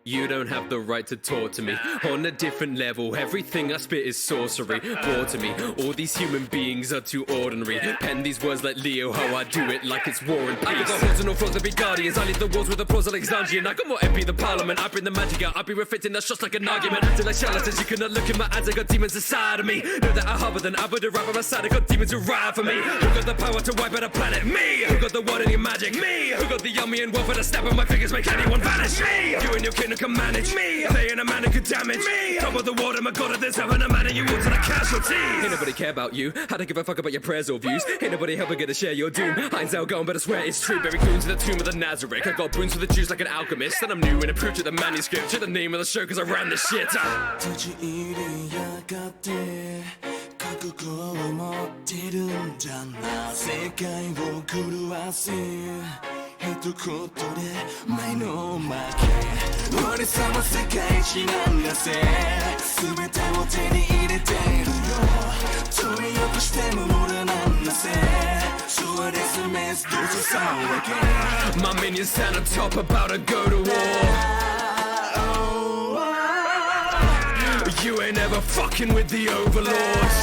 You don't have the right to talk to me. On a different level, everything I spit is sorcery. Brought to me, all these human beings are too ordinary. Pen these words like Leo, how I do it like it's war and peace. I give the horns and no flaws to be guardians. I lead the wars with applause like Xangian. I got more MP than Parliament. I bring the magic out. I be reflecting that shots like an argument. Acting like charlatans, you cannot look in my eyes. I got demons inside of me. Know that I harbor than I would rap on my side. I got demons who ride for me. Who got the power to wipe out a planet? Me. Who got the word and your magic? Me. Who got the yummy and wealth for the snap of my fingers make anyone vanish? Me. You and your kingdom can manage me. They and a man who could damage me. Top of the world, I'm a god of this heaven, a man and you want to the casualties. Ain't nobody care about you. I don't give a fuck about your prayers or views. Ain't nobody ever gonna share your doom. Heinz out gone, but I swear it's true. Very coon to the tomb of the Nazareth. I got boons for the Jews like an alchemist. And I'm new and approved to the manuscript. To the name of the show, cause I ran the shit. My minions stand on top about to go to war. You ain't ever fucking with the overlords.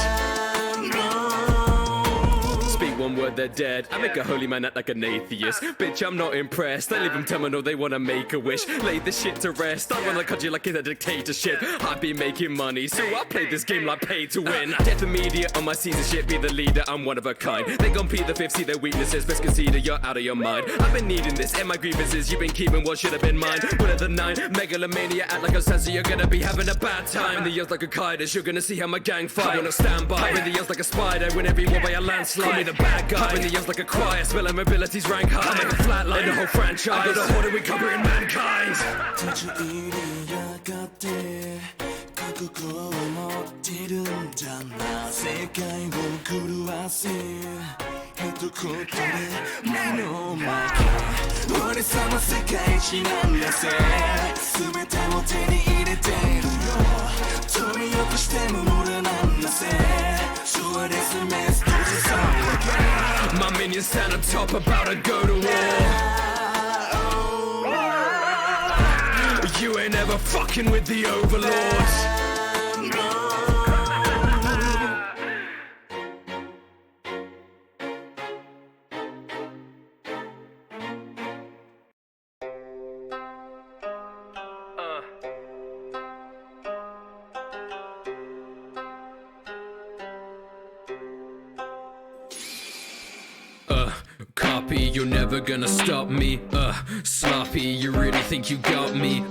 Speak one word, they're dead. I make a holy man act like an atheist. Bitch, I'm not impressed. I leave them terminal, they wanna make a wish. Lay this shit to rest. I run the country like it's a dictatorship. I be making money, so I play this game like pay to win. Death the media on my season shit, be the leader, I'm one of a kind. They gon' plead the fifth, see their weaknesses. Best consider you're out of your mind. I've been needing this, and my grievances. You've been keeping what should have been mine. One of the nine, megalomania, act like a sense, you're gonna be having a bad time. In the years like a kite, you're gonna see how my gang fight. When I stand by, in the years like a spider, win every war by a landslide. The bad guy, in the years like a crier, spelling abilities rank high. I make a flatline, the whole franchise. I got a horde and we covering mankind. My minions stand on top about to go to war. You ain't ever fucking with the overlords. Copy, you're never gonna stop me. Sloppy, you really think you got me?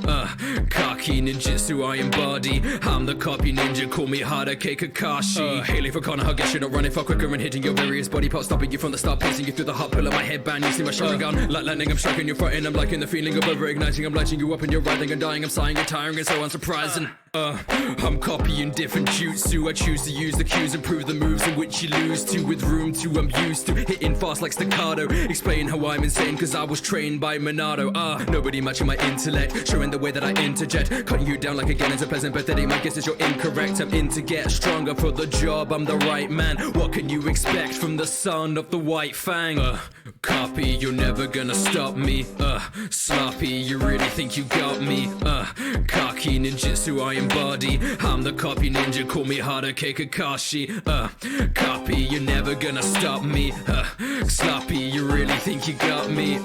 Cocky ninjutsu I embody. I'm the copy ninja, call me Hadake Kakashi. Hailing for Konoha, guess you're not running far quicker and hitting your various body parts, stopping you from the start, pacing you through the hot pull of my headband. You see my Sharingan, like lightning, I'm striking your front end. I'm liking the feeling of over-igniting. I'm lighting you up and you're writhing and dying. I'm sighing and tiring and so unsurprising. I'm copying different jutsu. I choose to use the cues, improve the moves in which you lose to. With room to, I'm used to hitting fast like staccato. Explain how I'm insane, cause I was trained by Minato. Nobody matching my intellect, showing the way that I interject. Cutting you down like again is a pleasant pathetic. My guess is you're incorrect. I'm in to get stronger for the job, I'm the right man. What can you expect from the son of the White Fang? Copy, you're never gonna stop me. Sloppy, you really think you got me? Cocky ninjutsu I embody. I'm the copy ninja, call me Hadake Kakashi. Copy, you're never gonna stop me. Sloppy, you really think you got me?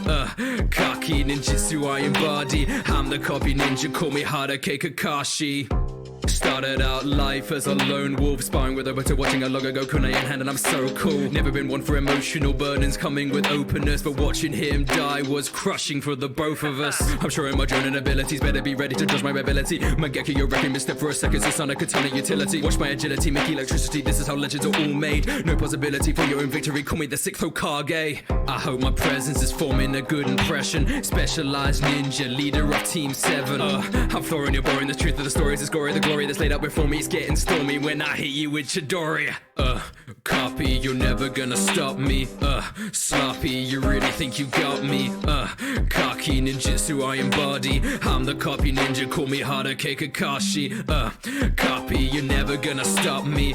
Cocky ninjutsu I embody. I'm the copy ninja, call me Hadake Kakashi. Started out life as a lone wolf, sparring with Obito, watching a logo go kunai in hand, and I'm so cool. Never been one for emotional burdens, coming with openness, but watching him die was crushing for the both of us. I'm showing my drone and abilities, better be ready to judge my ability. Mangeki, you're wrecking misstep for a second, Susanna katana utility. Watch my agility, make electricity, this is how legends are all made. No possibility for your own victory, call me the 6th Hokage. I hope my presence is forming a good impression. Specialized ninja, leader of Team 7. I'm flooring your boring, the truth of the stories is gory, the glory that's laid out before me is getting stormy when I hit you with Chidori. Copy, you're never gonna stop me. Sloppy, you really think you got me? Cocky ninjutsu I embody. I'm the copy ninja, call me Haruke Kakashi. Copy, you're never gonna stop me.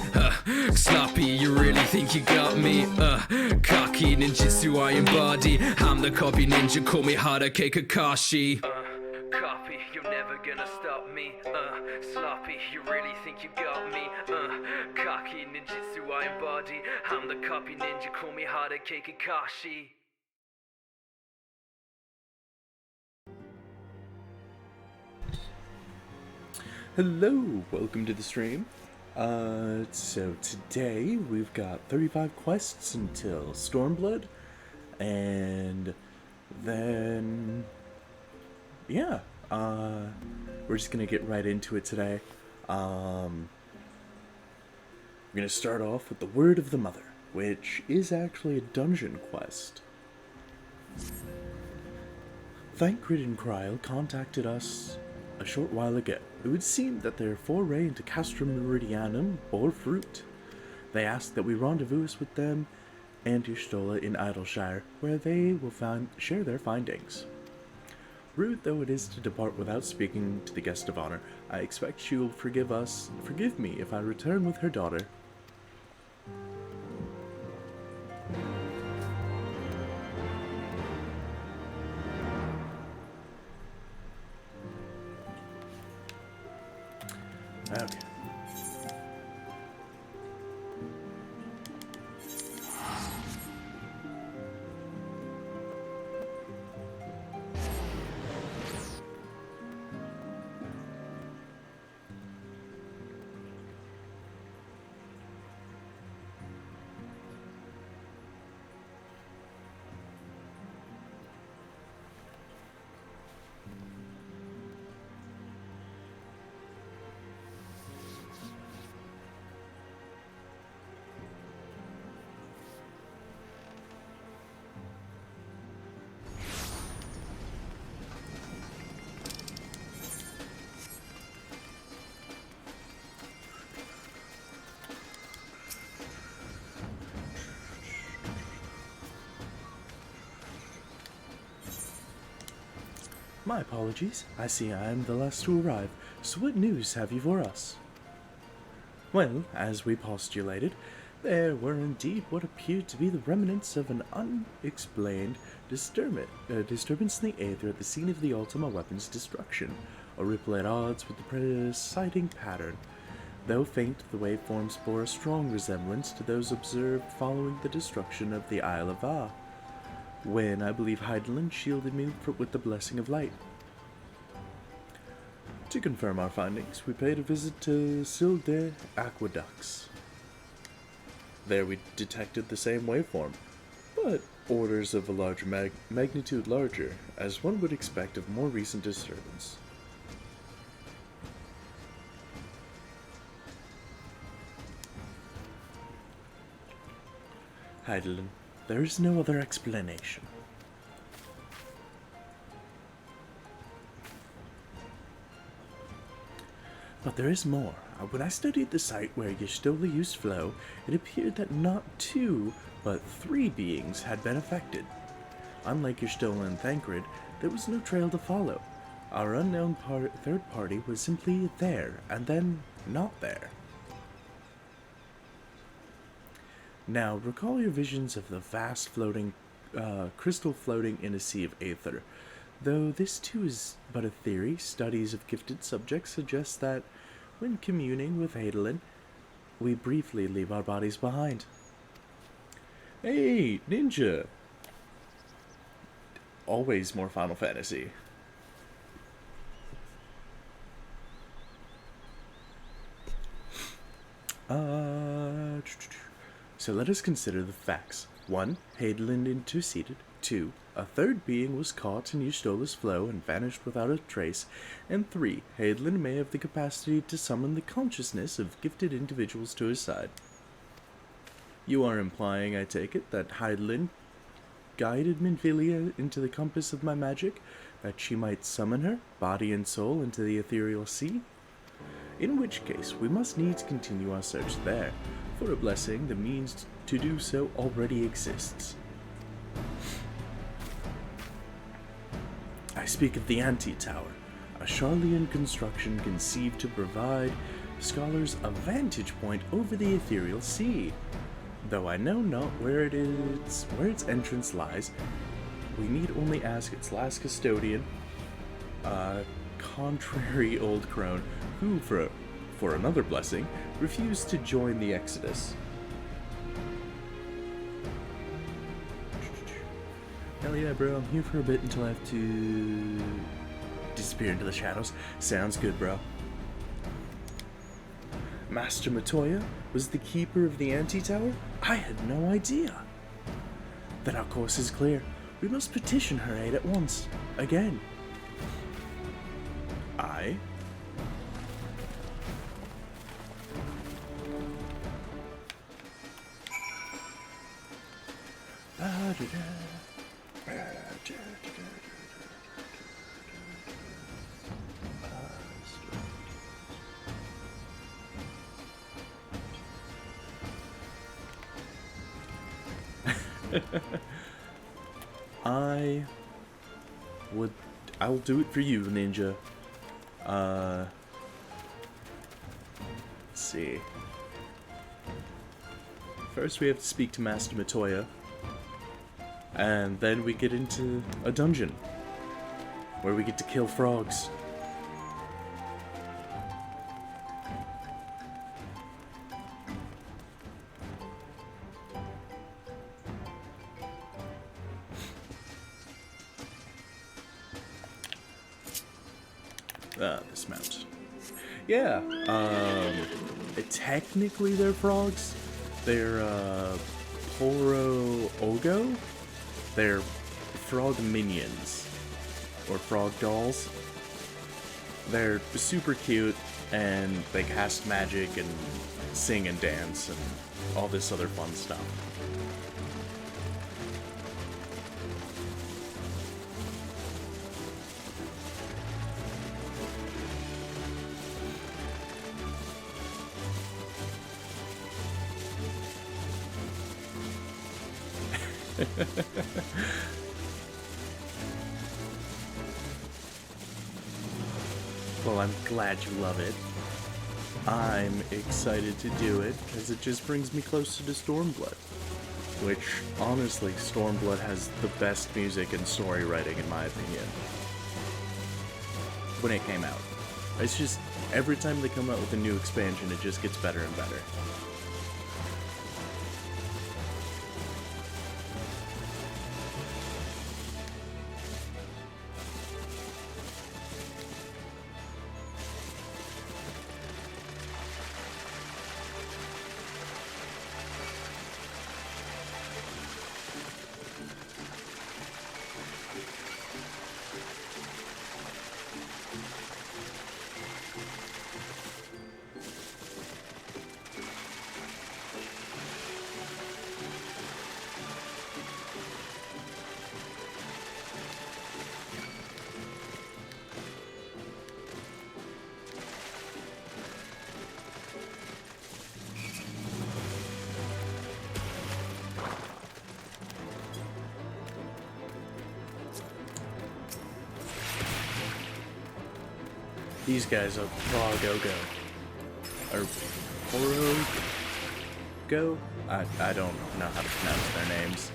Sloppy, you really think you got me? Cocky ninjutsu I embody. I'm the copy ninja, call me Haruke Kakashi. Copy, you're never gonna stop me. Sloppy, you really think you got me? Cocky ninjutsu I embody. I'm the copy ninja, call me Haruke Kakashi. Hello, welcome to the stream. So today we've got 35 quests until Stormblood, and then, yeah, we're just gonna get right into it today. We're gonna start off with the Word of the Mother, which is actually a dungeon quest. Thancred and Kryl contacted us a short while ago. It would seem that their foray into Castrum Meridianum bore fruit. They asked that we rendezvous with them and Y'shtola in Idleshire, where they will share their findings. Rude though it is to depart without speaking to the guest of honor, I expect she will forgive me if I return with her daughter. Okay. My apologies. I see I am the last to arrive, so what news have you for us? Well, as we postulated, there were indeed what appeared to be the remnants of an unexplained disturbance in the aether at the scene of the Ultima weapon's destruction, a ripple at odds with the preceding pattern. Though faint, the waveforms bore a strong resemblance to those observed following the destruction of the Isle of Va, when I believe Hydaelyn shielded me with the blessing of light. To confirm our findings, we paid a visit to Silde Aqueducts. There we detected the same waveform, but orders of a larger magnitude larger, as one would expect of more recent disturbance. Hydaelyn, there is no other explanation. But there is more. When I studied the site where Y'shtola used flow, it appeared that not 2, but 3 beings had been affected. Unlike Y'shtola and Thancred, there was no trail to follow. Our unknown third party was simply there, and then not there. Now, recall your visions of the vast floating crystal floating in a sea of aether. Though this too is but a theory, studies of gifted subjects suggest that, when communing with Hydaelyn, we briefly leave our bodies behind. Hey, ninja! Always more Final Fantasy. So let us consider the facts. 1. Hydaelyn interceded. 2. A third being was caught in Y'shtola's flow and vanished without a trace. And 3. Hydaelyn may have the capacity to summon the consciousness of gifted individuals to his side. You are implying, I take it, that Hydaelyn guided Minfilia into the compass of my magic, that she might summon her, body and soul, into the ethereal sea? In which case, we must needs continue our search there. For a blessing, the means to do so already exists. I speak of the Anti-Tower, a Charlian construction conceived to provide scholars a vantage point over the ethereal sea. Though I know not where its entrance lies, we need only ask its last custodian, a contrary old crone, who, for another blessing, refused to join the Exodus. Hell yeah, bro, I'm here for a bit until I have to disappear into the shadows. Sounds good, bro. Master Matoya was the keeper of the Anti-Tower? I had no idea. Then our course is clear. We must petition her aid at once. Again. I? I'll do it for you, ninja. Let's see. First we have to speak to Master Matoya, and then we get into a dungeon where we get to kill frogs. Dismount. Yeah, technically they're frogs. They're, Poro Ogo? They're frog minions. Or frog dolls. They're super cute, and they cast magic and sing and dance and all this other fun stuff. Well, I'm glad you love it. I'm excited to do it because it just brings me closer to Stormblood. Which, honestly, Stormblood has the best music and story writing in my opinion. When it came out. It's just, every time they come out with a new expansion, it just gets better and better. These guys are Go. Or Go? I don't know how to pronounce their names.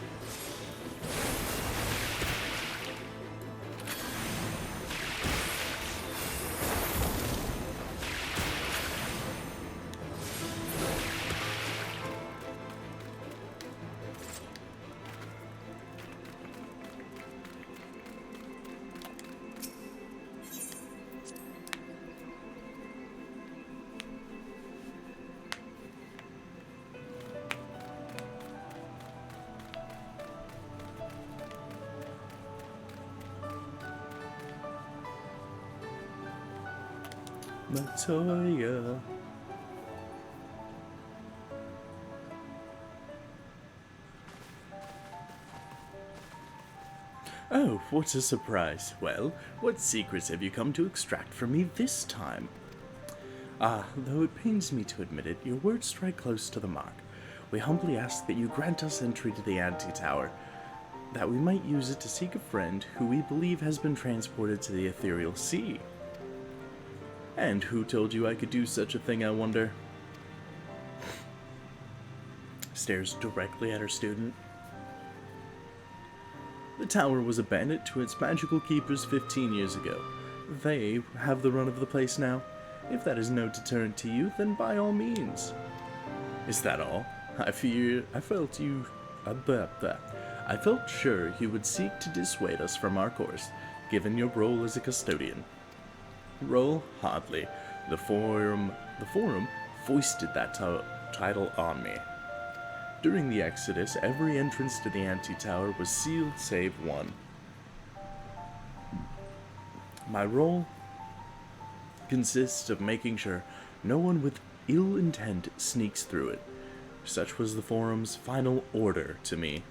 Matoya. Oh, what a surprise. Well, what secrets have you come to extract from me this time? Though it pains me to admit it, your words strike close to the mark. We humbly ask that you grant us entry to the Anti-Tower, that we might use it to seek a friend who we believe has been transported to the ethereal sea. And who told you I could do such a thing, I wonder? Stares directly at her student. The tower was abandoned to its magical keepers 15 years ago. They have the run of the place now. If that is no deterrent to you, then by all means. Is that all? I felt sure you would seek to dissuade us from our course, given your role as a custodian. Role? Hardly. The forum foisted that title on me. During the Exodus, every entrance to the Anti-Tower was sealed save one. My role consists of making sure no one with ill intent sneaks through it. Such was the forum's final order to me.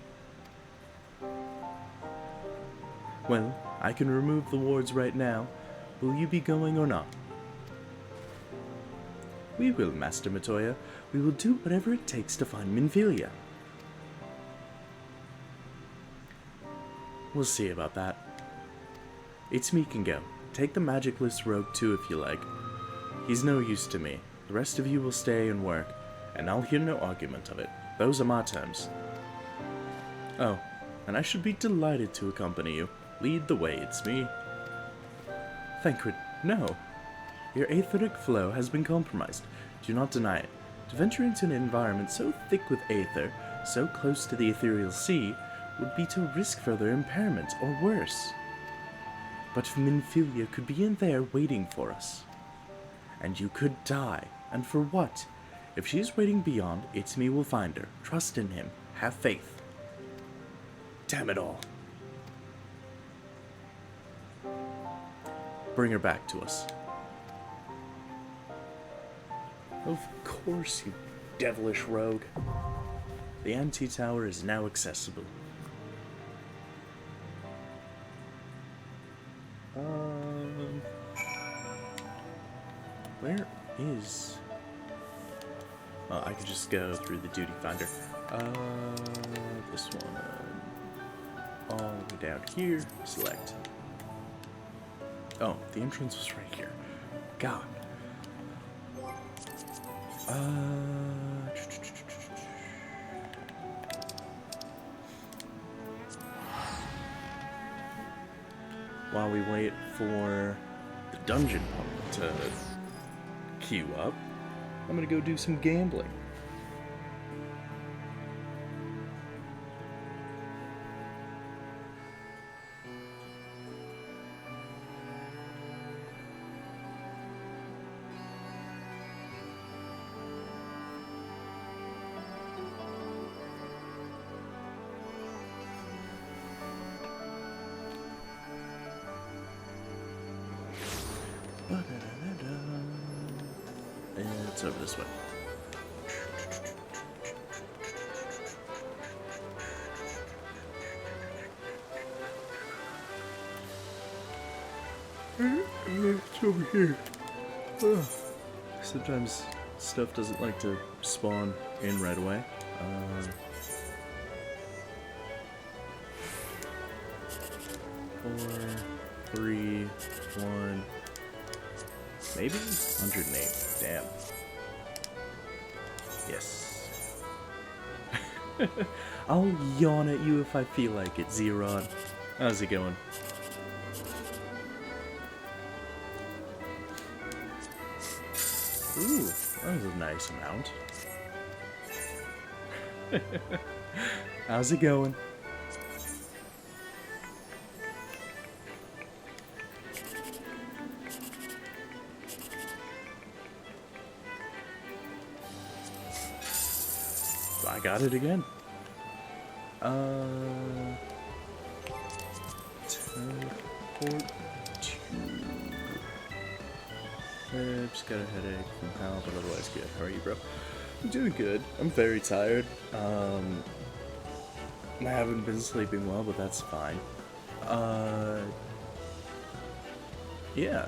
Well, I can remove the wards right now. Will you be going or not? We will, Master Matoya. We will do whatever it takes to find Minfilia. We'll see about that. It's me can go. Take the magicless rogue too if you like. He's no use to me. The rest of you will stay and work, and I'll hear no argument of it. Those are my terms. Oh, and I should be delighted to accompany you. Lead the way, it's me. Thancred, no. Your aetheric flow has been compromised. Do not deny it. To venture into an environment so thick with aether, so close to the ethereal sea, would be to risk further impairment, or worse. But Minfilia could be in there waiting for us. And you could die. And for what? If she's waiting beyond, it's me will find her. Trust in him. Have faith. Damn it all. Bring her back to us. Of course, you devilish rogue. The Anti-Tower is now accessible. Where is... Oh, I can just go through the duty finder. This one. All the way down here. Select. Oh, the entrance was right here. God. While we wait for the dungeon pump to queue up, I'm gonna go do some gambling. And it's over this way. It's over here. Sometimes stuff doesn't like to spawn in right away. 4, 3, 1. Maybe? 108. Damn. Yes. I'll yawn at you if I feel like it, Zeron. How's it going? Ooh, that was a nice amount. How's it going? I got it again. 10, 42. Just got a headache from how, but otherwise good. How are you, bro? I'm doing good. I'm very tired. I haven't been sleeping well, but that's fine. Yeah.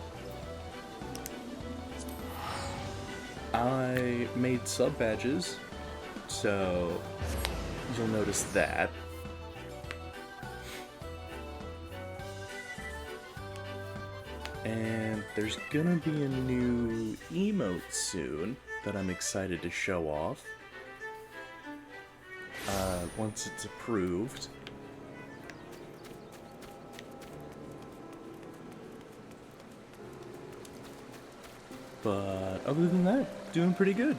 I made sub badges, so you'll notice that. And there's gonna be a new emote soon that I'm excited to show off. Once it's approved. But other than that, doing pretty good.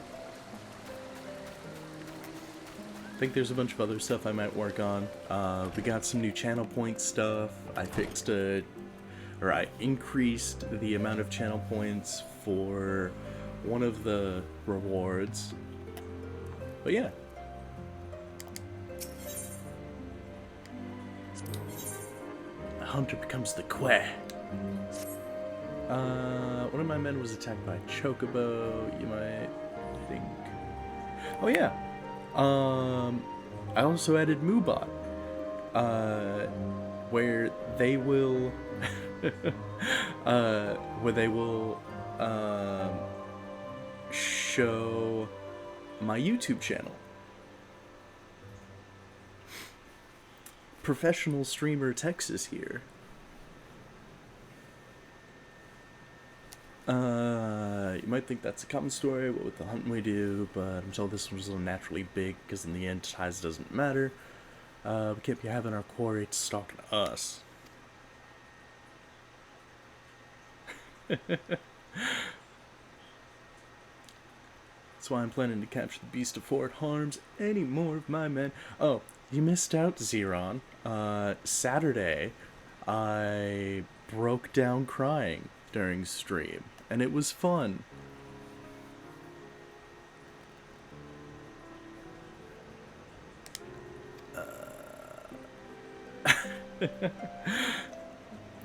I think there's a bunch of other stuff I might work on. We got some new channel point stuff. I increased the amount of channel points for one of the rewards. But yeah. The hunter becomes the quack. One of my men was attacked by a chocobo, you might think. Oh yeah. I also added Moobot. Where they will show my YouTube channel. Professional streamer Texas here. You might think that's a common story, what with the hunting we do, but I'm told this was naturally big, because in the end, size doesn't matter. We can't be having our quarry stalking us. That's why I'm planning to capture the beast before it harms any more of my men. Oh, you missed out, Zeron. Saturday, I broke down crying during stream, and it was fun.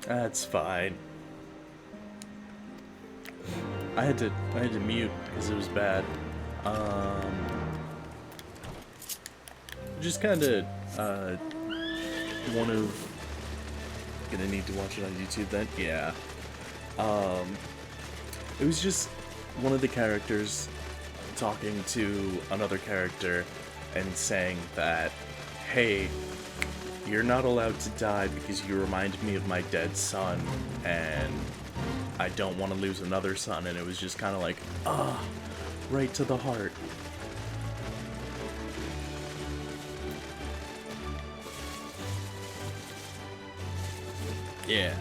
That's fine. I had to mute because it was bad. Just kind of one of gonna need to watch it on YouTube then. Yeah. It was just one of the characters talking to another character and saying that, hey, you're not allowed to die because you reminded me of my dead son, and I don't want to lose another son. And it was just kind of like, right to the heart. Yeah.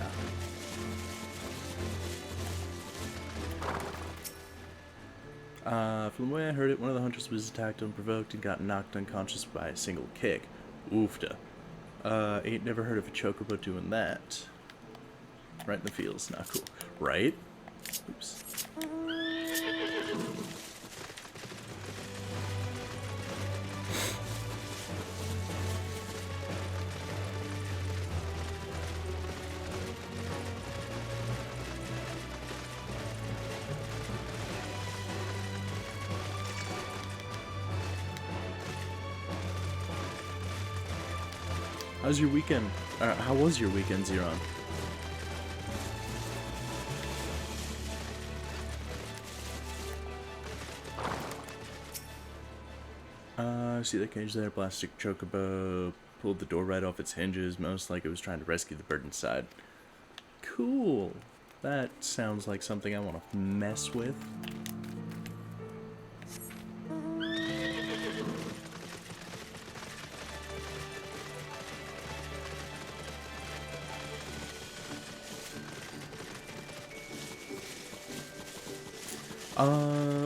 From the way I heard it, one of the hunters was attacked unprovoked and got knocked unconscious by a single kick. Oofda. Ain't never heard of a chocobo doing that. Right in the feels, not cool. Right? Oops. How's your weekend? How was your weekend, Zeron? See that cage there? Plastic chocobo pulled the door right off its hinges, most like it was trying to rescue the bird inside. Cool. That sounds like something I want to mess with.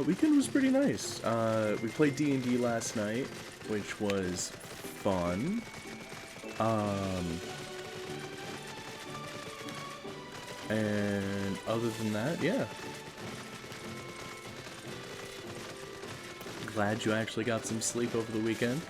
Weekend was pretty nice. We played D&D last night, which was fun. And other than that, yeah. Glad you actually got some sleep over the weekend.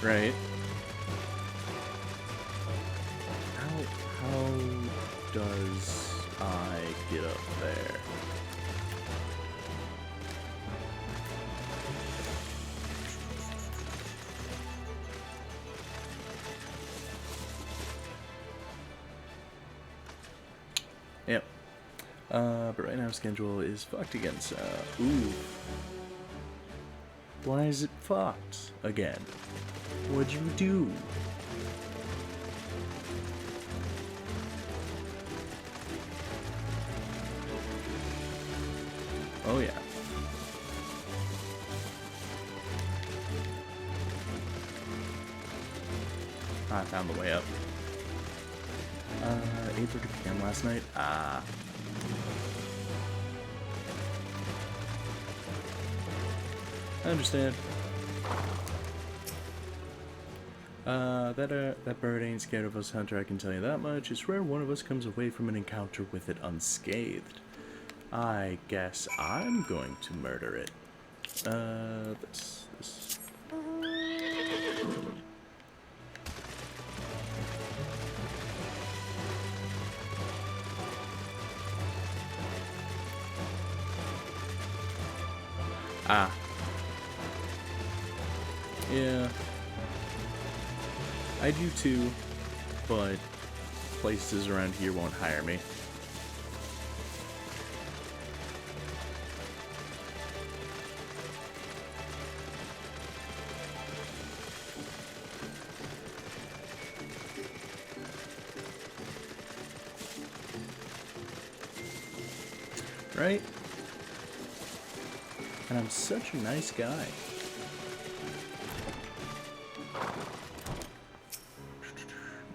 Right. How does I get up there? Yep. But right now schedule is fucked again, so... Ooh. Why is it fucked again? What'd you do? Oh yeah. I found the way up. 8:30 p.m. last night. I understand. That bird ain't scared of us, Hunter, I can tell you that much. It's rare one of us comes away from an encounter with it unscathed. I guess I'm going to murder it. This. Ah. Yeah. I do too, but places around here won't hire me. Right? And I'm such a nice guy.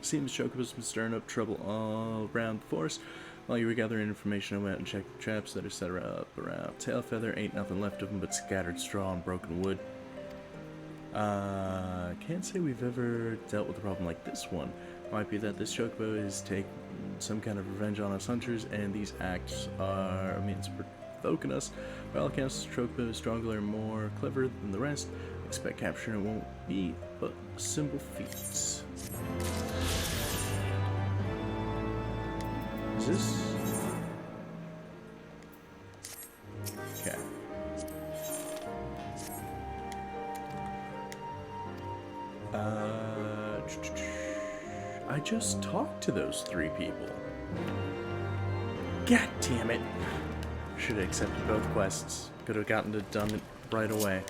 Seems Chocobo's been stirring up trouble all around the forest. While you were gathering information, I went and checked the traps that are set up around Tailfeather. Ain't nothing left of them but scattered straw and broken wood. Can't say we've ever dealt with a problem like this one. Might be that this Chocobo is taking some kind of revenge on us hunters, and these acts are a means of provoking us. By all accounts, this Chocobo is stronger and more clever than the rest. Expect capturing it won't be but a simple feat. Is this? Okay. I just talked to those 3 people. God damn it. Should have accepted both quests. Could have gotten it done right away.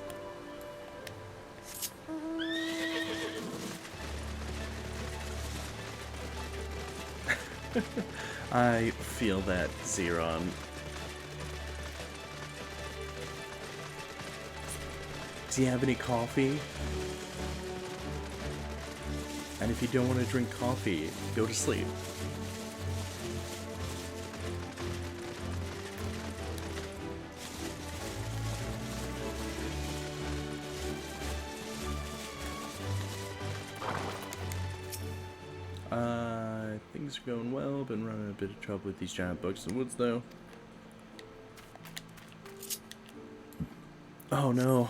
I feel that, Zeron. Do you have any coffee? And if you don't want to drink coffee, go to sleep. Things are going well. Been running a bit of trouble with these giant bugs in the woods, though. Oh no.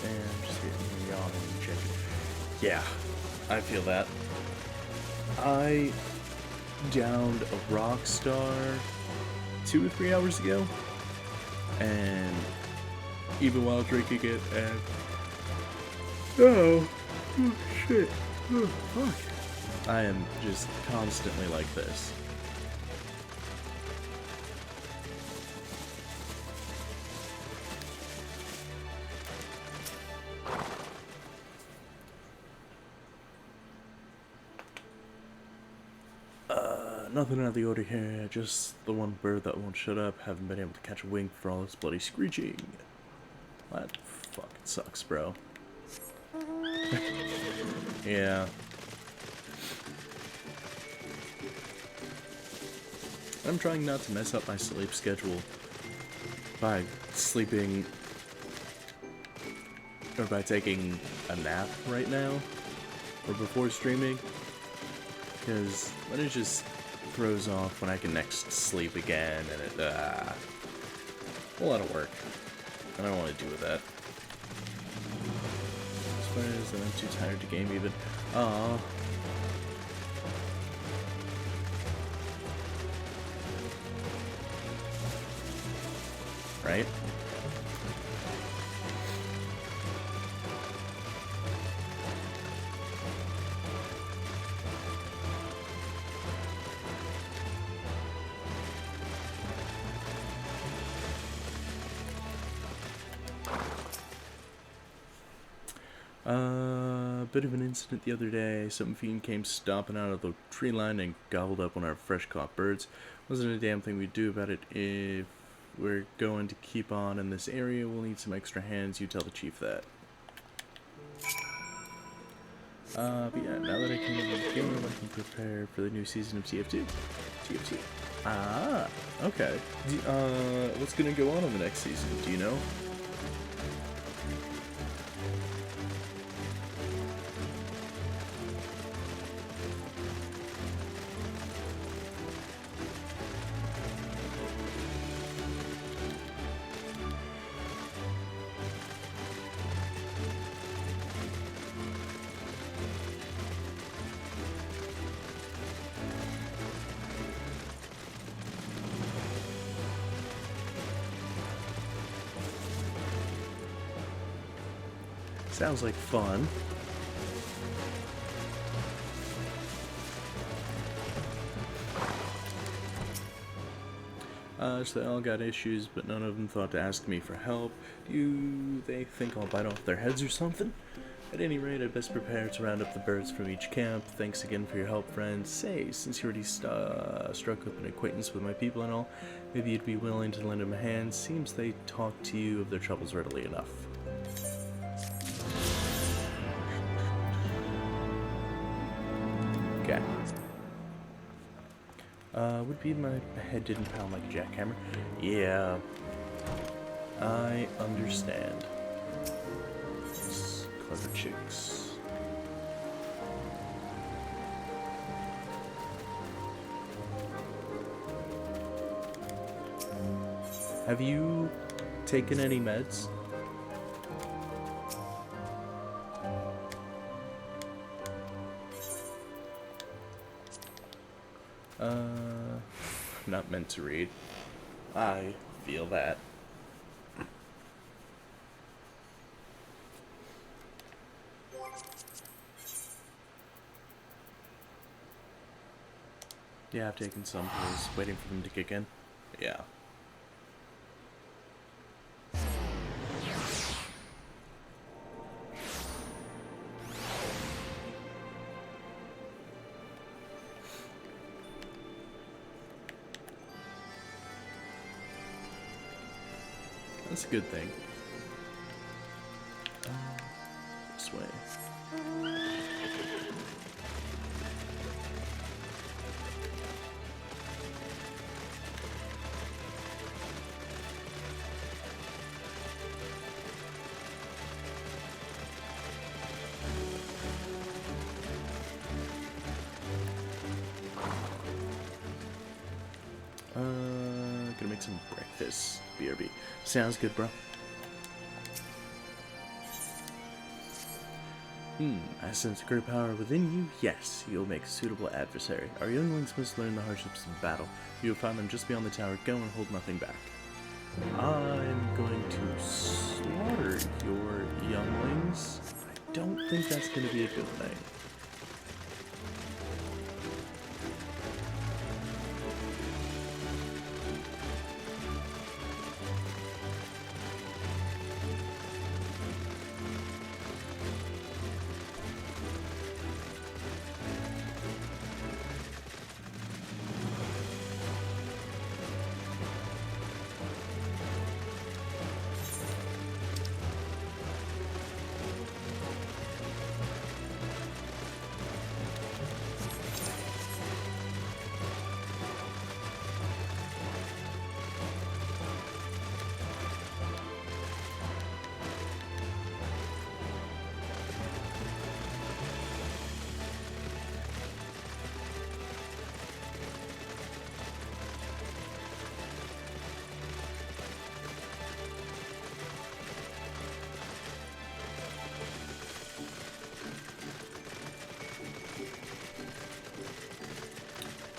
And just getting a yawn and check it. Yeah, I feel that. I downed a rock star 2 or 3 hours ago, and even while drinking it, and oh shit, oh fuck, I am just constantly like this. Nothing out of the order here, just the one bird that won't shut up. Haven't been able to catch a wing for all its bloody screeching. That fucking sucks, bro. Yeah. I'm trying not to mess up my sleep schedule by sleeping, or by taking a nap right now, or before streaming, because then it just throws off when I can next sleep again, and it, a lot of work. I don't want to do with that. As far as I'm too tired to game even. Aww. right? Bit of an incident the other day. Some fiend came stomping out of the tree line and gobbled up one of our fresh caught birds. Wasn't a damn thing we'd do about it. If we're going to keep on in this area, we'll need some extra hands. You tell the chief that. But yeah, now that I came over the game, I can prepare for the new season of TF2. TF2. Ah, okay. What's gonna go on in the next season? Do you know? Sounds like fun. So they all got issues, but none of them thought to ask me for help. Do they think I'll bite off their heads or something? At any rate, I'd best prepare to round up the birds from each camp. Thanks again for your help, friend. Say, since you already struck up an acquaintance with my people and all, maybe you'd be willing to lend them a hand. Seems they talk to you of their troubles readily enough. Okay. Would be my head didn't pound like a jackhammer. Yeah. I understand. Clever chicks. Have you taken any meds? Not meant to read. I feel that. Yeah, I've taken some pills, waiting for them to kick in. Yeah. That's a good thing. This way. Gonna make some breakfast. BRB. Sounds good, bro. I sense great power within you. Yes, you'll make a suitable adversary. Our younglings must learn the hardships of battle. You have found them just beyond the tower. Go and hold nothing back. I'm going to slaughter your younglings. I don't think that's going to be a good thing.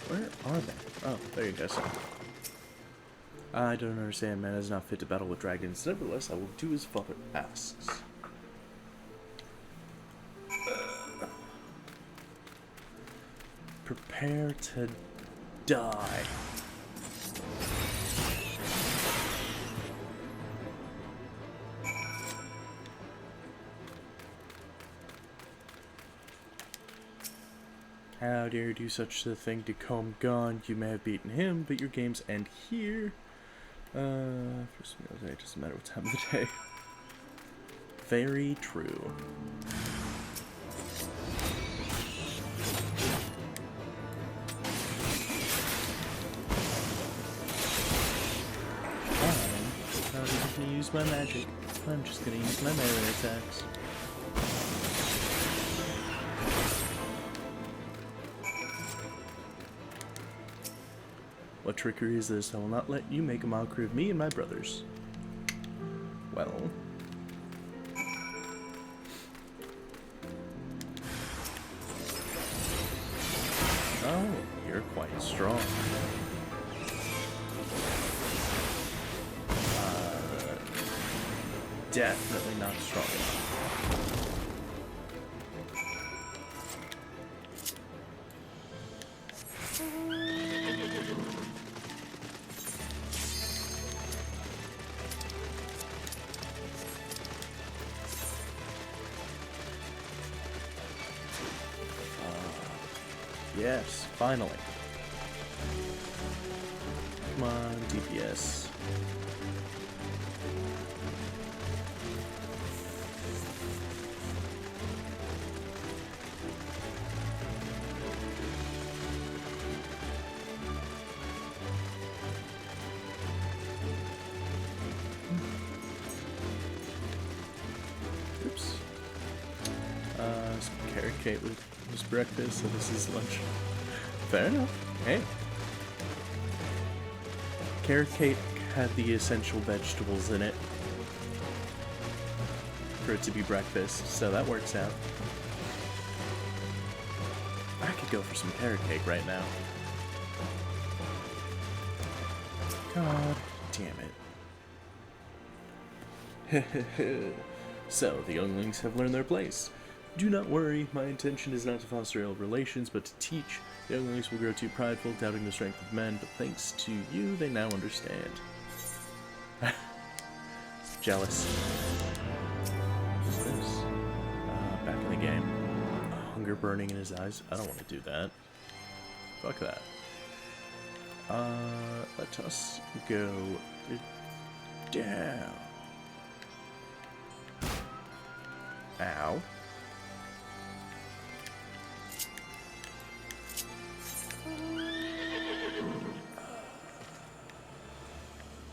Where are they? Oh, there you go. I don't understand. Man is not fit to battle with dragons. Nevertheless, I will do as father asks. Prepare to die. How dare you do such a thing to Comb Gone? You may have beaten him, but your games end here. First meal of the day, doesn't matter what time of the day. Very true. I'm just gonna use my magic. I'm just gonna use my melee attacks. What trickery is this? I will not let you make a mockery of me and my brothers. Well. Oh, you're quite strong. Definitely not strong enough. Yes, finally. Come on, DPS. Oops. Some carrot cake was breakfast, so this is lunch. Fair enough. Hey. Carrot cake had the essential vegetables in it for it to be breakfast, so that works out. I could go for some carrot cake right now. God damn it. So, the younglings have learned their place. Do not worry, my intention is not to foster ill relations, but to teach. The younglings will grow too prideful, doubting the strength of men, but thanks to you, they now understand. Jealous. What's this? Back in the game. Hunger burning in his eyes. I don't want to do that. Fuck that. Let us go down. Ow.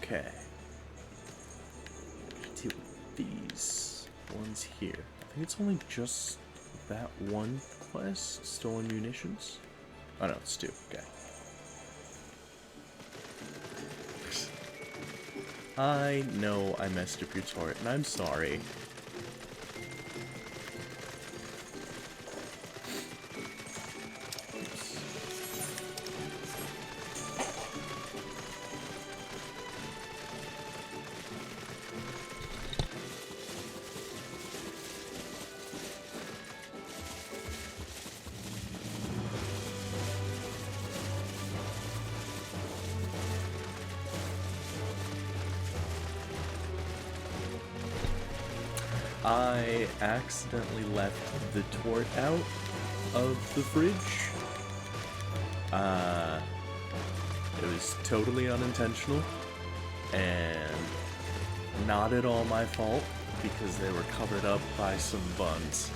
Okay. Deal with these ones here. I think it's only just that one quest. Stolen munitions? Oh no, it's two. Okay. I know I messed up your turret, and I'm sorry. I accidentally left the torch out of the fridge. It was totally unintentional and not at all my fault because they were covered up by some buns.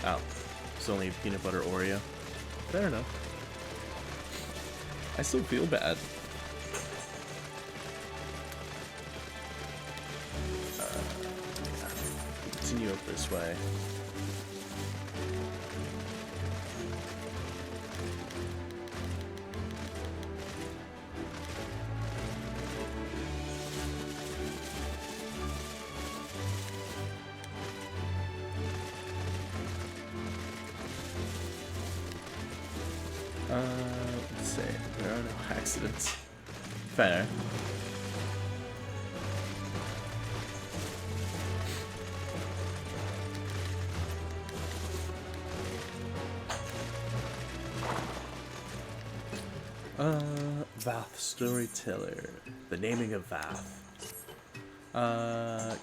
Oh, it's only a peanut butter Oreo. Fair enough. I still feel bad. Continue up this way. Let's see. There are no accidents. Fair. Vath Storyteller. The naming of Vath.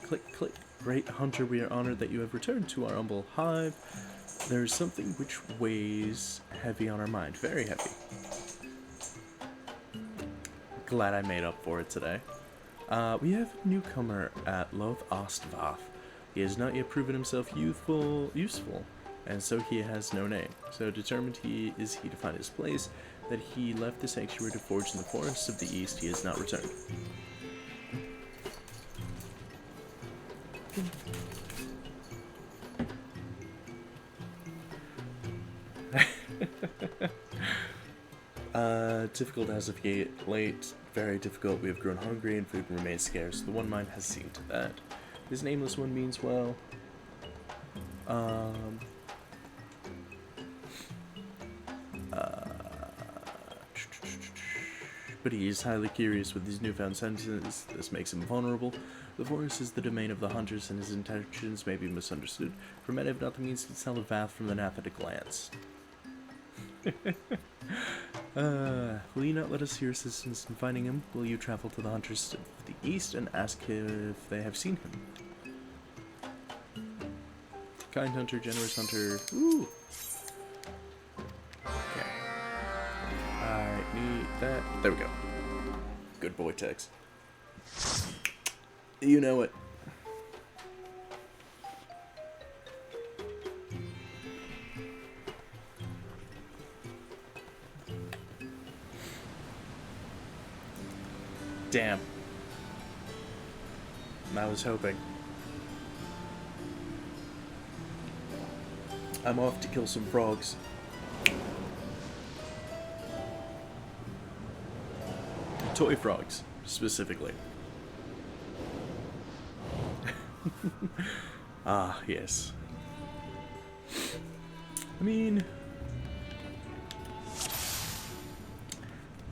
Click, click. Great hunter, we are honored that you have returned to our humble hive. There is something which weighs heavy on our mind. Very heavy. Glad I made up for it today. We have a newcomer at Loth Ostvath. He has not yet proven himself useful, and so he has no name. So determined he to find his place, that he left the sanctuary to forge in the forests of the east, he has not returned. Difficult as of late, very difficult. We have grown hungry and food remains scarce. The one mind has seen to that. This nameless one means well. But he is highly curious with his newfound senses. This makes him vulnerable. The forest is the domain of the hunters, and his intentions may be misunderstood, for men have not the means to tell the Vath from the Nath at a glance. Will you not let us hear assistance in finding him? Will you travel to the hunters of the east and ask if they have seen him? Kind hunter, generous hunter. Ooh. Okay. I need that. There we go. Good boy, Tex. You know it. Damn. I was hoping. I'm off to kill some frogs. Toy frogs, specifically. Ah, yes. I mean...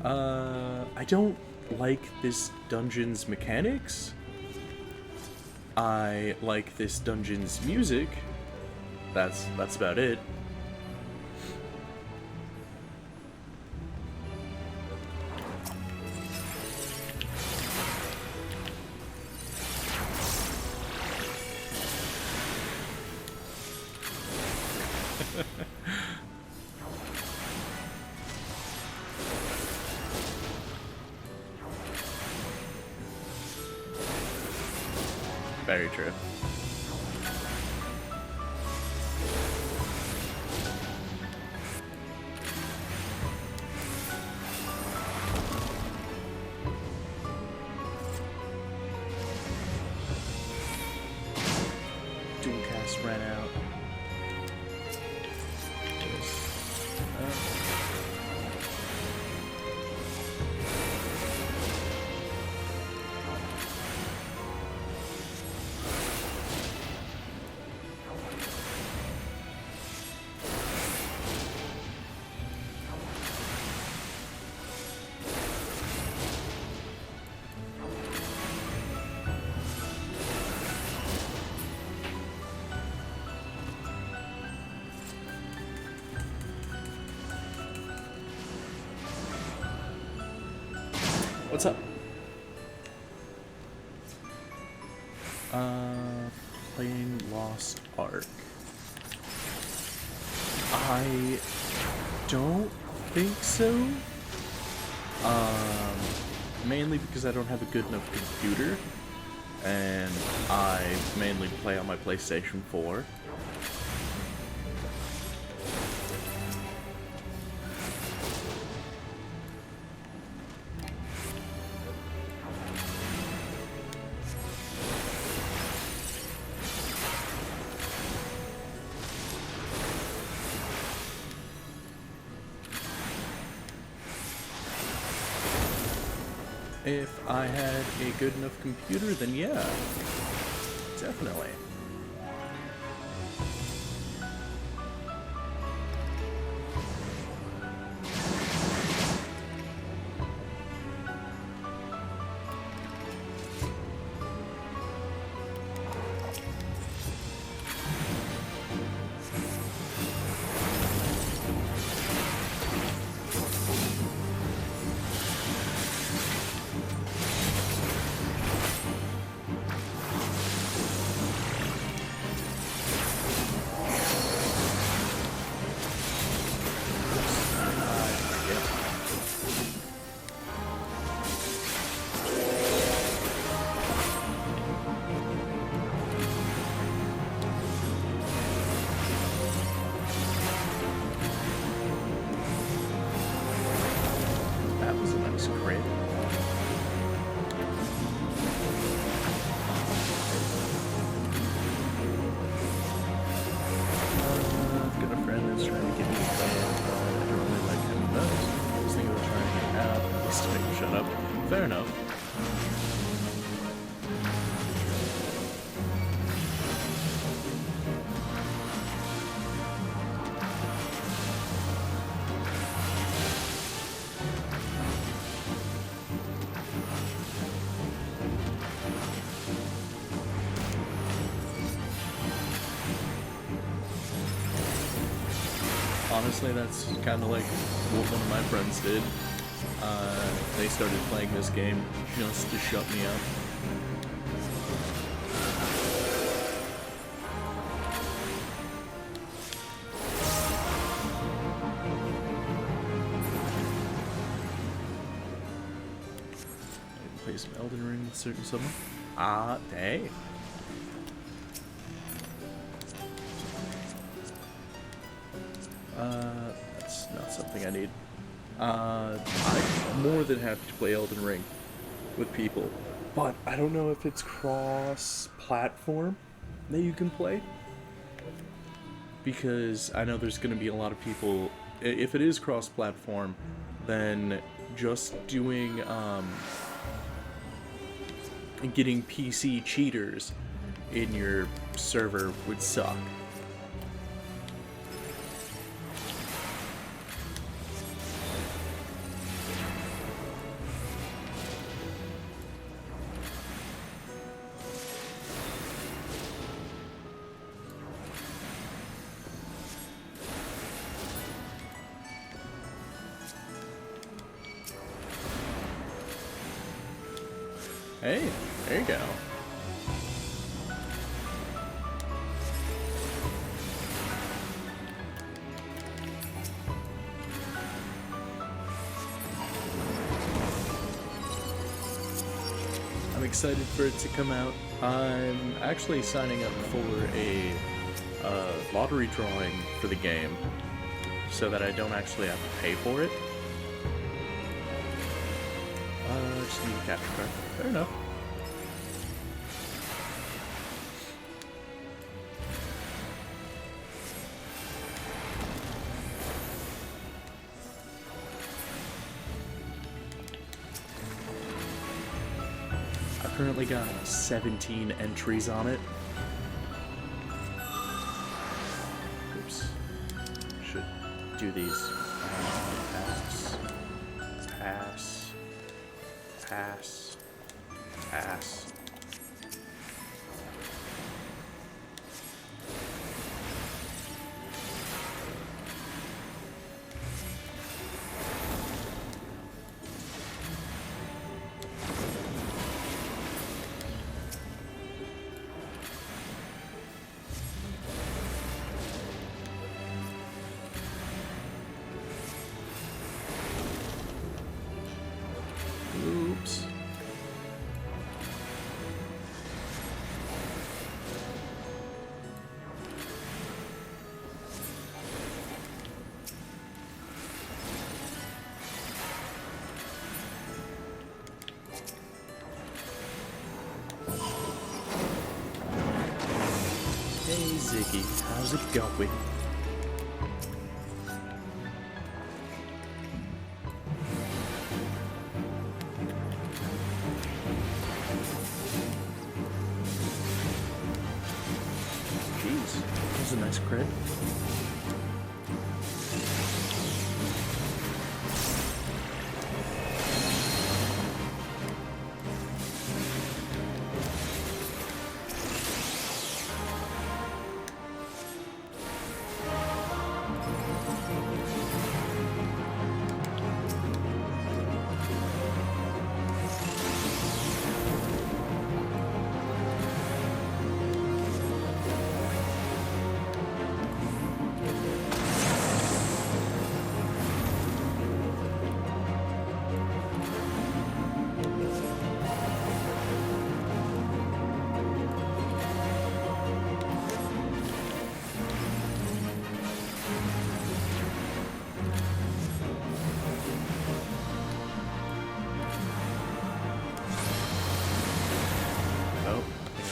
I don't like this dungeon's mechanics. I like this dungeon's music. That's about it. Very true. Dual cast ran out. What's up? Playing Lost Ark. I don't think so. Mainly because I don't have a good enough computer, and I mainly play on my PlayStation 4. If I had a good enough computer, then yeah, definitely. fair enough. Honestly, that's kind of like what one of my friends did. They started playing this game just to shut me up. Play some Elden Ring with certain someone. Ah, hey. That's not something I need. I'm more than happy to play Elden Ring with people, but I don't know if it's cross-platform that you can play, because I know there's going to be a lot of people. If it is cross-platform, then just doing getting PC cheaters in your server would suck. Hey, there you go. I'm excited for it to come out. I'm actually signing up for a lottery drawing for the game so that I don't actually have to pay for it. Just need a capture card. Fair enough. I've currently got 17 entries on it. Oops. Should do these. Pass. Pass. Pass. Pass. Oops. Hey Ziggy, how's it going? Jeez, that was a nice crit.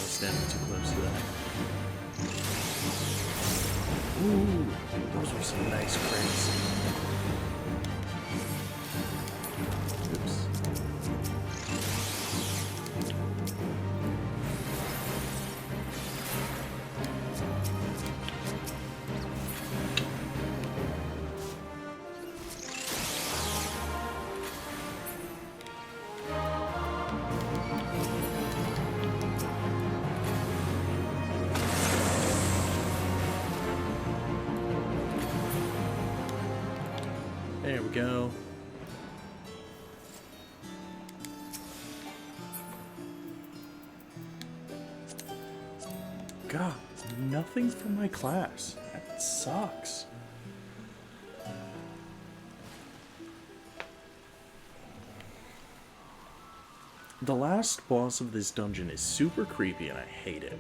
Standing too close to that. Ooh, those were some nice crits. Oops. go. God, nothing for my class. That sucks. The last boss of this dungeon is super creepy and I hate it.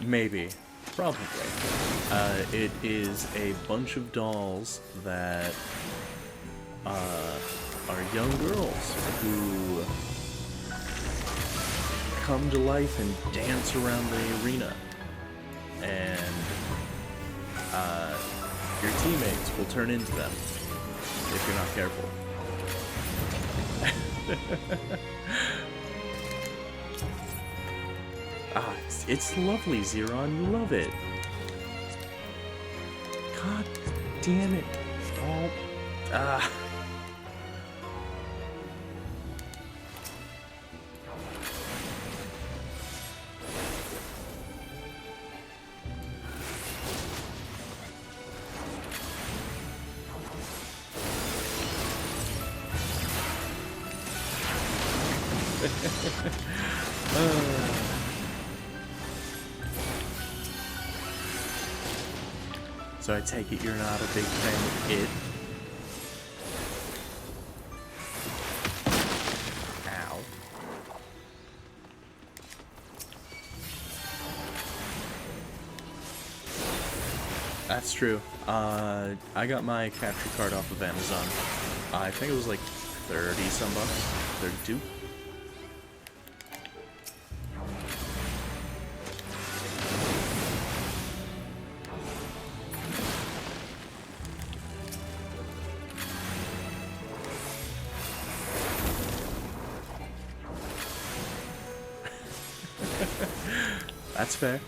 Maybe. Probably. It is a bunch of dolls that are young girls who come to life and dance around the arena. And your teammates will turn into them if you're not careful. It's lovely, Zeron. You love it. God damn it. Oh. So I take it you're not a big fan of it? Ow. That's true. I got my capture card off of Amazon. I think it was like 30 some bucks. 32. That's fair.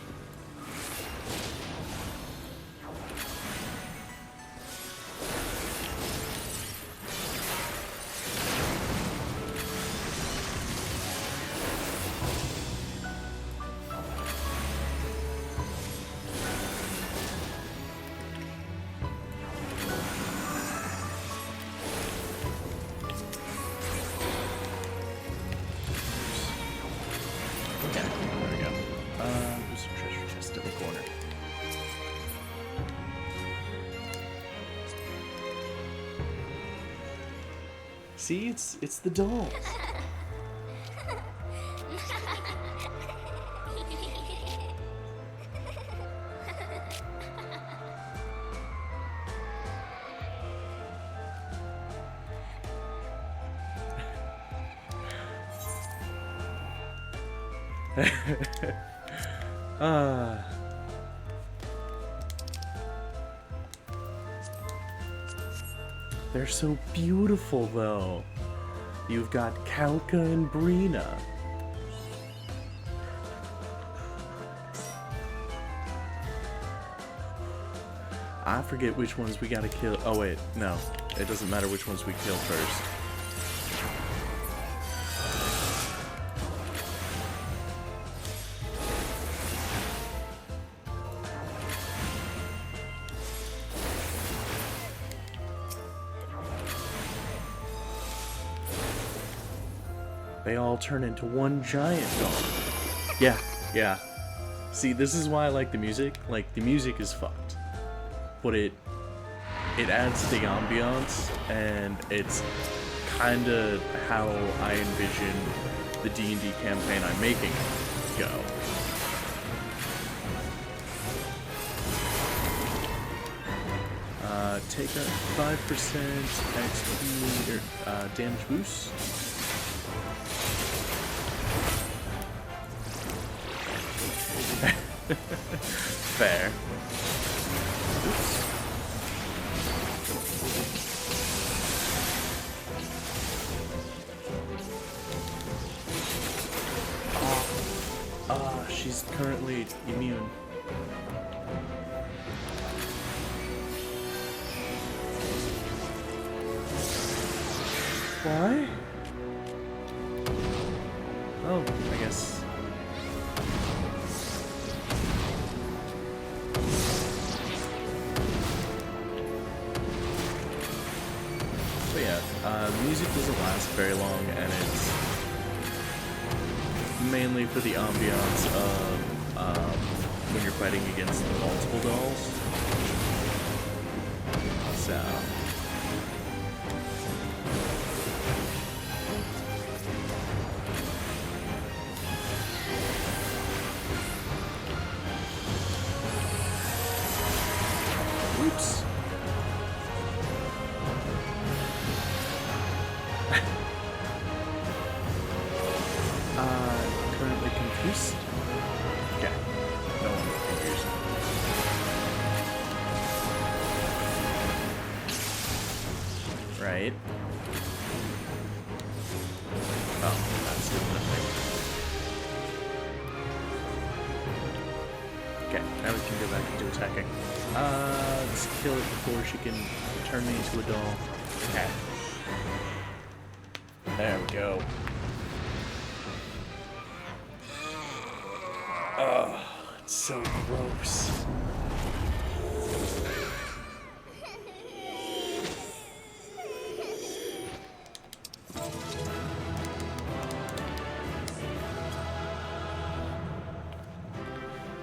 See, it's the dolls. They're so beautiful, though. You've got Kalka and Brina. I forget which ones we gotta kill. Oh, wait. No. It doesn't matter which ones we kill first. They all turn into one giant doll. Yeah. See, this is why I like the music. Like, the music is fucked. But it adds to the ambiance, and it's kinda how I envision the D&D campaign I'm making go. Take a 5% XP or damage boost. Fair. Oops. She's currently immune. Why? Oh, I guess. But yeah, music doesn't last very long, and it's mainly for the ambiance of when you're fighting against multiple dolls. So. Oops. Currently confused. Okay. No one confused. Right. Oh, that's doing nothing. Okay, now we can go back into attacking. Let's kill it before she can turn me into a doll. Okay. There we go. Ugh, it's so gross.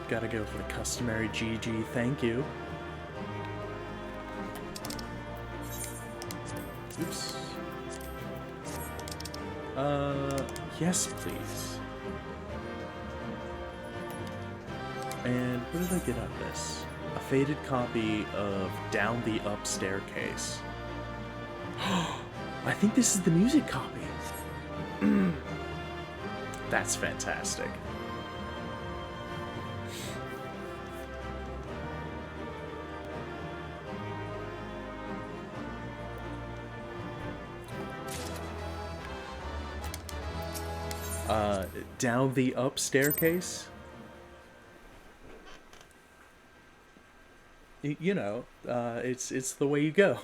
Gotta go for the customary GG, thank you. Oops. Yes, please. And what did I get out of this? A faded copy of Down the Up Staircase. I think this is the music copy. That's fantastic. Down the Up Staircase? You know, it's the way you go.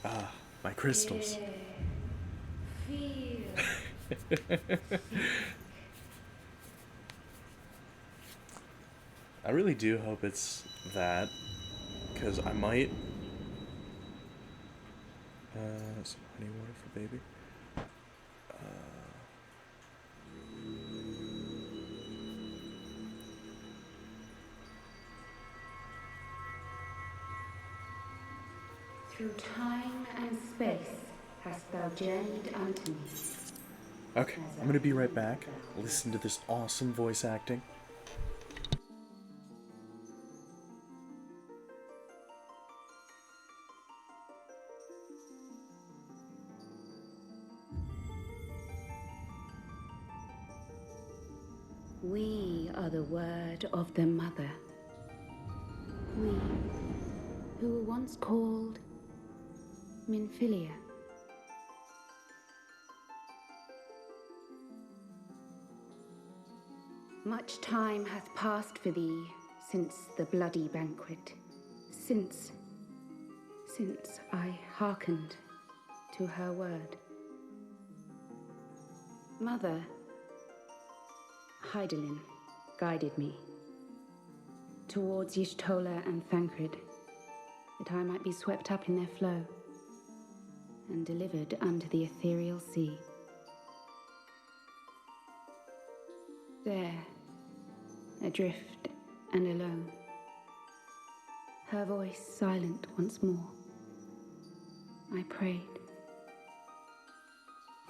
Ah, my crystals. I really do hope it's that, because I might. Some honey water for baby. Through time and space hast thou journeyed unto me. Okay, I'm gonna be right back. Listen to this awesome voice acting. We are the word of the mother. We, who were once called Minfilia. Much time hath passed for thee since the bloody banquet, since I hearkened to her word. Mother, Hydaelyn guided me towards Y'shtola and Thancred, that I might be swept up in their flow and delivered unto the ethereal sea. There, adrift and alone, her voice silent once more, I prayed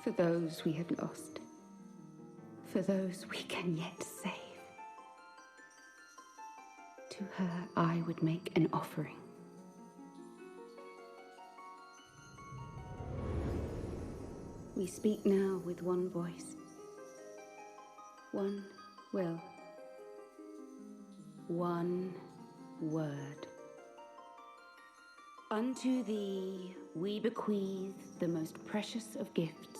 for those we had lost, for those we can yet save. To her I would make an offering. We speak now with one voice, one will, one word. Unto thee we bequeath the most precious of gifts,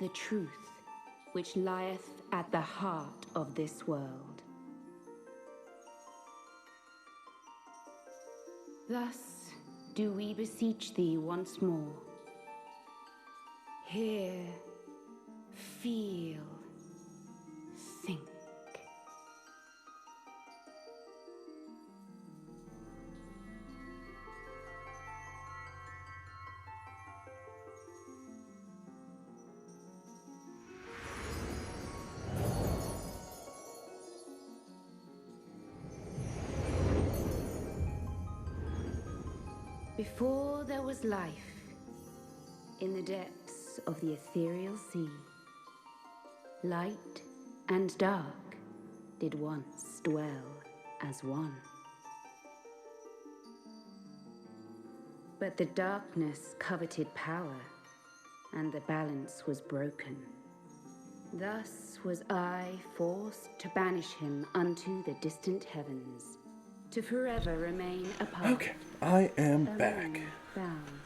the truth which lieth at the heart of this world. Thus do we beseech thee once more. Hear, feel, think. Before there was life, in the depths of the ethereal sea, light and dark did once dwell as one. But the darkness coveted power, and the balance was broken. Thus was I forced to banish him unto the distant heavens, to forever remain apart. Okay, I am alone, back. bound.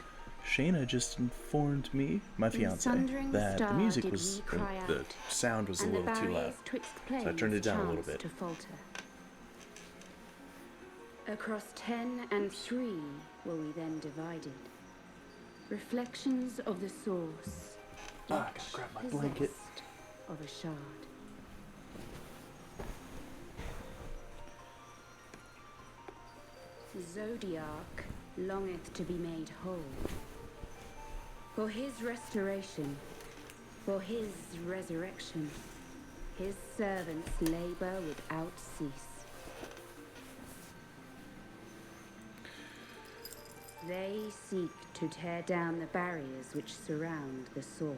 Shayna just informed me, my fiance, sundering that the star music did was, ye cry the out, sound was a and the little too loud. barriers twixt So I turned it down a little chanced bit. to falter. Across 10 and 3 were we then divided. Reflections of the source, I gotta grab my blanket. possessed of a shard. Zodiac longeth to be made whole. For his restoration, for his resurrection, his servants labor without cease. They seek to tear down the barriers which surround the source.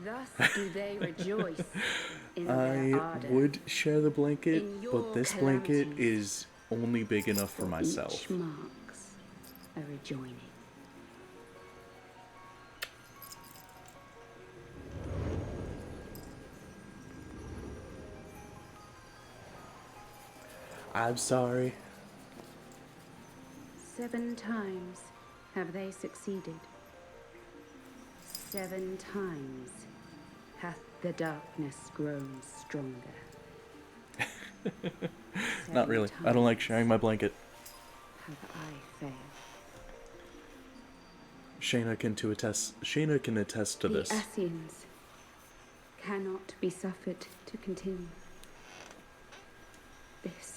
Thus do they rejoice in their I ardor. would share the blanket, In your but this blanket calamities, is only big enough for myself. Each marks a rejoining. I'm sorry. 7 times have they succeeded. 7 times hath the darkness grown stronger. Not really. I don't like sharing my blanket. Have I failed? Shayna can attest to The this. Asians cannot be suffered to continue. This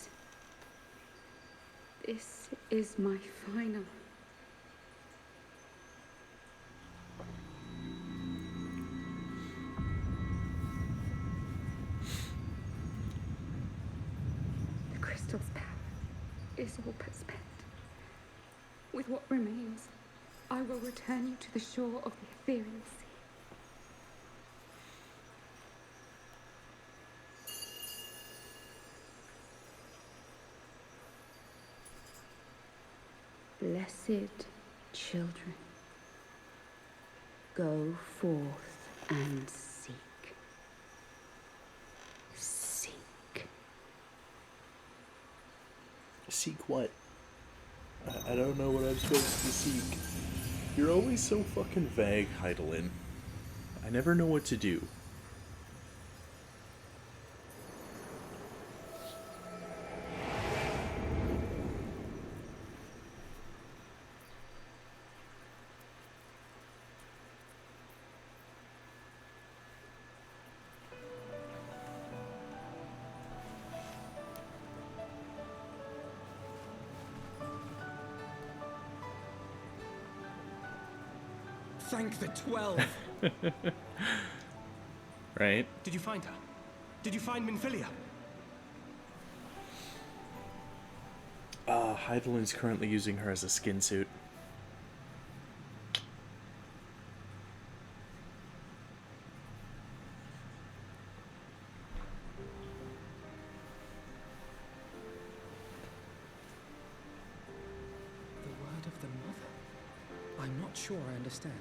is my final. The crystal's power is all but spent. With what remains, I will return you to the shore of the ethereal sea. Blessed children, go forth and seek. Seek. Seek what? I don't know what I'm supposed to seek. You're always so fucking vague, Heidelin. I never know what to do. Thank the 12. Right? Did you find her? Did you find Minfilia? Heidelin's currently using her as a skin suit. The word of the mother. I'm not not sure I understand.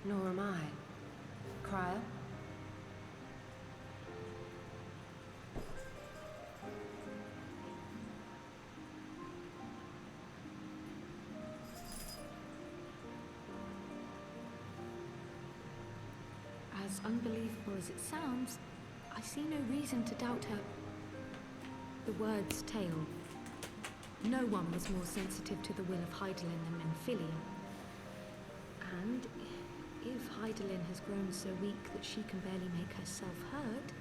Nor am I. Cryle? As unbelievable as it sounds, I see no reason to doubt her. The word's tale. No one was more sensitive to the will of Hydaelyn than Menphilia. And if Hydaelyn has grown so weak that she can barely make herself heard,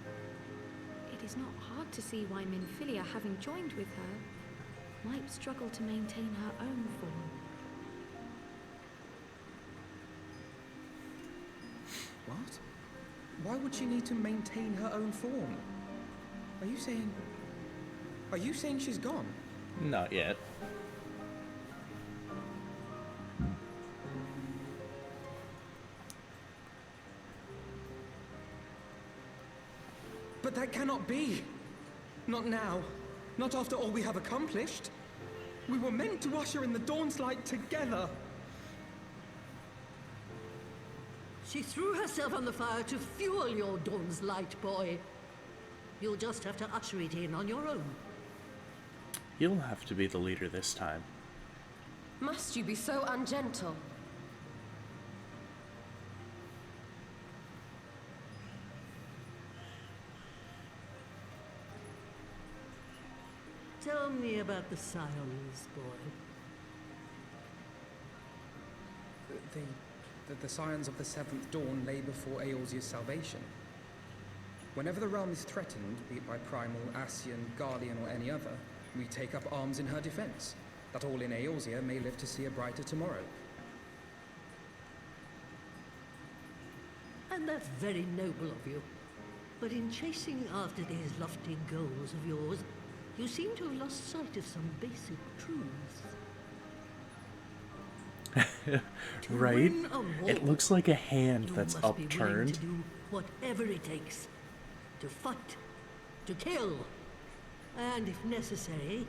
it is not hard to see why Menphilia, having joined with her, might struggle to maintain her own form. What? Why would she need to maintain her own form? Are you saying she's gone? Not yet. But that cannot be! Not now. Not after all we have accomplished. We were meant to usher in the dawn's light together. She threw herself on the fire to fuel your dawn's light, boy. You'll just have to usher it in on your own. You'll have to be the leader this time. Must you be so ungentle? Tell me about the Scions, boy. The scions of the Seventh Dawn lay before Eorzea's salvation. Whenever the realm is threatened, be it by Primal, Ascian, Guardian, or any other, we take up arms in her defense, that all in Eorzea may live to see a brighter tomorrow. And that's very noble of you. But in chasing after these lofty goals of yours, you seem to have lost sight of some basic truths. Right? It looks like a hand that's you must be willing upturned. to do whatever it takes. To fight, to kill, and if necessary,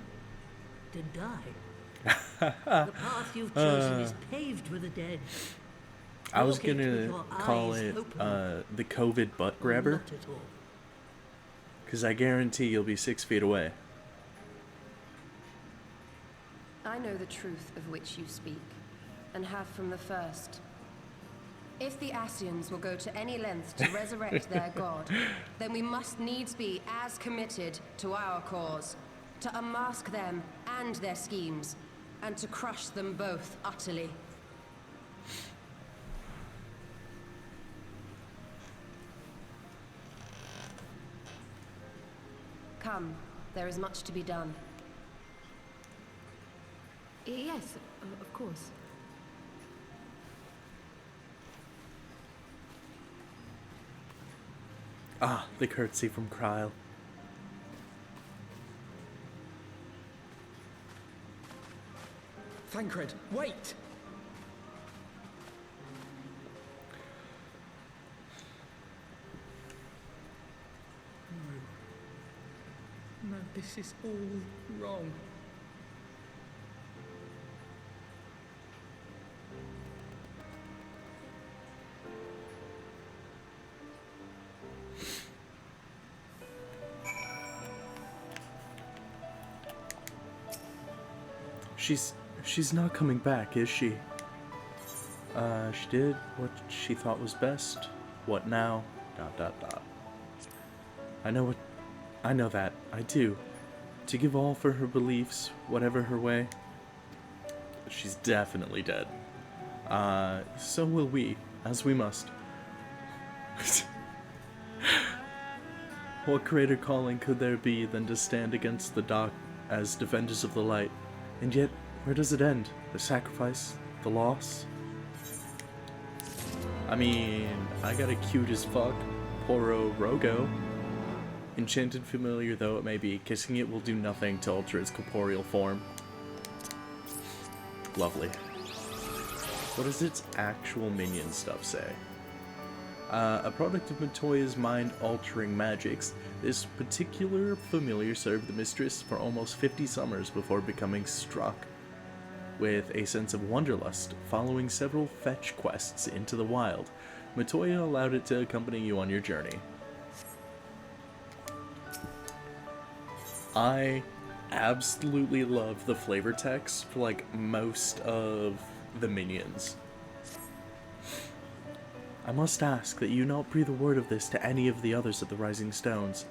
to die. The path you've chosen is paved with the dead. I was Walk it with gonna your call eyes it open. the COVID butt Or grabber, not at all. because I guarantee you'll be 6 feet away. I know the truth of which you speak, and have from the first. If the Ascians will go to any length to resurrect their god, then we must needs be as committed to our cause, to unmask them and their schemes, and to crush them both utterly. Come, there is much to be done. Yes, of course. Ah, the curtsy from Cryle. Thancred, wait! No, this is all wrong. She's not coming back, is she? She did what she thought was best. What now? ... I know that. I do. To give all for her beliefs, whatever her way. She's definitely dead. So will we, as we must. What greater calling could there be than to stand against the dark as defenders of the light? And yet, where does it end? The sacrifice? The loss? I mean, I got a cute as fuck Poro Rogo. Enchanted familiar though it may be, kissing it will do nothing to alter its corporeal form. Lovely. What does its actual minion stuff say? A product of Matoya's mind-altering magics, this particular familiar served the mistress for almost 50 summers before becoming struck with a sense of wanderlust following several fetch quests into the wild. Matoya allowed it to accompany you on your journey. I absolutely love the flavor text for like most of the minions. I must ask that you not breathe a word of this to any of the others at the Rising Stones,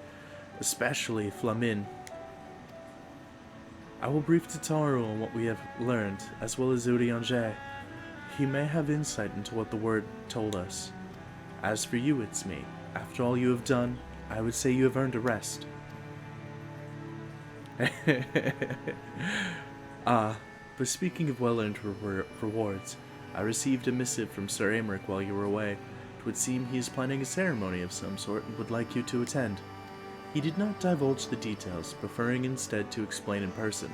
especially Flamin. I will brief Tataru on what we have learned, as well as Urianger. He may have insight into what the word told us. As for you, it's me. After all you have done, I would say you have earned a rest. But speaking of well-earned rewards, I received a missive from Sir Aymeric while you were away. It would seem he is planning a ceremony of some sort and would like you to attend. He did not divulge the details, preferring instead to explain in person.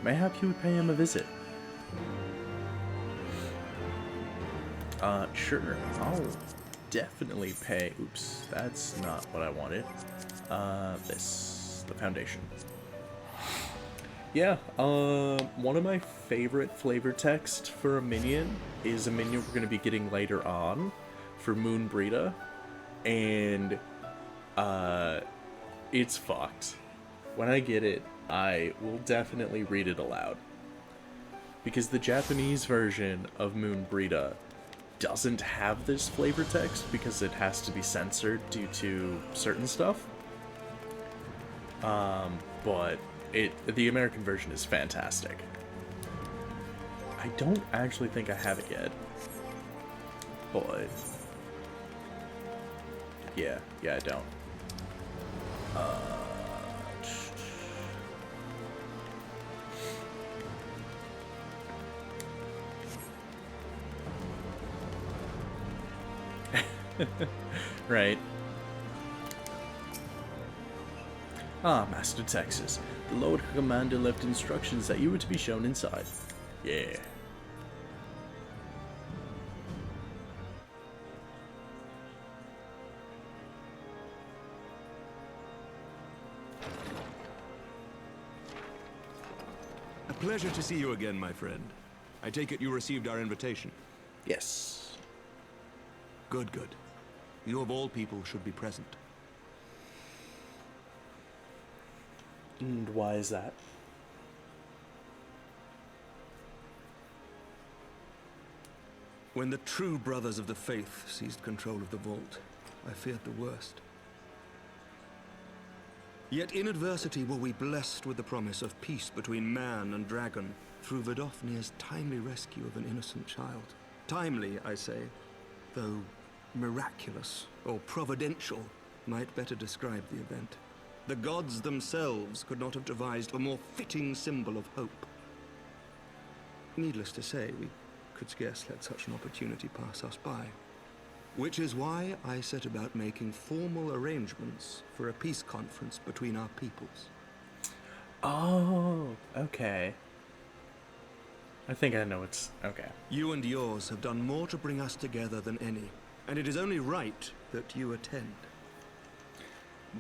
Mayhap you would pay him a visit. Sure. I'll definitely pay... Oops, that's not what I wanted. The foundation. Yeah, one of my favorite flavor text for a minion is a minion we're going to be getting later on for Moon Brita, and, it's fucked. When I get it, I will definitely read it aloud. Because the Japanese version of Moon Brita doesn't have this flavor text because it has to be censored due to certain stuff. But the American version is fantastic. I don't actually think I have it yet. But yeah, I don't. Right. Master Texas. The Lord Commander left instructions that you were to be shown inside. Yeah. A pleasure to see you again, my friend. I take it you received our invitation? Yes. Good. You of all people should be present. And why is that? When the true brothers of the faith seized control of the vault, I feared the worst. Yet in adversity were we blessed with the promise of peace between man and dragon through Vidofnir's timely rescue of an innocent child. Timely, I say, though miraculous or providential might better describe the event. The gods themselves could not have devised a more fitting symbol of hope. Needless to say, we could scarce let such an opportunity pass us by. Which is why I set about making formal arrangements for a peace conference between our peoples. Oh, okay. I think I know it's... okay. You and yours have done more to bring us together than any, and it is only right that you attend.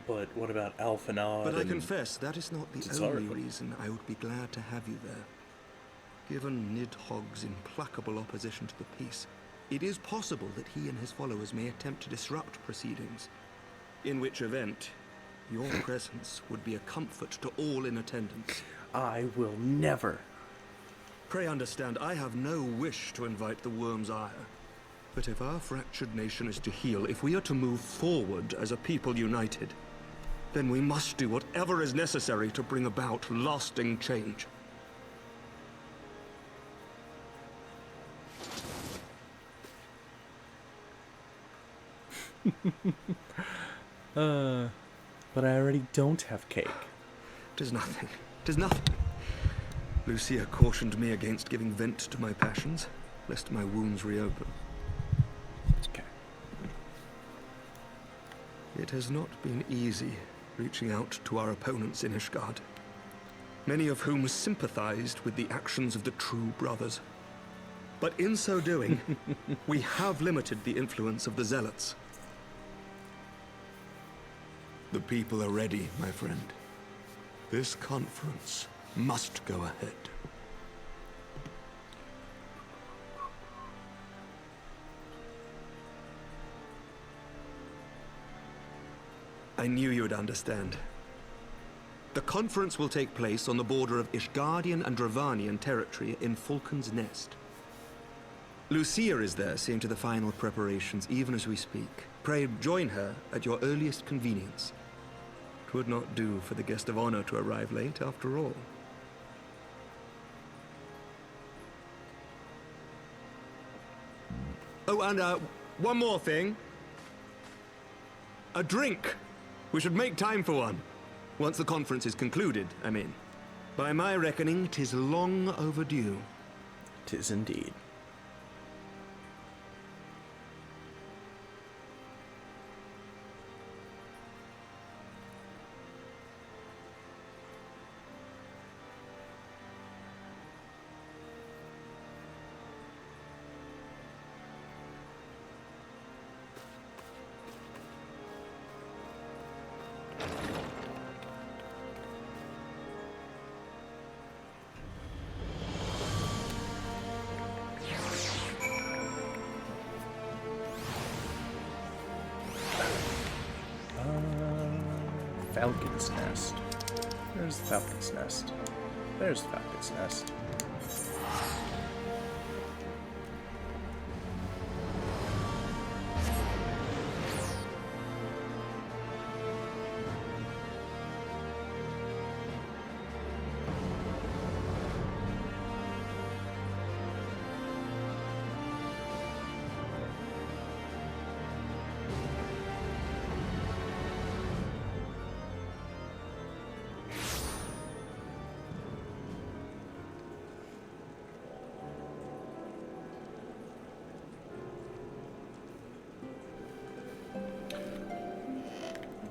But what about Alphanod? But I confess, that is not the Tataru. only reason I would be glad to have you there. Given Nidhogg's implacable opposition to the peace, it is possible that he and his followers may attempt to disrupt proceedings, in which event your presence would be a comfort to all in attendance. I will never. Pray understand, I have no wish to invite the worm's ire. But if our fractured nation is to heal, if we are to move forward as a people united, then we must do whatever is necessary to bring about lasting change. But I already don't have cake. 'Tis nothing. 'Tis nothing. Lucia cautioned me against giving vent to my passions, lest my wounds reopen. Okay. It has not been easy reaching out to our opponents in Ishgard, many of whom sympathized with the actions of the true brothers. But in so doing, we have limited the influence of the zealots. The people are ready, my friend. This conference must go ahead. I knew you would understand. The conference will take place on the border of Ishgardian and Dravanian territory in Falcon's Nest. Lucia is there, seeing to the final preparations, even as we speak. Pray join her at your earliest convenience. It would not do for the guest of honor to arrive late, after all. Oh, and one more thing. A drink. We should make time for one. Once the conference is concluded, I mean. By my reckoning, 'tis long overdue. 'Tis indeed. Falcon's Nest. There's the Falcon's Nest. There's the Falcon's Nest.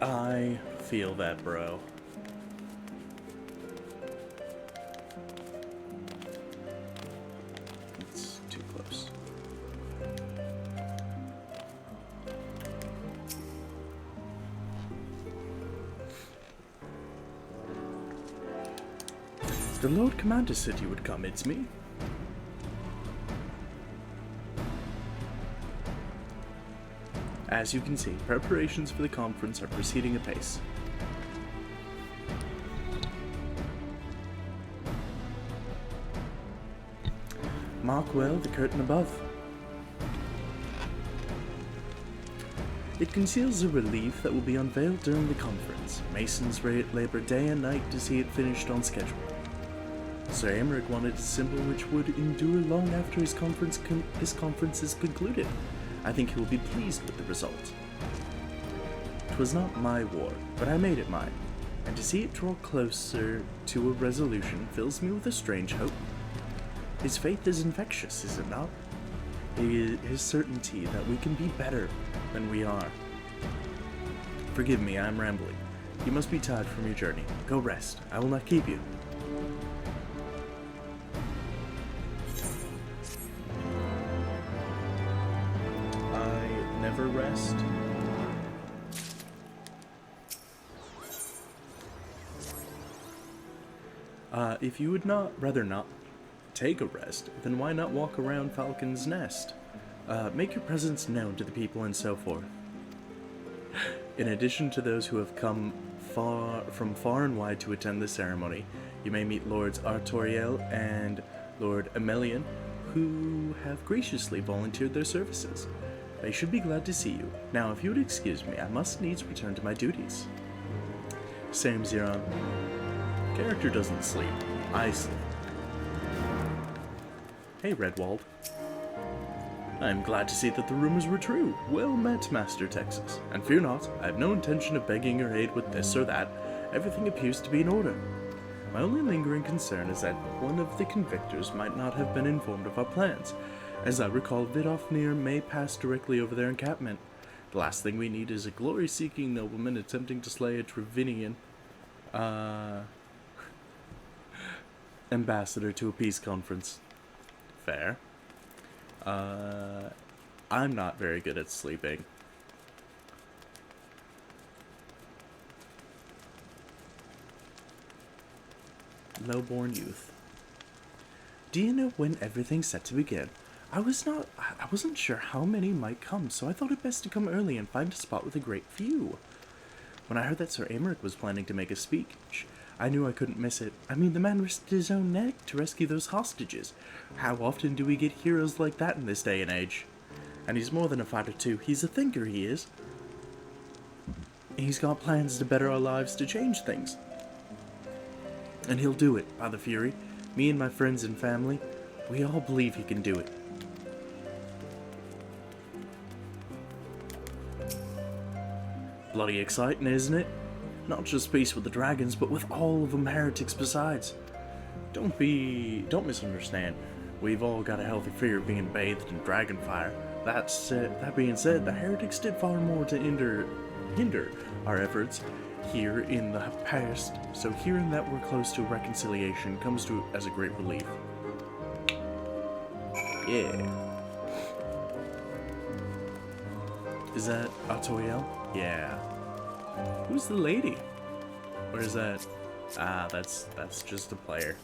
I feel that, bro. It's too close. The Lord Commander said you would come, it's me. As you can see, preparations for the conference are proceeding apace. Mark well the curtain above. It conceals a relief that will be unveiled during the conference. Masons labor day and night to see it finished on schedule. Sir Aymeric wanted a symbol which would endure long after his conference is concluded. I think he will be pleased with the result. 'Twas not my war, but I made it mine, and to see it draw closer to a resolution fills me with a strange hope. His faith is infectious, is it not? His certainty that we can be better than we are. Forgive me, I am rambling. You must be tired from your journey. Go rest. I will not keep you. Never rest. If you would rather not take a rest, then why not walk around Falcon's Nest? Make your presence known to the people and so forth. In addition to those who have come from far and wide to attend the ceremony, you may meet Lords Artoriel and Lord Emelian, who have graciously volunteered their services. They should be glad to see you. Now, if you would excuse me, I must needs return to my duties. Same, Xeron. Character doesn't sleep. I sleep. Hey, Redwald. I am glad to see that the rumors were true. Well met, Master Texas. And fear not, I have no intention of begging your aid with this or that. Everything appears to be in order. My only lingering concern is that one of the convictors might not have been informed of our plans. As I recall, Vidofnir may pass directly over their encampment. The last thing we need is a glory-seeking nobleman attempting to slay a Trevinian ambassador to a peace conference. Fair. I'm not very good at sleeping. lowborn youth. Do you know when everything's set to begin? I wasn't sure how many might come, so I thought it best to come early and find a spot with a great view. When I heard that Sir Aymeric was planning to make a speech, I knew I couldn't miss it. I mean, the man risked his own neck to rescue those hostages. How often do we get heroes like that in this day and age? And he's more than a fighter too. He's a thinker, he is. He's got plans to better our lives, to change things. And he'll do it, by the Fury. Me and my friends and family, we all believe he can do it. Bloody exciting, isn't it? Not just peace with the dragons, but with all of them heretics besides. Don't misunderstand. We've all got a healthy fear of being bathed in dragon fire. That being said, the heretics did far more to hinder our efforts here in the past, so hearing that we're close to reconciliation comes to as a great relief. Yeah. Is that Atoyel? Yeah. Who's the lady? Or is that... Ah, that's just a player.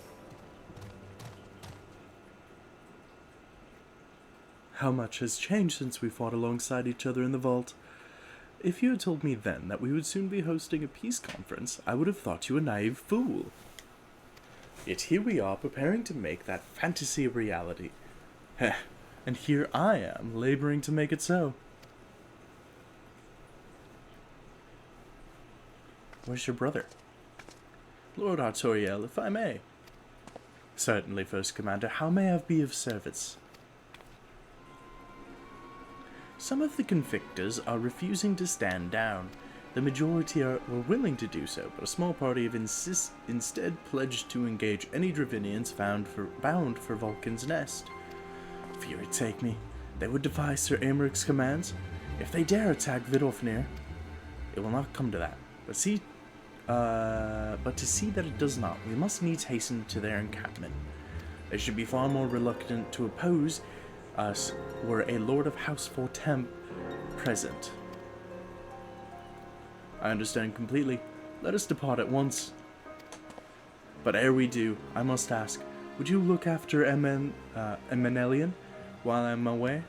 How much has changed since we fought alongside each other in the vault. If you had told me then that we would soon be hosting a peace conference, I would have thought you a naive fool. Yet here we are, preparing to make that fantasy a reality. Heh, and here I am, laboring to make it so. Where's your brother? Lord Artoriel, if I may. Certainly, First Commander. How may I be of service? Some of the convictors are refusing to stand down. The majority were willing to do so, but a small party have instead pledged to engage any Dravinians bound for Vulcan's Nest. Fury take me. They would defy Sir Aymeric's commands. If they dare attack Vidofnir, it will not come to that. But to see that it does not, we must needs hasten to their encampment. They should be far more reluctant to oppose us were a Lord of House Fortemp present. I understand completely. Let us depart at once. But ere we do, I must ask, would you look after Emenelian while I'm away?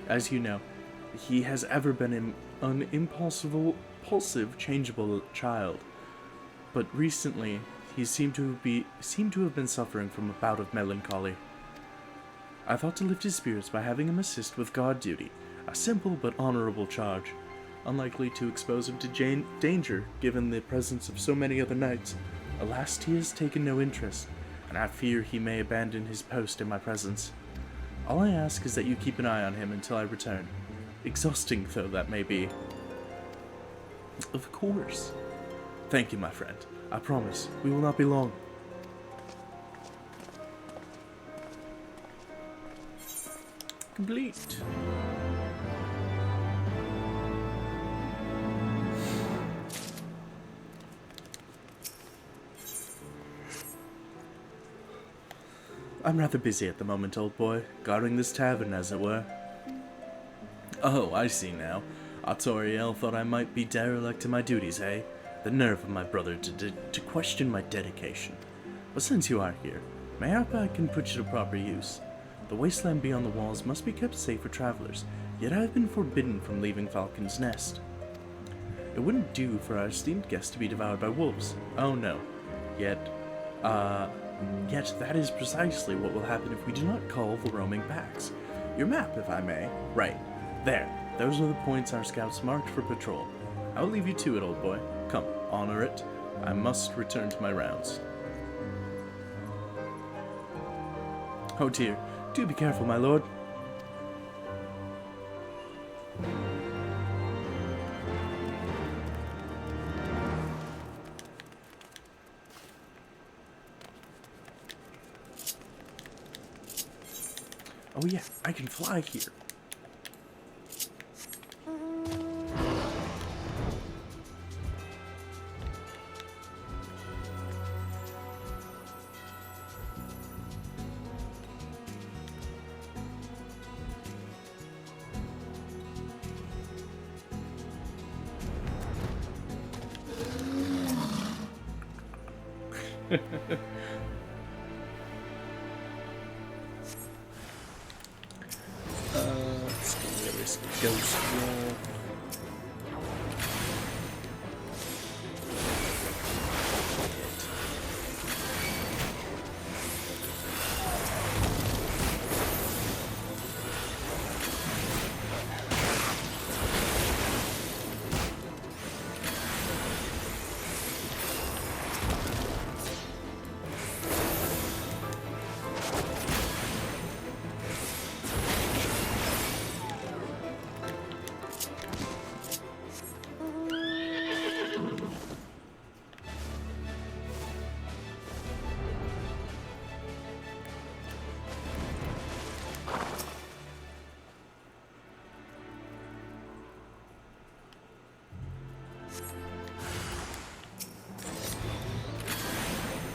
As you know, he has ever been an impulsive, changeable child, but recently he seemed to have been suffering from a bout of melancholy. I thought to lift his spirits by having him assist with guard duty, a simple but honorable charge, unlikely to expose him to danger given the presence of so many other knights. Alas, he has taken no interest, and I fear he may abandon his post in my presence. All I ask is that you keep an eye on him until I return, exhausting though that may be. Of course. Thank you, my friend. I promise, we will not be long. Complete. I'm rather busy at the moment, old boy, guarding this tavern, as it were. Oh, I see now. Artoriel thought I might be derelict in my duties, eh? The nerve of my brother to question my dedication. But since you are here, mayhap I can put you to proper use. The wasteland beyond the walls must be kept safe for travelers, yet I have been forbidden from leaving Falcon's Nest. It wouldn't do for our esteemed guest to be devoured by wolves. Oh no. Yet that is precisely what will happen if we do not call the roaming packs. Your map, if I may. Right. There. Those are the points our scouts marked for patrol. I'll leave you to it, old boy. Come, honor it. I must return to my rounds. Oh dear. Do be careful, my lord. Oh yeah, I can fly here. Let's get rid of this ghost wall.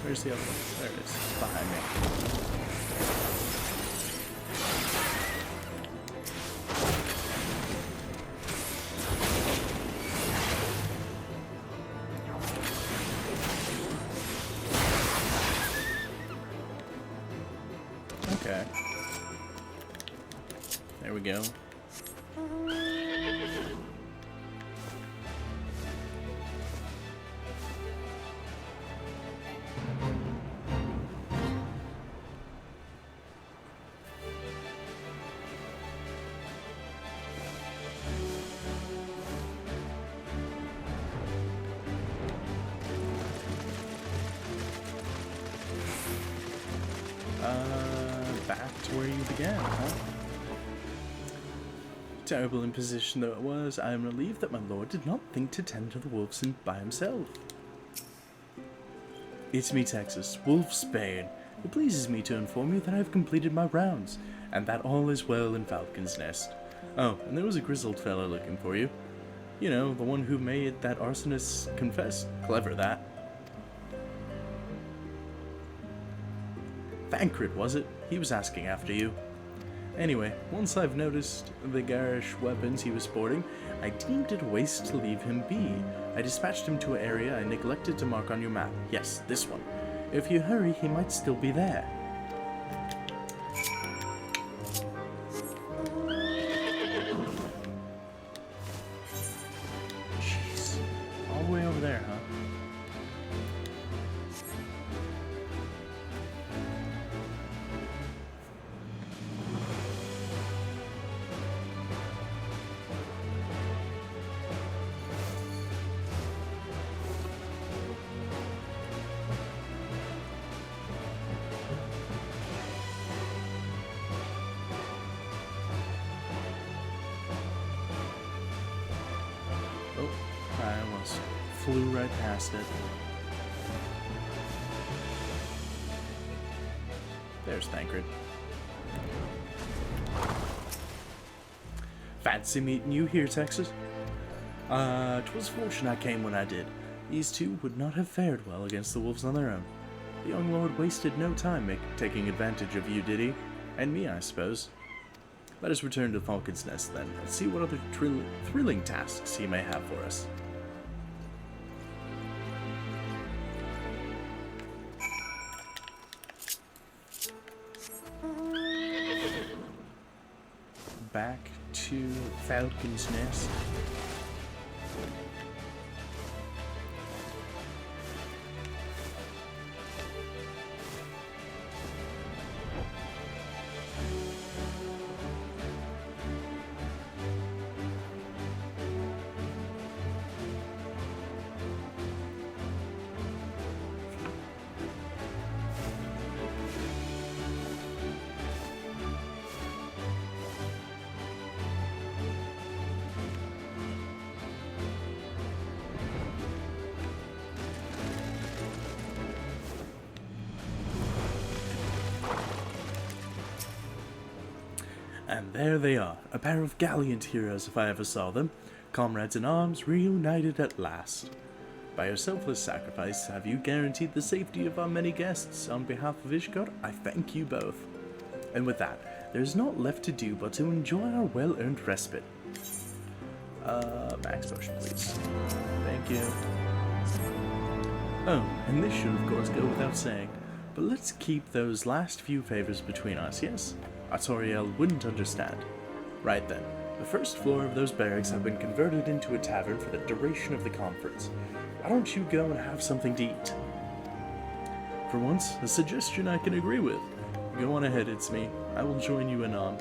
Where's the other one? There it is. Behind me. Okay. There we go. Back to where you began, huh? Terrible imposition though it was, I am relieved that my lord did not think to tend to the wolves by himself. It's me, Texas, Wolfsbane. It pleases me to inform you that I have completed my rounds, and that all is well in Falcon's Nest. Oh, and there was a grizzled fellow looking for you. You know, the one who made that arsonist confess. Clever, that. Thancred, was it? He was asking after you. Anyway, once I've noticed the garish weapons he was sporting, I deemed it a waste to leave him be. I dispatched him to an area I neglected to mark on your map. Yes, this one. If you hurry, he might still be there. Jeez. All the way over there, huh? Flew right past it. There's Thancred. Fancy meeting you here, Texas. 'Twas fortunate I came when I did. These two would not have fared well against the wolves on their own. The young lord wasted no time taking advantage of you, did he? And me, I suppose. Let us return to Falcon's Nest then, and see what other thrilling tasks he may have for us. Back to Falcon's Nest. And there they are, a pair of gallant heroes if I ever saw them, comrades in arms reunited at last. By your selfless sacrifice have you guaranteed the safety of our many guests. On behalf of Ishgard, I thank you both. And with that, there is naught left to do but to enjoy our well-earned respite. Max potion, please. Thank you. Oh, and this should of course go without saying, but let's keep those last few favors between us, yes? Artoriel wouldn't understand. Right then, the first floor of those barracks have been converted into a tavern for the duration of the conference. Why don't you go and have something to eat? For once, a suggestion I can agree with. Go on ahead, it's me. I will join you anon.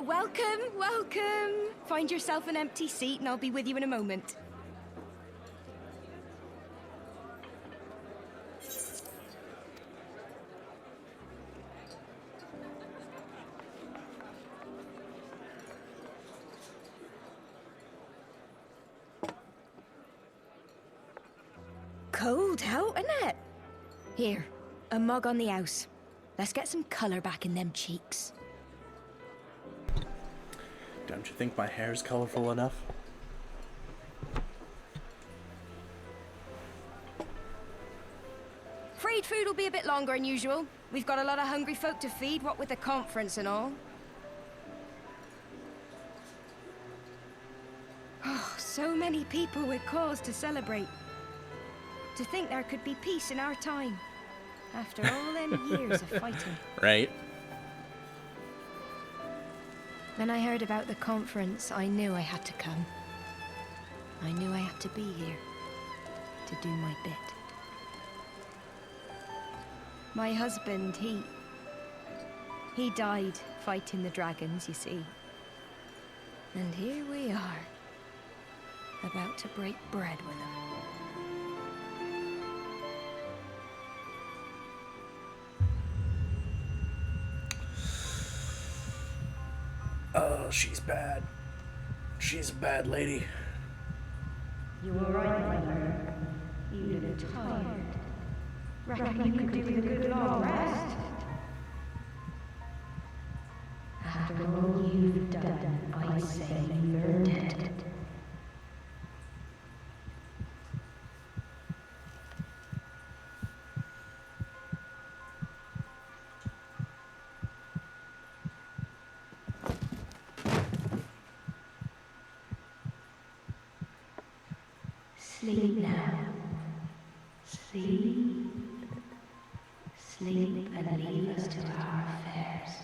Welcome, welcome. Find yourself an empty seat and I'll be with you in a moment. Cold out, isn't it? Here, a mug on the house. Let's get some colour back in them cheeks. Don't you think my hair's colorful enough? Freed food will be a bit longer than usual. We've got a lot of hungry folk to feed, what with the conference and all. Oh, so many people with cause to celebrate. To think there could be peace in our time, after all them years of fighting. Right. When I heard about the conference, I knew I had to come. I knew I had to be here, to do my bit. My husband, he died fighting the dragons, you see. And here we are, about to break bread with him. Oh, she's bad. She's a bad lady. You were right, my lord. You look tired. Reckon you could do with a good long rest? After all you've done, I'd say you've earned it. Sleep now. Sleep. Sleep and leave us to our affairs.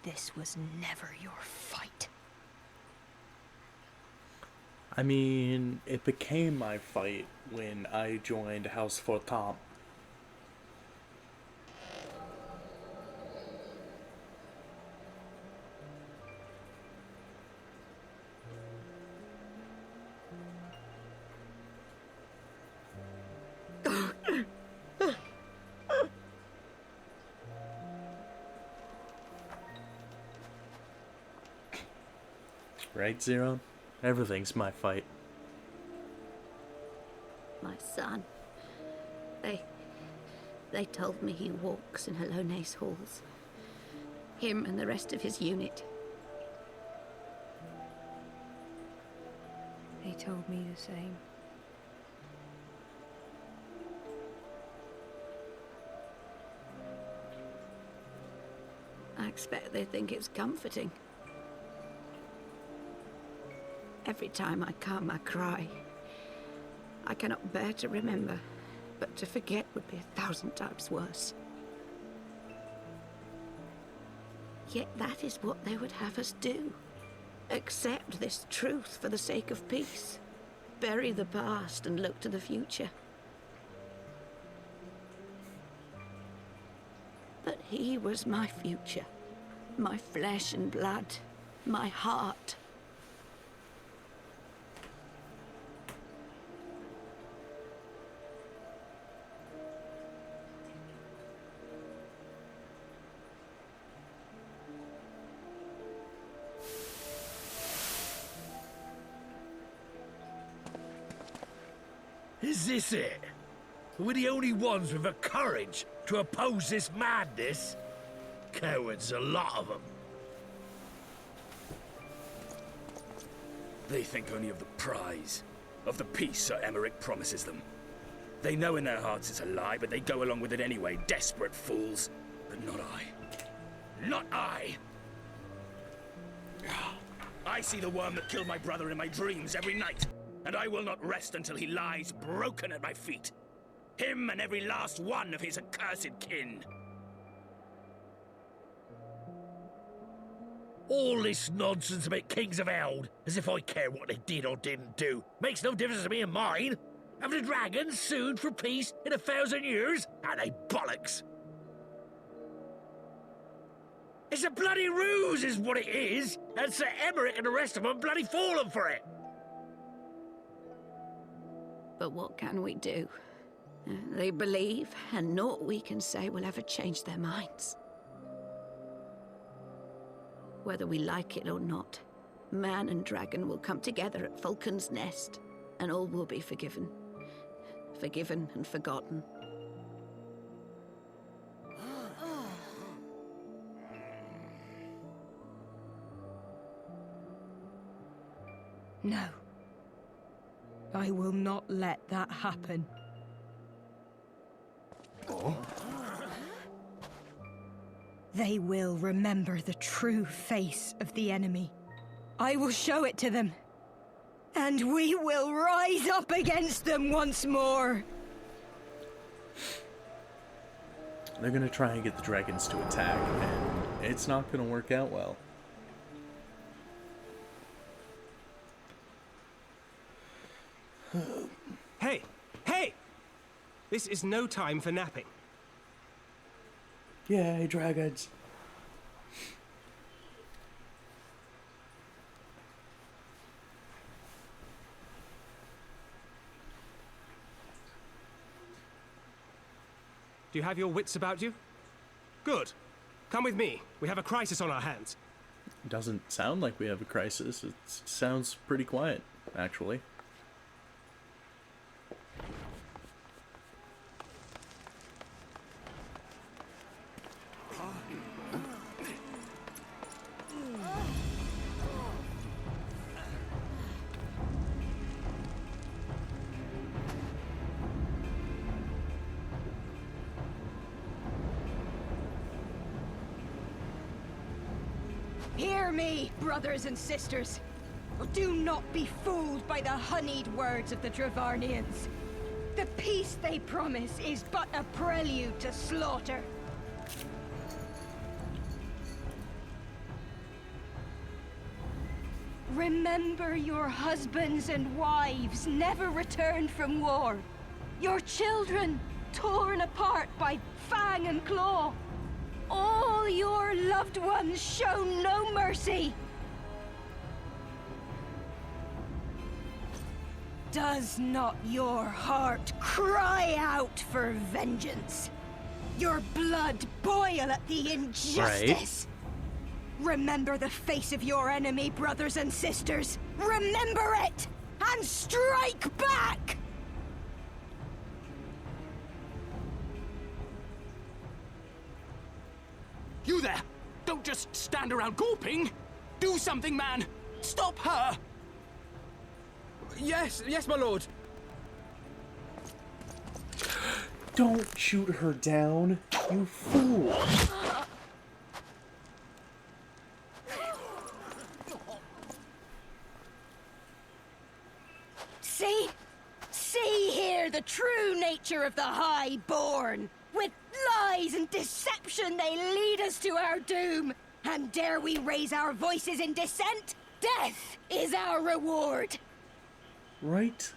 This was never your fight. I mean, it became my fight when I joined House Fortam. Right, Zero? Everything's my fight. My son. They told me he walks in Halone's halls. Him and the rest of his unit. They told me the same. I expect they think it's comforting. Every time I come, I cry. I cannot bear to remember, but to forget would be 1,000 times worse. Yet that is what they would have us do. Accept this truth for the sake of peace. Bury the past and look to the future. But he was my future. My flesh and blood. My heart. Is this it? We're the only ones with the courage to oppose this madness? Cowards, a lot of them. They think only of the prize, of the peace Sir Emmerich promises them. They know in their hearts it's a lie, but they go along with it anyway, desperate fools. But not I. Not I! I see the worm that killed my brother in my dreams every night, and I will not rest until he lies broken at my feet. Him and every last one of his accursed kin. All this nonsense about Kings of Eld, as if I care what they did or didn't do, makes no difference to me and mine. Have the dragons sued for peace in 1,000 years? Are they bollocks? It's a bloody ruse is what it is, and Sir Emmerich and the rest of them bloody fallen for it. But what can we do? They believe, and naught we can say will ever change their minds. Whether we like it or not, man and dragon will come together at Vulcan's Nest, and all will be forgiven. Forgiven and forgotten. No. I will not let that happen. Oh? They will remember the true face of the enemy. I will show it to them. And we will rise up against them once more. They're gonna try and get the dragons to attack, and it's not gonna work out well. Hey! Hey! This is no time for napping. Yay, dragons. Do you have your wits about you? Good. Come with me. We have a crisis on our hands. Doesn't sound like we have a crisis. It sounds pretty quiet, actually. Hear me, brothers and sisters. Do not be fooled by the honeyed words of the Dravarnians. The peace they promise is but a prelude to slaughter. Remember your husbands and wives never returned from war. Your children torn apart by fang and claw. All your loved ones shown no mercy. Does not your heart cry out for vengeance? Your blood boil at the injustice? Right. Remember the face of your enemy, brothers and sisters. Remember it, and strike back! You there! Don't just stand around gawping! Do something, man! Stop her! Yes, my lord. Don't shoot her down, you fool! See here the true nature of the Highborn. With lies and deception they lead us to our doom. And dare we raise our voices in dissent? Death is our reward. Right?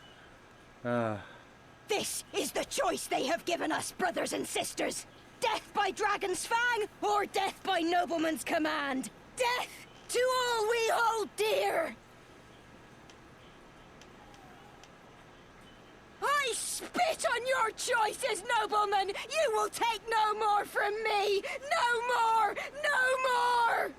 This is the choice they have given us, brothers and sisters. Death by dragon's fang, or death by nobleman's command. Death to all we hold dear. I spit on your choices, noblemen! You will take no more from me! No more! No more!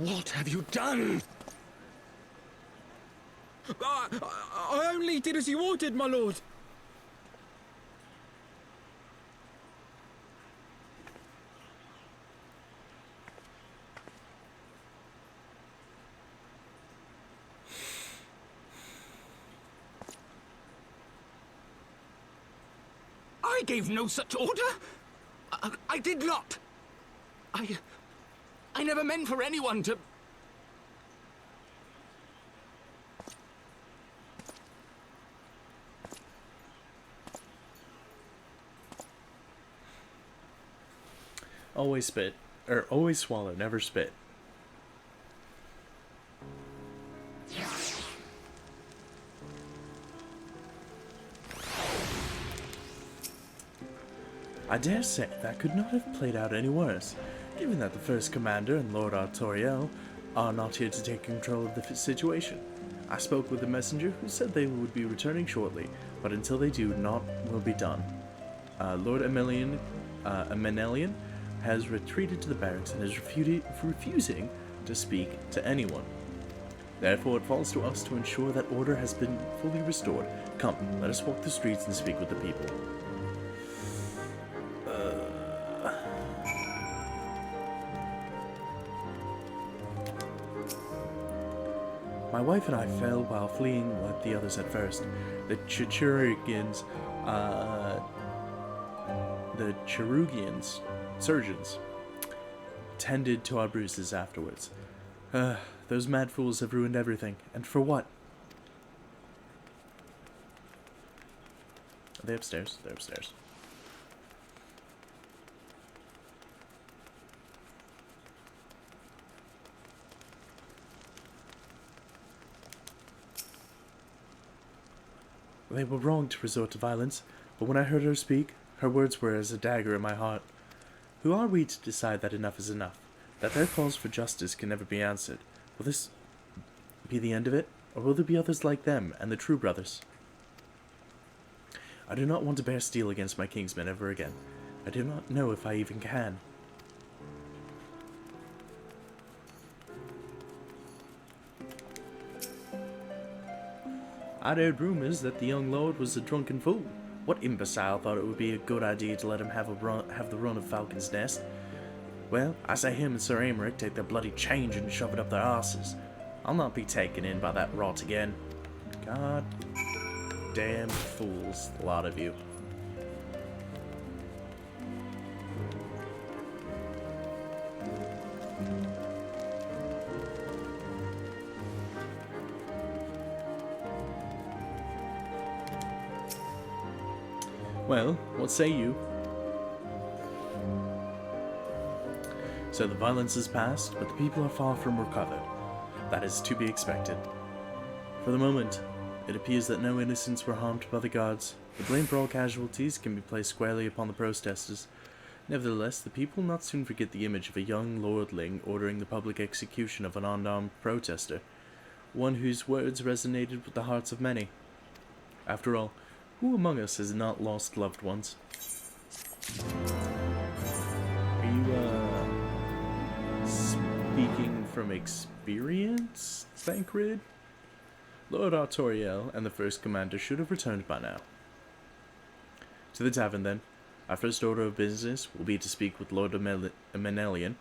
What have you done? I only did as you ordered, my lord. I gave no such order. I did not. I never meant for anyone to... Always spit. Or always swallow, never spit. I dare say that could not have played out any worse, given that the First Commander and Lord Artoriel are not here to take control of the situation. I spoke with the messenger, who said they would be returning shortly, but until they do, naught will be done. Lord Amenelian has retreated to the barracks and is refusing to speak to anyone. Therefore, it falls to us to ensure that order has been fully restored. Come, let us walk the streets and speak with the people. My wife and I fell while fleeing like the others at first. The Cherugians, surgeons, tended to our bruises afterwards. Those mad fools have ruined everything, and for what? Are they upstairs? They're upstairs. They were wrong to resort to violence, but when I heard her speak, her words were as a dagger in my heart. Who are we to decide that enough is enough? That their calls for justice can never be answered? Will this be the end of it, or will there be others like them and the true brothers? I do not want to bear steel against my kingsmen ever again. I do not know if I even can. I'd heard rumors that the young lord was a drunken fool. What imbecile thought it would be a good idea to let him have the run of Falcon's Nest? Well, I say him and Sir Aymeric take their bloody change and shove it up their arses. I'll not be taken in by that rot again. God damn fools, a lot of you. Well, what say you? So the violence has passed, but the people are far from recovered. That is to be expected. For the moment, it appears that no innocents were harmed by the guards. The blame for all casualties can be placed squarely upon the protesters. Nevertheless, the people will not soon forget the image of a young lordling ordering the public execution of an unarmed protester, one whose words resonated with the hearts of many. After all, who among us has not lost loved ones? Are you, speaking from experience, Thancred? Lord Artoriel and the First Commander should have returned by now. To the tavern, then. Our first order of business will be to speak with Lord Amenelian,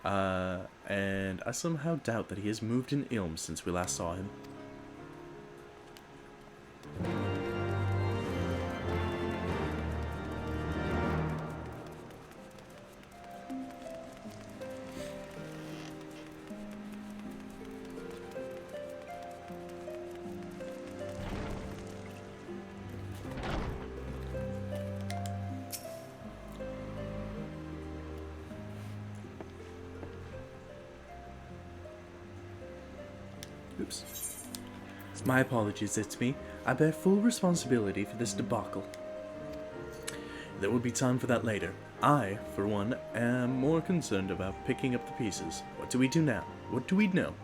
and I somehow doubt that he has moved in Ilm since we last saw him. Oops. My apologies, it's me. I bear full responsibility for this debacle. There will be time for that later. I, for one, am more concerned about picking up the pieces. What do we do now? What do we know?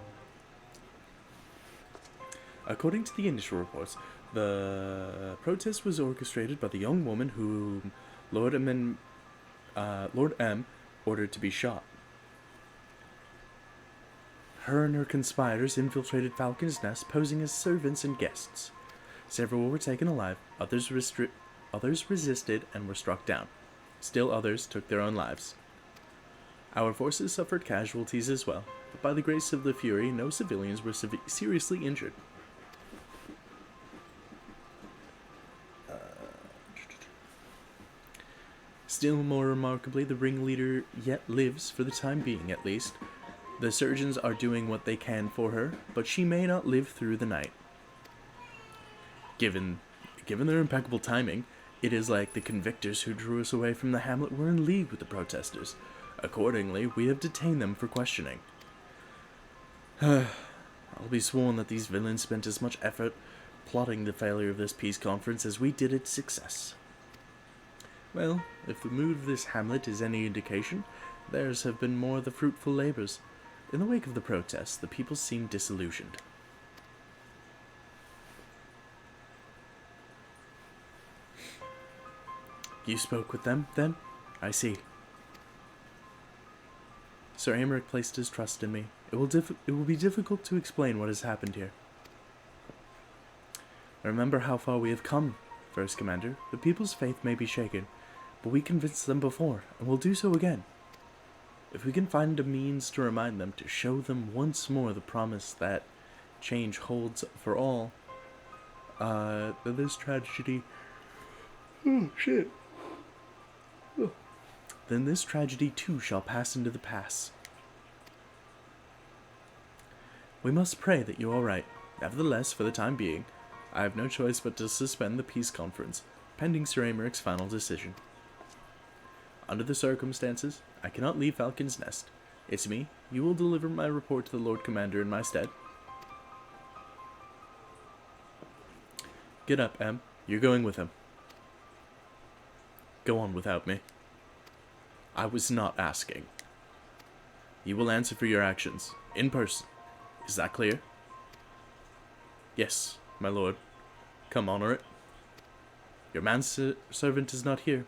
According to the initial reports, the protest was orchestrated by the young woman whom Lord M ordered to be shot. Her and her conspirators infiltrated Falcon's Nest, posing as servants and guests. Several were taken alive, others resisted and were struck down. Still others took their own lives. Our forces suffered casualties as well, but by the grace of the Fury, no civilians were seriously injured. Still more remarkably, the ringleader yet lives, for the time being at least. The surgeons are doing what they can for her, but she may not live through the night. Given their impeccable timing, it is like the convictors who drew us away from the hamlet were in league with the protesters. Accordingly, we have detained them for questioning. I'll be sworn that these villains spent as much effort plotting the failure of this peace conference as we did its success. Well, if the mood of this hamlet is any indication, theirs have been more the fruitful labors. In the wake of the protests, the people seemed disillusioned. You spoke with them, then? I see. Sir Aymeric placed his trust in me. It will be difficult to explain what has happened here. Remember how far we have come, First Commander. The people's faith may be shaken, but we convinced them before, and will do so again. If we can find a means to remind them, to show them once more the promise that change holds for all, then this tragedy... Oh, shit. Oh. Then this tragedy too shall pass into the past. We must pray that you're alright. Nevertheless, for the time being, I have no choice but to suspend the peace conference, pending Sir Aymeric's final decision. Under the circumstances, I cannot leave Falcon's Nest. It's me. You will deliver my report to the Lord Commander in my stead. Get up, Em. You're going with him. Go on without me. I was not asking. You will answer for your actions, in person. Is that clear? Yes, my lord. Come, honor it. Your manservant is not here.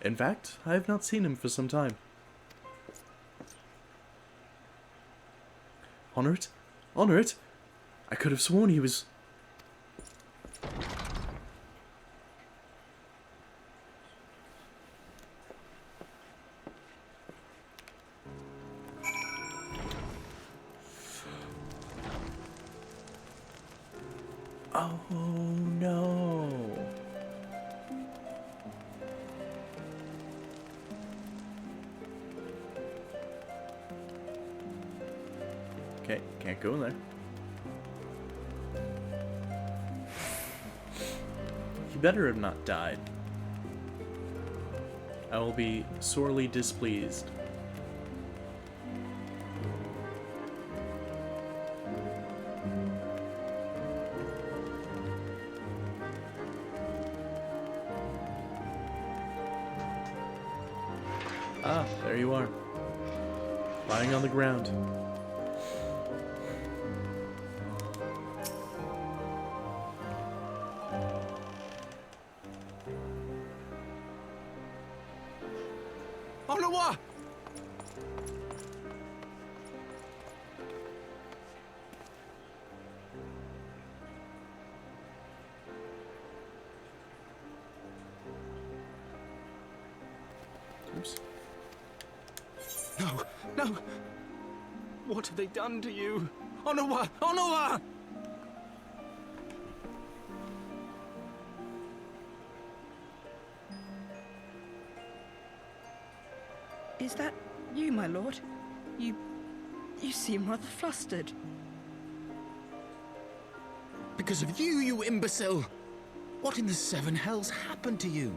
In fact, I have not seen him for some time. Honor it? Honor it? I could have sworn he was... Oh no. Okay, can't go in there. He better have not died. I will be sorely displeased. Ah, there you are. Lying on the ground. Onawa! Oops. No, no! What have they done to you? Onawa! Onawa! Is that you, my lord? You seem rather flustered. Because of you, you imbecile! What in the seven hells happened to you?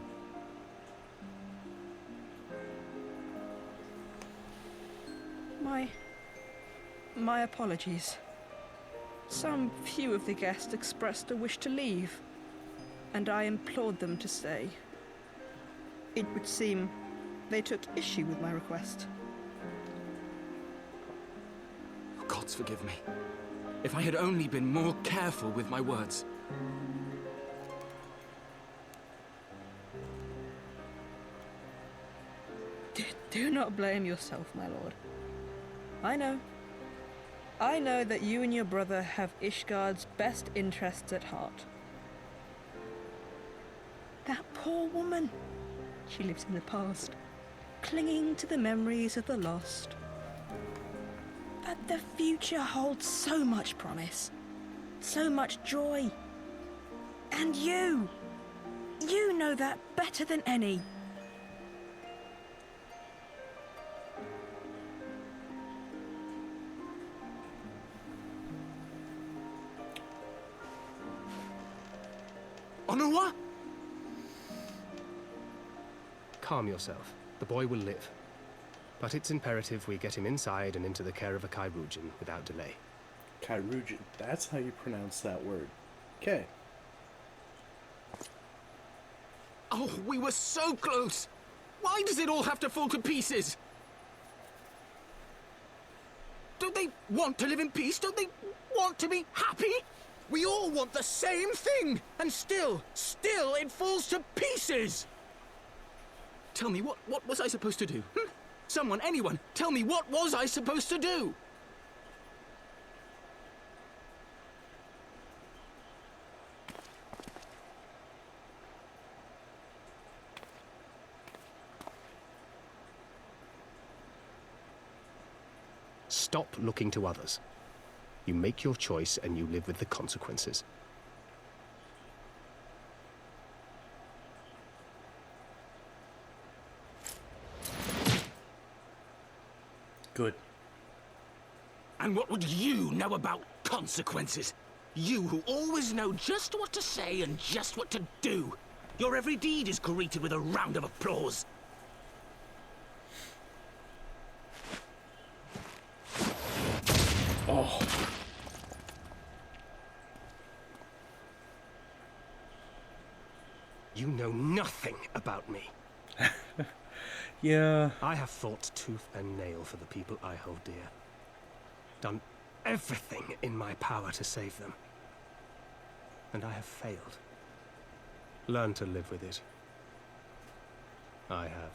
My apologies. Some few of the guests expressed a wish to leave, and I implored them to stay. It would seem they took issue with my request. Oh, gods forgive me. If I had only been more careful with my words. Do not blame yourself, my lord. I know. I know that you and your brother have Ishgard's best interests at heart. That poor woman. She lives in the past, clinging to the memories of the lost. But the future holds so much promise, so much joy. And you know that better than any. Onua? Calm yourself. The boy will live. But it's imperative we get him inside and into the care of a Kairoujan without delay. Kairoujan, that's how you pronounce that word. Okay. Oh, we were so close! Why does it all have to fall to pieces? Don't they want to live in peace? Don't they want to be happy? We all want the same thing! And still it falls to pieces! Tell me, what was I supposed to do? Someone, anyone, tell me, what was I supposed to do? Stop looking to others. You make your choice and you live with the consequences. Good. And what would you know about consequences? You who always know just what to say and just what to do. Your every deed is greeted with a round of applause. Oh. You know nothing about me. Yeah. I have fought tooth and nail for the people I hold dear. Done everything in my power to save them. And I have failed. Learn to live with it. I have.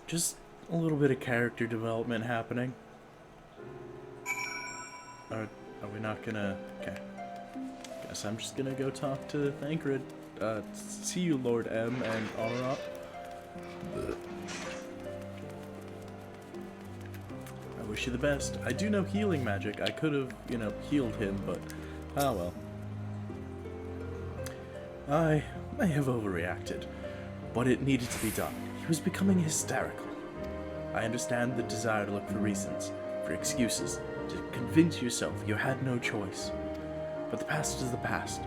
Just a little bit of character development happening. Are we not gonna... Okay. Guess I'm just gonna go talk to Thancred. See you, Lord M and Honorop. I wish you the best. I do know healing magic. I could have, healed him, but... Ah, well. I may have overreacted, but it needed to be done. He was becoming hysterical. I understand the desire to look for reasons, for excuses, to convince yourself you had no choice. But the past is the past,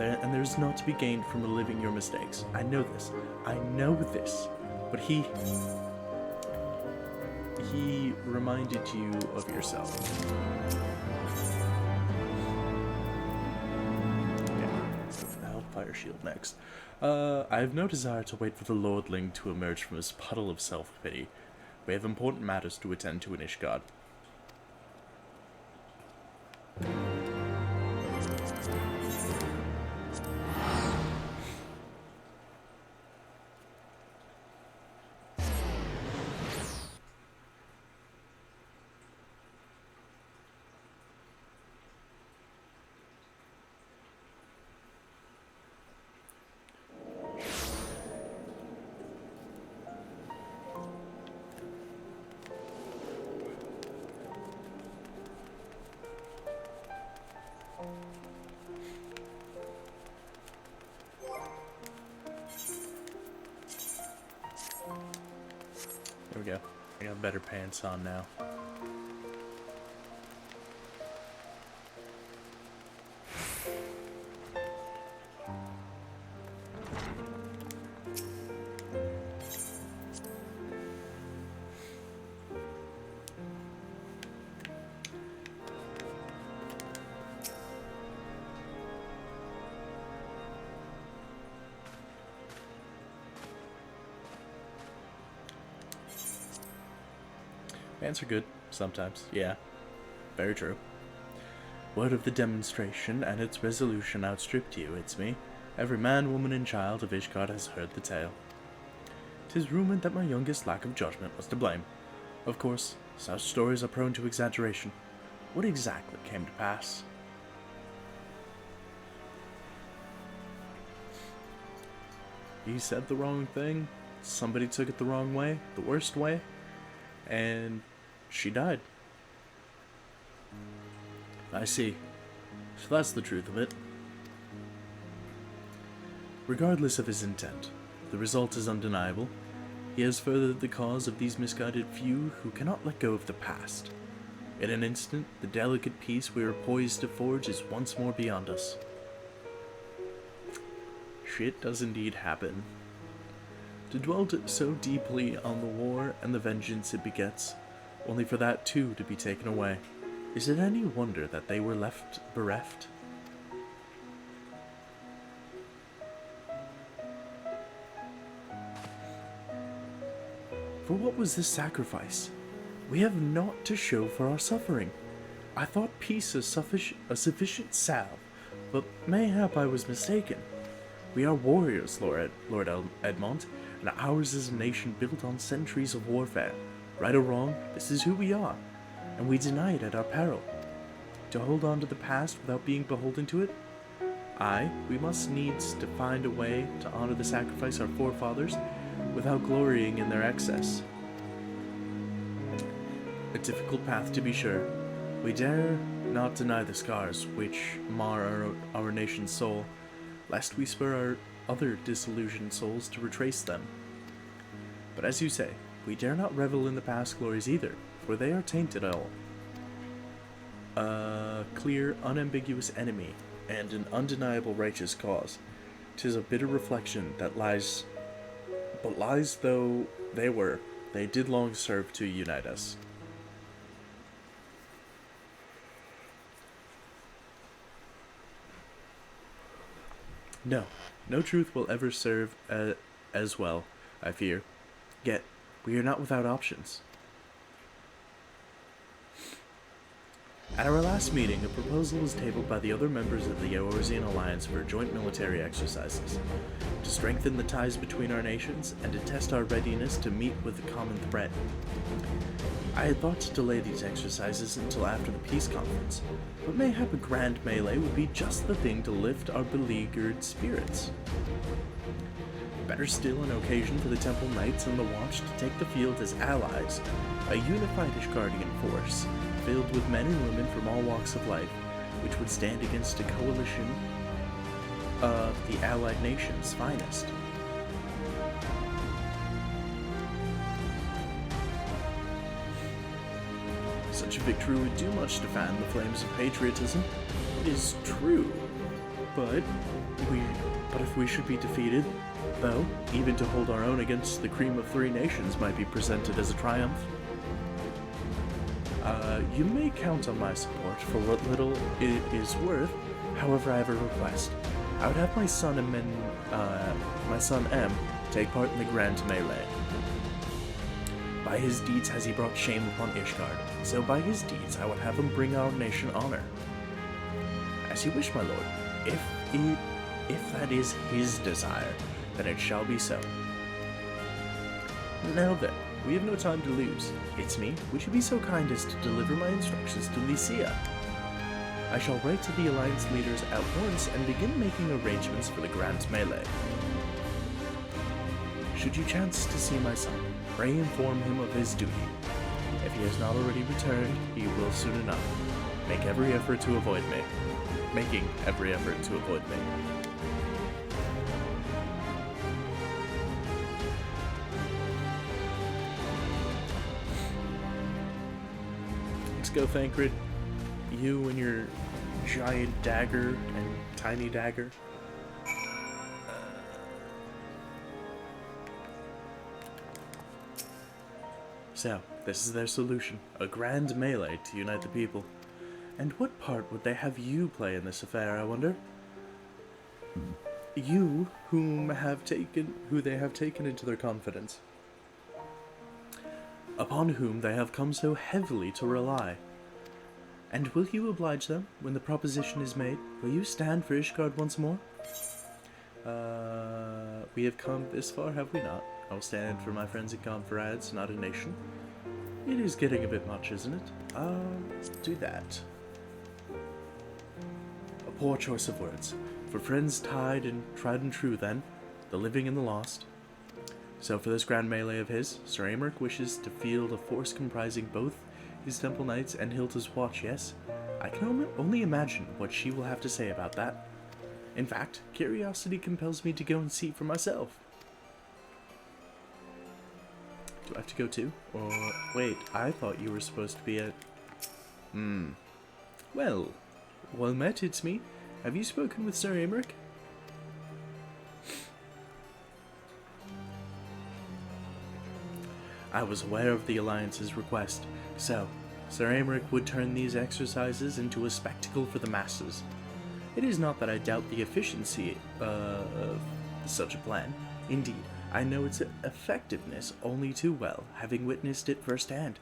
and there's naught to be gained from reliving your mistakes. I know this. I know this. But he reminded you of yourself. Fire shield next. I have no desire to wait for the lordling to emerge from his puddle of self-pity. We have important matters to attend to in Ishgard. There we go. I got better pants on now. Ants are good, sometimes, yeah. Very true. Word of the demonstration and its resolution outstripped you, it's me. Every man, woman, and child of Ishgard has heard the tale. 'Tis rumored that my youngest lack of judgment was to blame. Of course, such stories are prone to exaggeration. What exactly came to pass? He said the wrong thing, somebody took it the wrong way, the worst way, and she died. I see. So that's the truth of it. Regardless of his intent, the result is undeniable. He has furthered the cause of these misguided few who cannot let go of the past. In an instant, the delicate peace we are poised to forge is once more beyond us. Shit does indeed happen. To dwell so deeply on the war and the vengeance it begets, only for that too to be taken away. Is it any wonder that they were left bereft? For what was this sacrifice? We have naught to show for our suffering. I thought peace a sufficient salve, but mayhap I was mistaken. We are warriors, Lord Edmond, and ours is a nation built on centuries of warfare. Right or wrong, this is who we are, and we deny it at our peril. To hold on to the past without being beholden to it? Aye, we must needs to find a way to honor the sacrifice our forefathers without glorying in their excess. A difficult path to be sure. We dare not deny the scars which mar our nation's soul, lest we spur our other disillusioned souls to retrace them. But as you say, we dare not revel in the past glories either, for they are tainted all. A clear, unambiguous enemy, and an undeniable righteous cause. 'Tis a bitter reflection that lies though they were, they did long serve to unite us. No truth will ever serve as well, I fear. Yet, we are not without options. At our last meeting, a proposal was tabled by the other members of the Eorzean Alliance for joint military exercises, to strengthen the ties between our nations and to test our readiness to meet with the common threat. I had thought to delay these exercises until after the peace conference, but mayhap a grand melee would be just the thing to lift our beleaguered spirits. Better still, an occasion for the Temple Knights and the Watch to take the field as allies, a unified Ishgardian force, filled with men and women from all walks of life, which would stand against a coalition of the allied nations' finest. Such a victory would do much to fan the flames of patriotism. It is true, but if we should be defeated, though, even to hold our own against the cream of three nations might be presented as a triumph. You may count on my support for what little it is worth. However, I have a request. I would have my son M take part in the grand melee. By his deeds has he brought shame upon Ishgard, so by his deeds I would have him bring our nation honor. As you wish, my lord. If that is his desire, then it shall be so. Now then, we have no time to lose. It's me. Would you be so kind as to deliver my instructions to Lycia? I shall write to the Alliance leaders at once and begin making arrangements for the grand melee. Should you chance to see my son, pray inform him of his duty. If he has not already returned, he will soon enough. Making every effort to avoid me. Let's go, Thancred. You and your giant dagger and tiny dagger. So, this is their solution. A grand melee to unite the people. And what part would they have you play in this affair, I wonder? You, who they have taken into their confidence. upon whom they have come so heavily to rely. And will you oblige them when the proposition is made? Will you stand for Ishgard once more? We have come this far, have we not? I'll stand for my friends and comrades, not a nation. It is getting a bit much, isn't it? Do that. A poor choice of words. For friends tried and true then, the living and the lost. So for this grand melee of his, Sir Aymeric wishes to field a force comprising both his temple knights and Hilda's watch, yes? I can only imagine what she will have to say about that. In fact, curiosity compels me to go and see for myself. Do I have to go too? Or, wait, I thought you were supposed to be at... Well met, it's me. Have you spoken with Sir Aymeric? I was aware of the Alliance's request, so Sir Aymeric would turn these exercises into a spectacle for the masses. It is not that I doubt the efficiency of such a plan. Indeed, I know its effectiveness only too well, having witnessed it firsthand.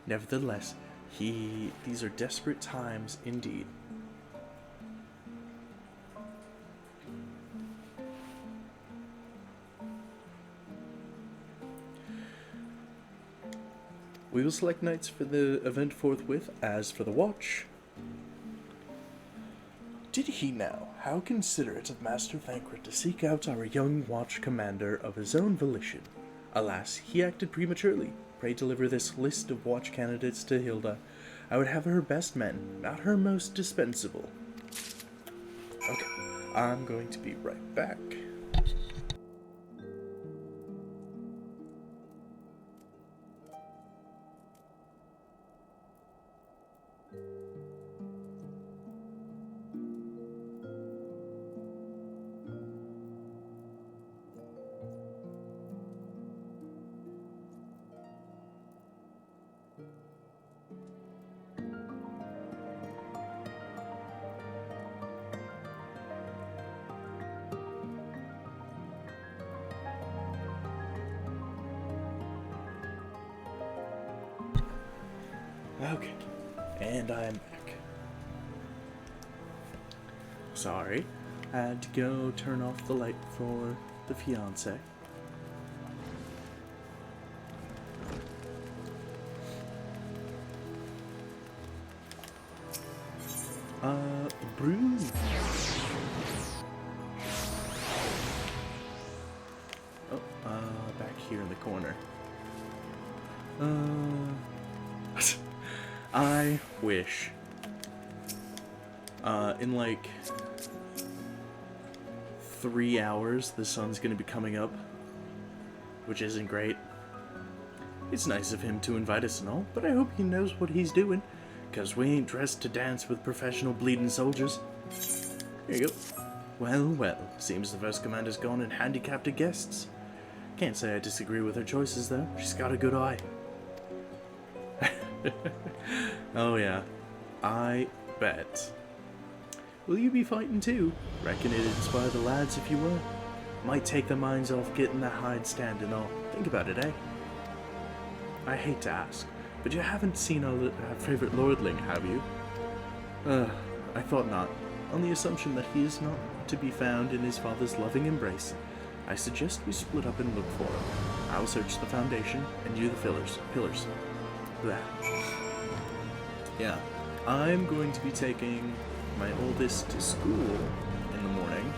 Nevertheless, these are desperate times indeed. We will select knights for the event forthwith. As for the watch... Did he now? How considerate of Master Thancred to seek out our young watch commander of his own volition. Alas, he acted prematurely. Pray deliver this list of watch candidates to Hilda. I would have her best men, not her most dispensable. Okay, I'm going to be right back. Okay, and I'm back. Sorry, I had to go turn off the light for the fiancé. Broom. Oh, back here in the corner. I wish, in like 3 hours, the sun's gonna be coming up, which isn't great. It's nice of him to invite us and all, but I hope he knows what he's doing, cause we ain't dressed to dance with professional bleeding soldiers. Here you go. Well, seems the first commander's gone and handicapped her guests. Can't say I disagree with her choices, though. She's got a good eye. Oh yeah, I bet. Will you be fighting too? Reckon it'd inspire the lads if you were. Might take their minds off getting the hide stand and all. Think about it, eh? I hate to ask, but you haven't seen our favorite lordling, have you? I thought not. On the assumption that he is not to be found in his father's loving embrace, I suggest we split up and look for him. I'll search the foundation, and you the pillars. Blah. Yeah, I'm going to be taking my oldest to school in the morning,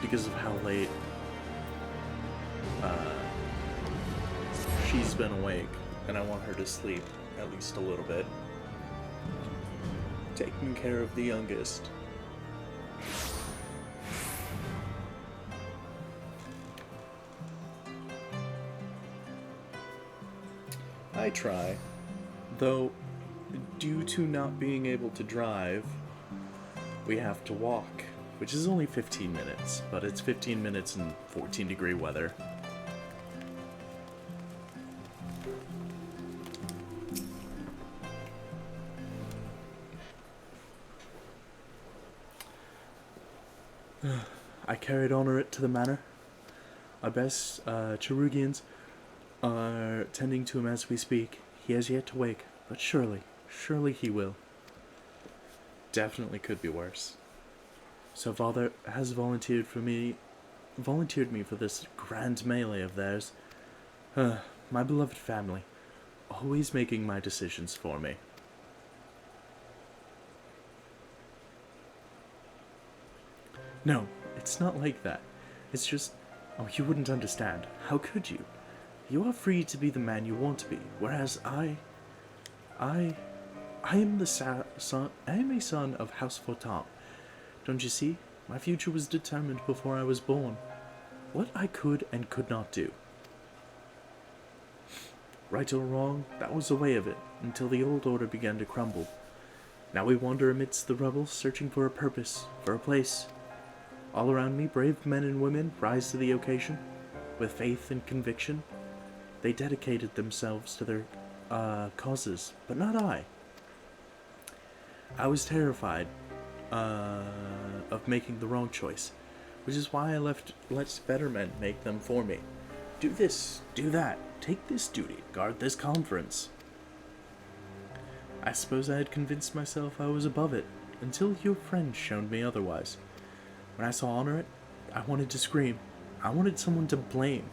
because of how late she's been awake, and I want her to sleep at least a little bit. Taking care of the youngest. I try, though due to not being able to drive, we have to walk, which is only 15 minutes, but it's 15 minutes in 14-degree weather. I carried Honor to the manor. Our best Cherugians are tending to him as we speak. He has yet to wake, but surely he will. Definitely could be worse. So Father has volunteered me for this grand melee of theirs. My beloved family, always making my decisions for me. No, it's not like that. It's just, oh, you wouldn't understand. How could you? You are free to be the man you want to be, whereas I am a son of House Fortan. Don't you see? My future was determined before I was born. What I could and could not do. Right or wrong, that was the way of it, until the old order began to crumble. Now we wander amidst the rebels, searching for a purpose, for a place. All around me, brave men and women rise to the occasion. With faith and conviction, they dedicated themselves to their causes, but not I. I was terrified of making the wrong choice, which is why I let better men make them for me. Do this, do that, take this duty, guard this conference. I suppose I had convinced myself I was above it, until your friend showed me otherwise. When I saw honor it, I wanted to scream. I wanted someone to blame.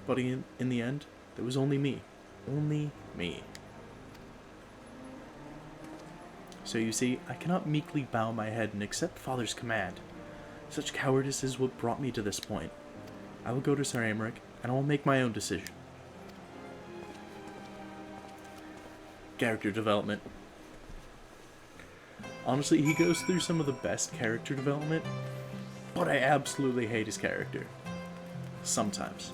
But in the end, there was only me. Only me. So you see, I cannot meekly bow my head and accept Father's command. Such cowardice is what brought me to this point. I will go to Sir Aymeric, and I will make my own decision. Character development. Honestly, he goes through some of the best character development, but I absolutely hate his character. Sometimes.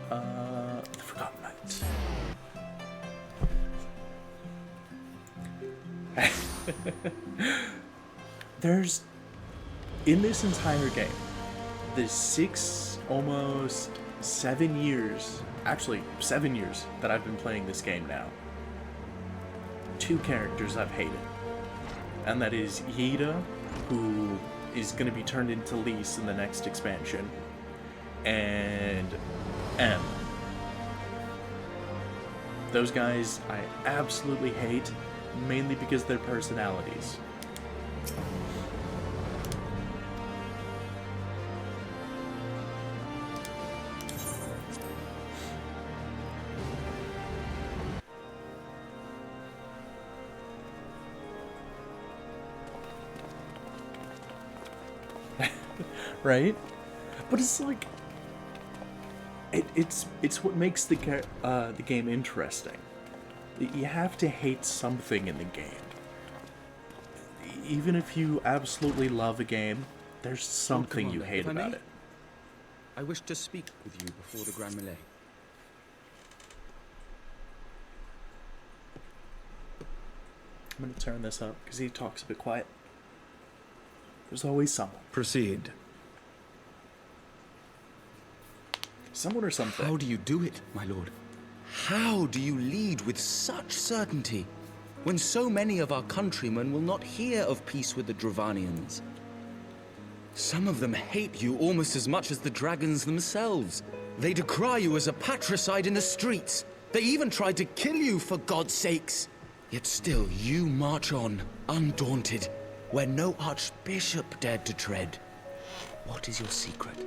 The Forgotten Knight. There's, in this entire game, the almost 7 years, actually 7 years that I've been playing this game now, 2 characters I've hated. And that is Yida, who is going to be turned into Lys in the next expansion, and M. Those guys I absolutely hate, mainly because of their personalities. Right? But it's like it's what makes the game interesting. You have to hate something in the game. Even if you absolutely love a game, there's something you hate about it. I wish to speak with you before the Grand Melee. I'm going to turn this up because he talks a bit quiet. There's always someone. Proceed. Someone or something. How do you do it, my lord? How do you lead with such certainty, when so many of our countrymen will not hear of peace with the Dravanians? Some of them hate you almost as much as the dragons themselves. They decry you as a patricide in the streets. They even tried to kill you, for God's sakes. Yet still you march on, undaunted, where no archbishop dared to tread. What is your secret?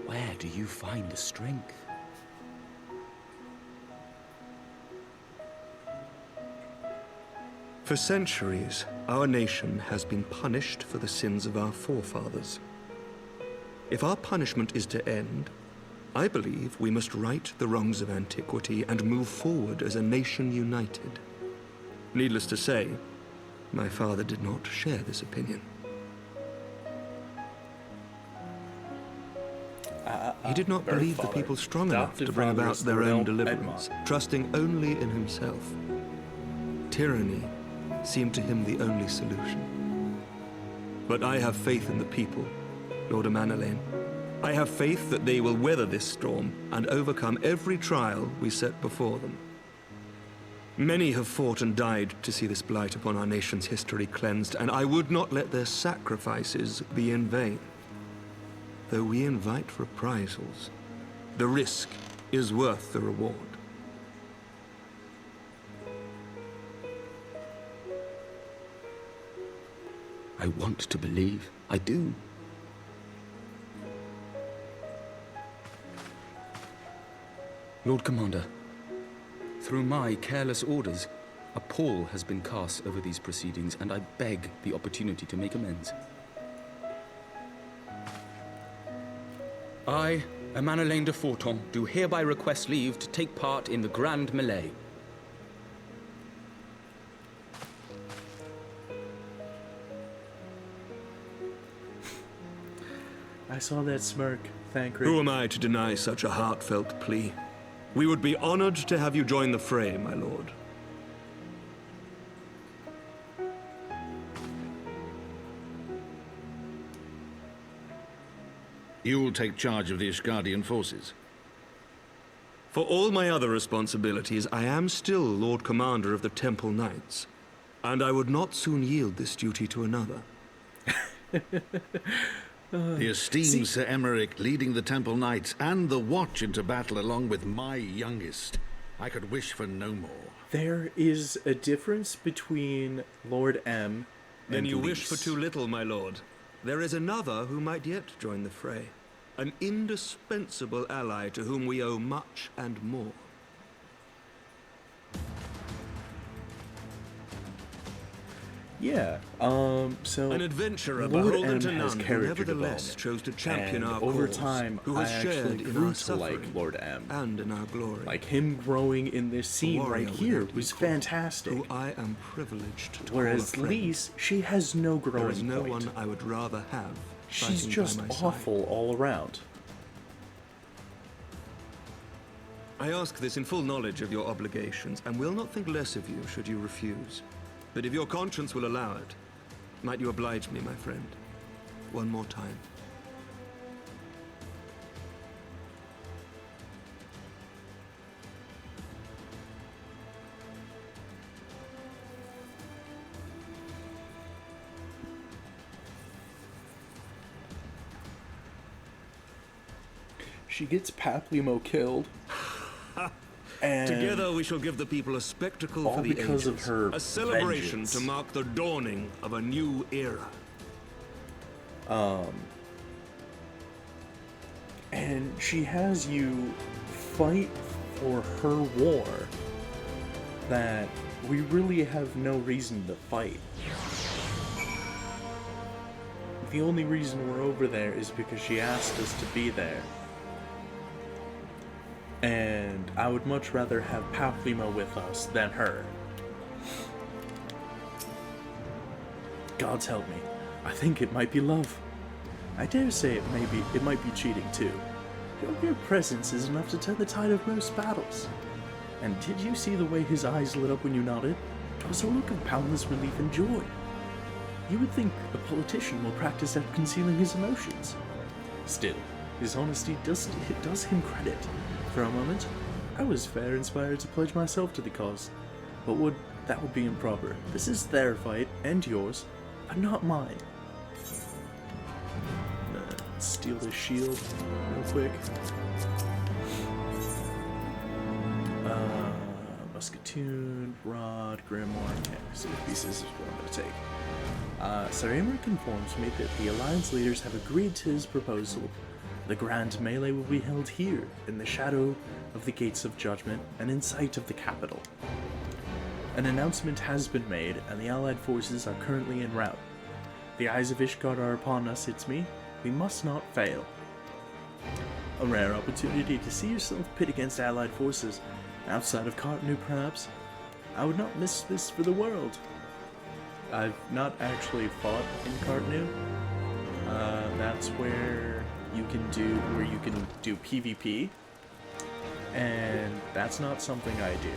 Where do you find the strength? For centuries, our nation has been punished for the sins of our forefathers. If our punishment is to end, I believe we must right the wrongs of antiquity and move forward as a nation united. Needless to say, my father did not share this opinion. He did not believe the people strong enough to bring about their own deliverance, trusting only in himself. Tyranny seemed to him the only solution. But I have faith in the people, Lord Amanalain. I have faith that they will weather this storm and overcome every trial we set before them. Many have fought and died to see this blight upon our nation's history cleansed, and I would not let their sacrifices be in vain. Though we invite reprisals, the risk is worth the reward. I want to believe. I do. Lord Commander, through my careless orders, a pall has been cast over these proceedings, and I beg the opportunity to make amends. I, Emmanuel de Forton, do hereby request leave to take part in the Grand Melee. I saw that smirk, Thancred. Who am I to deny such a heartfelt plea? We would be honored to have you join the fray, my lord. You will take charge of the Ishgardian forces. For all my other responsibilities, I am still Lord Commander of the Temple Knights, and I would not soon yield this duty to another. The esteemed Sir Emmerich leading the Temple Knights and the Watch into battle along with my youngest. I could wish for no more. There is a difference between Lord M Then and you Lys. wish for too little, my lord. There is another who might yet join the fray. An indispensable ally to whom we owe much and more. Yeah, so an adventurer Lord beholden M to has none who character nevertheless development, chose to champion and our over cause, time, who I has actually shared in grew our to like suffering Lord M. and in our glory. Like him growing in this scene warrior right here without was equal, fantastic. Who I am privileged to Whereas call a friend. Lys, she has no growing There is no point. one I would rather have. She's fighting just by my awful side. all around. I ask this in full knowledge of your obligations, and will not think less of you should you refuse. But if your conscience will allow it, might you oblige me, my friend, one more time? She gets Paplimo killed. And together we shall give the people a spectacle all for the because ages, of her a celebration vengeance. to mark the dawning of a new era. And she has you fight for her war that we really have no reason to fight. The only reason we're over there is because she asked us to be there. And I would much rather have Paplimo with us than her. Gods help me. I think it might be love. I dare say it might be cheating too. Your mere presence is enough to turn the tide of most battles. And did you see the way his eyes lit up when you nodded? It was a look of boundless relief and joy. You would think a politician will practice at concealing his emotions. Still, his honesty does him credit. For a moment, I was fair inspired to pledge myself to the cause, but that would be improper. This is their fight, and yours, but not mine. I'm gonna steal this shield real quick. Musketoon, Rod, Grimoire, okay, so the pieces is what I'm gonna take. Sir Emmerich informs me that the Alliance leaders have agreed to his proposal. The Grand Melee will be held here, in the shadow of the Gates of Judgment and in sight of the capital. An announcement has been made, and the Allied forces are currently en route. The eyes of Ishgard are upon us, it's me. We must not fail. A rare opportunity to see yourself pit against Allied forces, outside of Cartnew perhaps. I would not miss this for the world. I've not actually fought in Cartnew. That's where you can do PvP, and that's not something I do.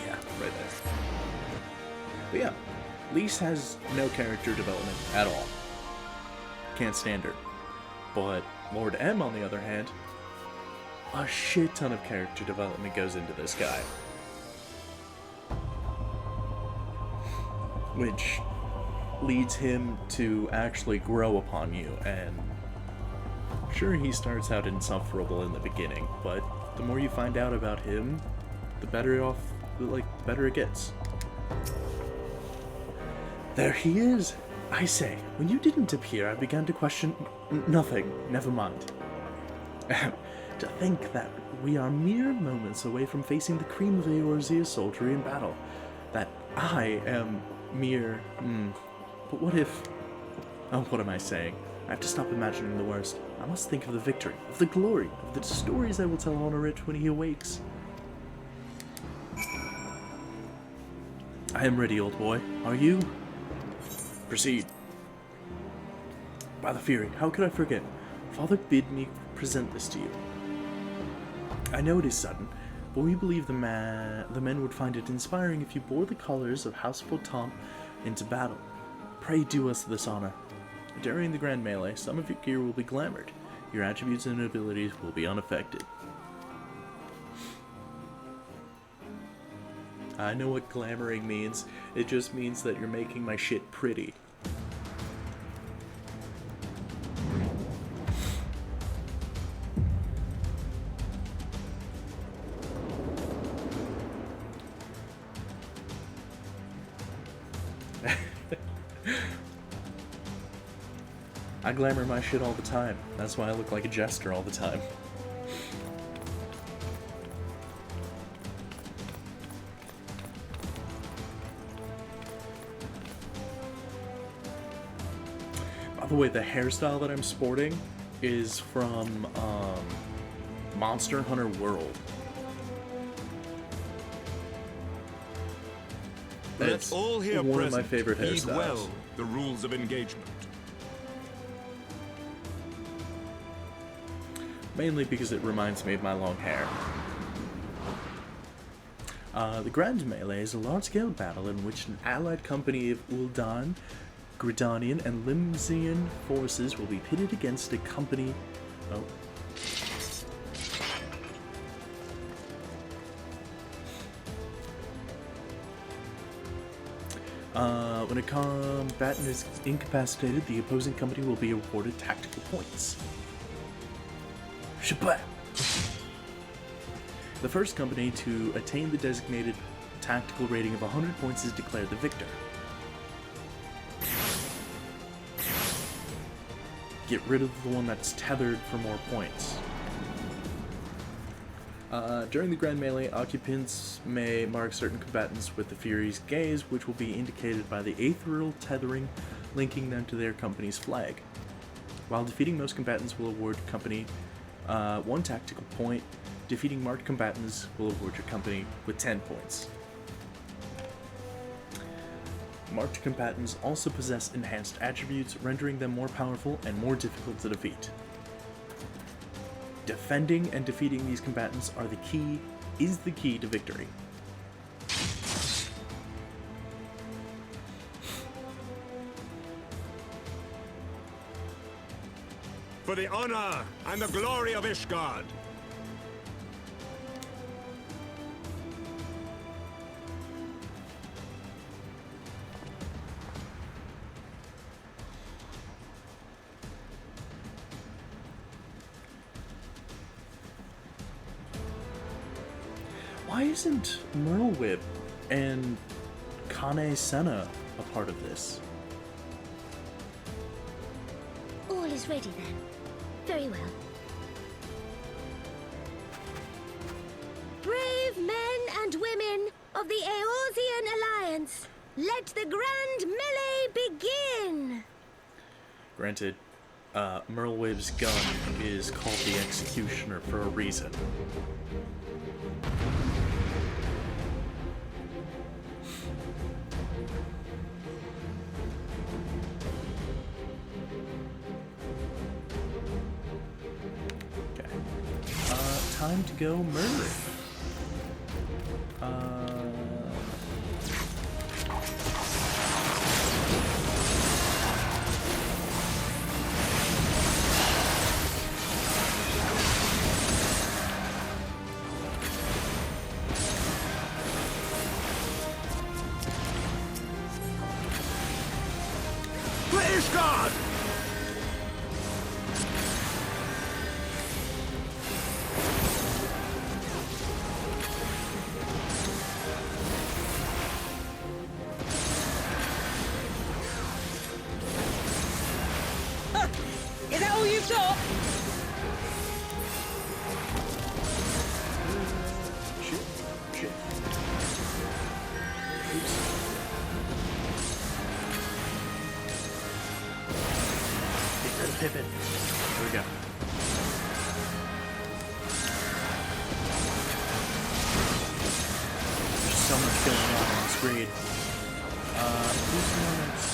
Yeah, right there. But yeah, Lys has no character development at all. Can't stand her. But Lord M, on the other hand, a shit ton of character development goes into this guy. Which leads him to actually grow upon you, and sure, he starts out insufferable in the beginning, but the more you find out about him, the better off, better it gets. There he is! I say, when you didn't appear, I began to question nothing. Never mind. To think that we are mere moments away from facing the cream of Eorzea's soldiery in battle. That I am mere... But what if... Oh, what am I saying? I have to stop imagining the worst. I must think of the victory, of the glory, of the stories I will tell Honorit when he awakes. I am ready, old boy. Are you? Proceed. By the Fury, how could I forget? Father bid me present this to you. I know it is sudden, but we believe the men would find it inspiring if you bore the colors of House Votamp into battle. Pray do us this honor. During the Grand Melee, some of your gear will be glamored. Your attributes and abilities will be unaffected. I know what glamoring means. It just means that you're making my shit pretty. I glamour my shit all the time. That's why I look like a jester all the time. By the way, the hairstyle that I'm sporting is from Monster Hunter World. Let's all here one present of my favorite heed hairstyles. well the rules of engagement. Mainly because it reminds me of my long hair. The Grand Melee is a large-scale battle in which an allied company of Ul'dan, Gridanian, and Limsian forces will be pitted against a company... Oh. When a combatant is incapacitated, the opposing company will be awarded tactical points. Shabbat! The first company to attain the designated tactical rating of 100 points is declared the victor. Get rid of the one that's tethered for more points. During the Grand Melee, occupants may mark certain combatants with the Fury's gaze, which will be indicated by the ethereal tethering linking them to their company's flag. While defeating most combatants will award company 1 tactical point. Defeating marked combatants will award your company with 10 points. Marked combatants also possess enhanced attributes, rendering them more powerful and more difficult to defeat. Defending and defeating these combatants is the key to victory. For the honor and the glory of Ishgard. Why isn't Merlwyb and Kane Senna a part of this? All is ready then. Very well. Brave men and women of the Eorzean Alliance, let the Grand Melee begin! Granted, Merlwyb's gun is called the Executioner for a reason. Time to go murder. For Ishgard! Is that all you've got? Shit. Oops. Get rid of Pippin. There we go. There's so much going on the screen. Who's the one that's...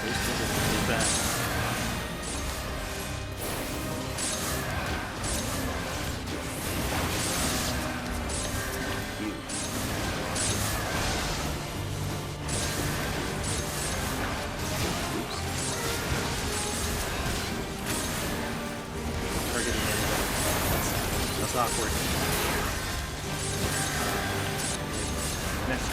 There's Pippin. He's back. That's awkward. Next.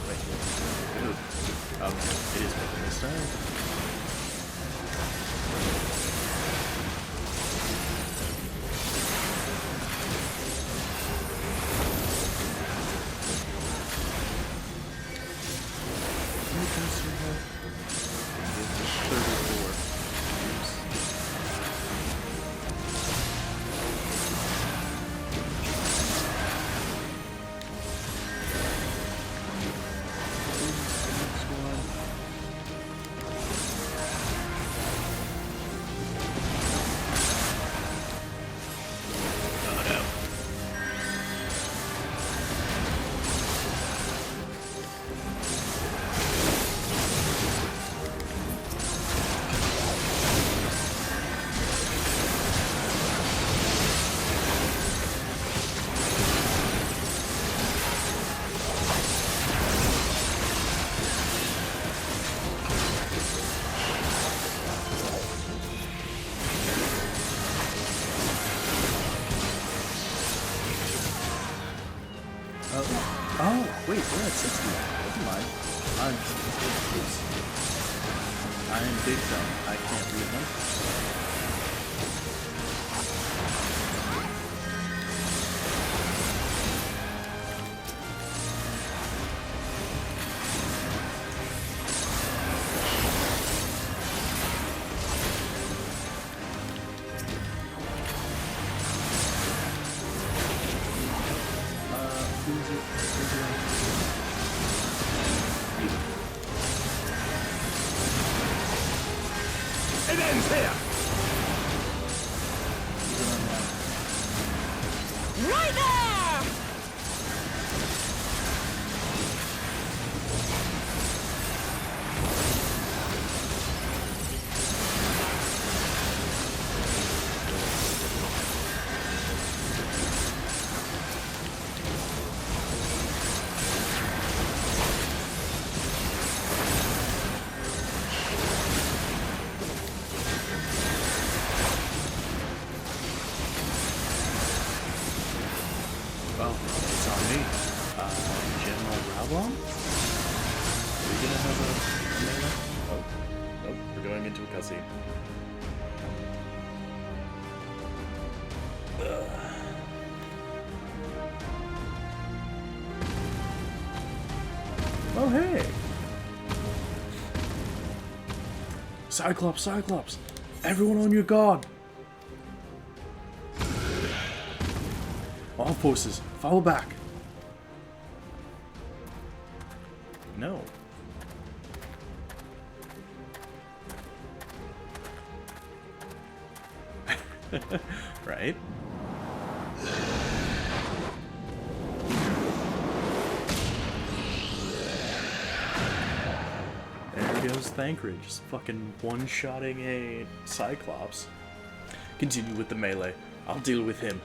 Wait. Okay, it is Pippin this time. Oh, wait, we're at 60. Never mind. I am big dumb. I can't read them. It ends here! Right there! Well, it's on me. General Rowlong? Are we gonna have a melee? Oh, nope, we're going into a cutscene. Oh, hey! Cyclops! Everyone on your guard! All forces, fall back! No. Right? There goes Thancred, just fucking one-shotting a Cyclops. Continue with the melee. I'll deal with him.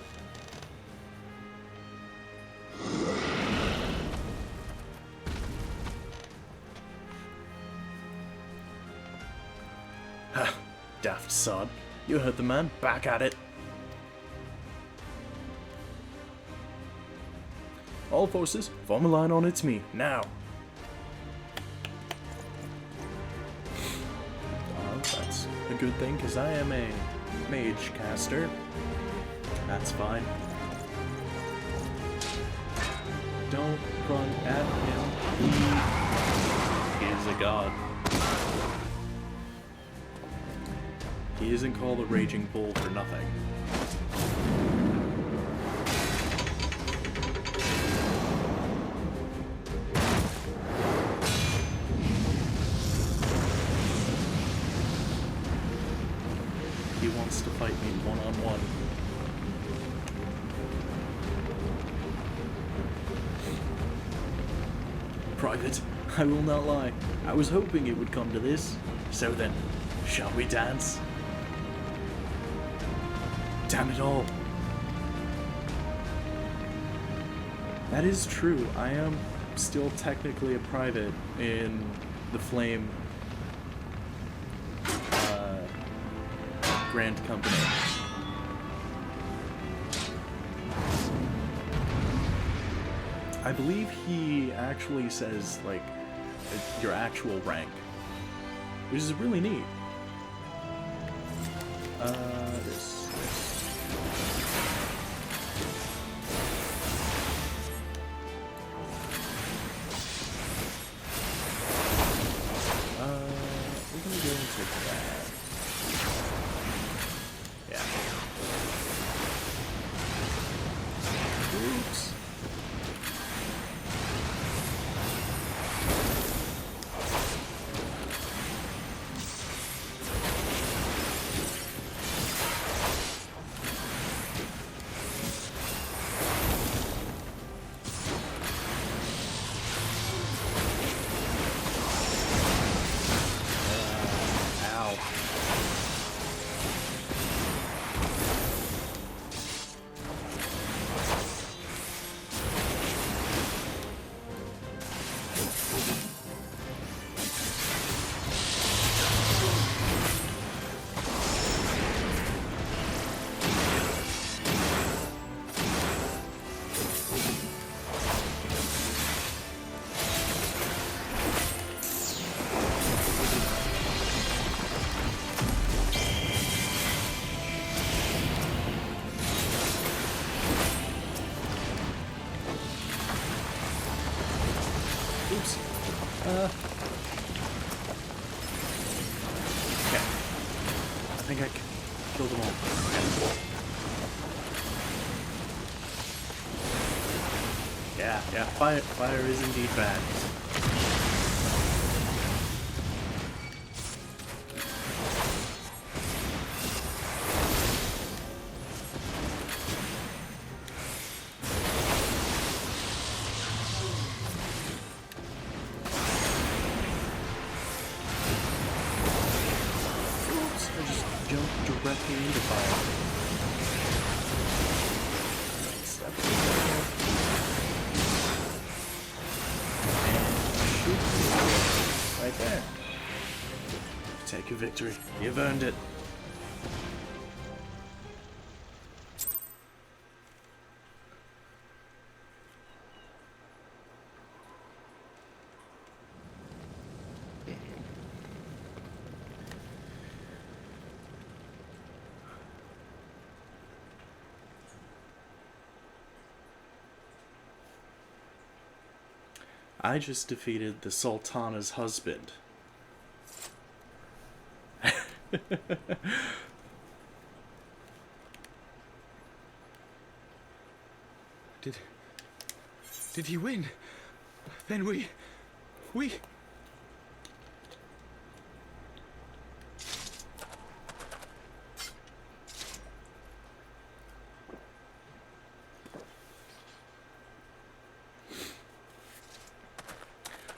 daft sod. You heard the man. Back at it. All forces, form a line on its me. Now. That's a good thing, because I am a mage caster. That's fine. Don't run at him. He is a god. He isn't called a raging bull for nothing. He wants to fight me one-on-one. Private, I will not lie. I was hoping it would come to this. So then, shall we dance? Damn it all. That is true. I am still technically a private in the Flame Grand Company. I believe he actually says, like, your actual rank, which is really neat. This. We're gonna go and take that. Yeah. Oops. Oops. Okay. I think I killed them all. Okay. Yeah, fire is indeed bad. Directly into fire. And shoot. Right there. Take your victory. You've earned it. I just defeated the Sultana's husband. Did he win? Then we...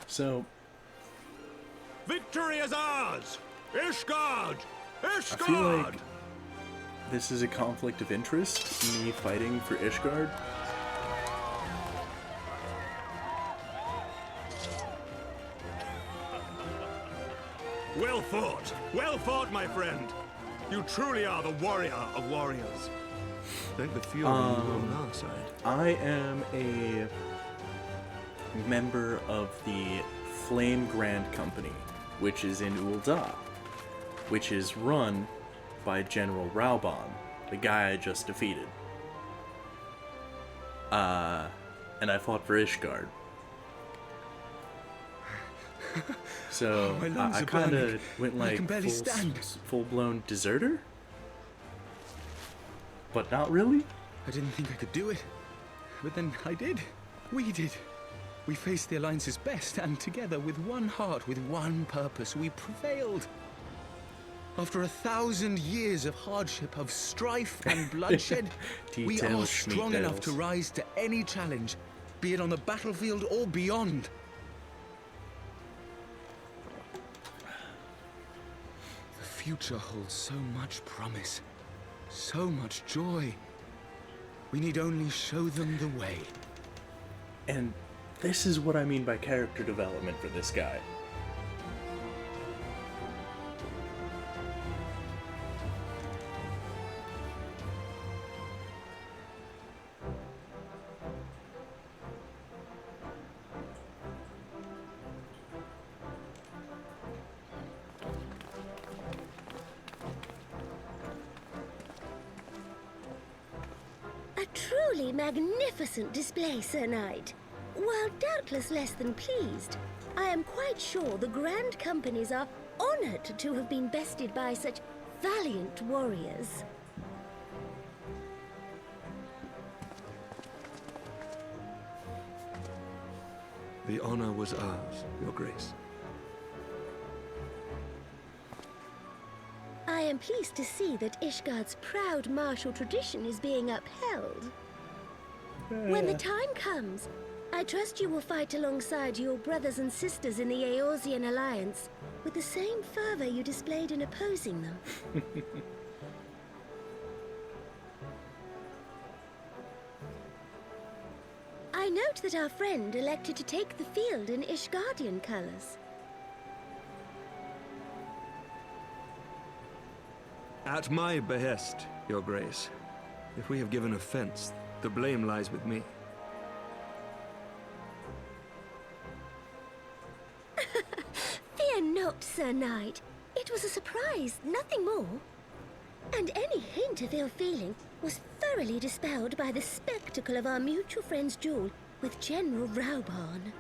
So... Victory is ours! Ishgard! Ishgard! I feel like this is a conflict of interest, me fighting for Ishgard. Well fought, my friend. You truly are the warrior of warriors. Thank the fury on our side. I am a member of the Flame Grand Company, which is in Ul'dah, which is run by General Raubon, the guy I just defeated. And I fought for Ishgard. So I kind of went like full-blown deserter, but not really. I didn't think I could do it, but then I did. We did. We faced the Alliance's best, and together, with one heart, with one purpose, we prevailed. After 1,000 years of hardship, of strife and bloodshed, we are strong enough to rise to any challenge, be it on the battlefield or beyond. The future holds so much promise, so much joy. We need only show them the way. And this is what I mean by character development for this guy. A truly magnificent display, Sir Knight. While doubtless less than pleased, I am quite sure the Grand Companies are honored to have been bested by such valiant warriors. The honor was ours, Your Grace. I am pleased to see that Ishgard's proud martial tradition is being upheld. When the time comes, I trust you will fight alongside your brothers and sisters in the Eorzean Alliance with the same fervor you displayed in opposing them. I note that our friend elected to take the field in Ishgardian colors. At my behest, Your Grace. If we have given offense, the blame lies with me. Fear not, Sir Knight. It was a surprise, nothing more. And any hint of ill feeling was thoroughly dispelled by the spectacle of our mutual friend's duel with General Raubon.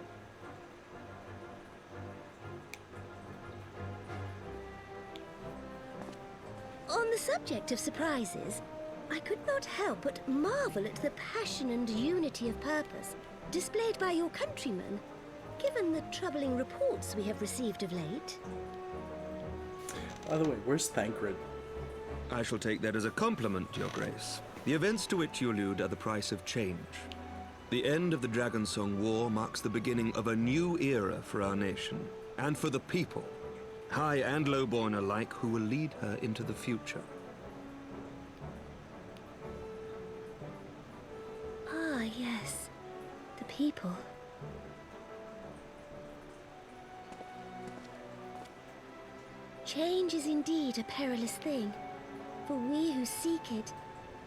On the subject of surprises, I could not help but marvel at the passion and unity of purpose displayed by your countrymen, given the troubling reports we have received of late. By the way, where's Thancred? I shall take that as a compliment, Your Grace. The events to which you allude are the price of change. The end of the Dragonsong War marks the beginning of a new era for our nation, and for the people, high and lowborn alike, who will lead her into the future. Ah, yes. The people. Change is indeed a perilous thing, for we who seek it,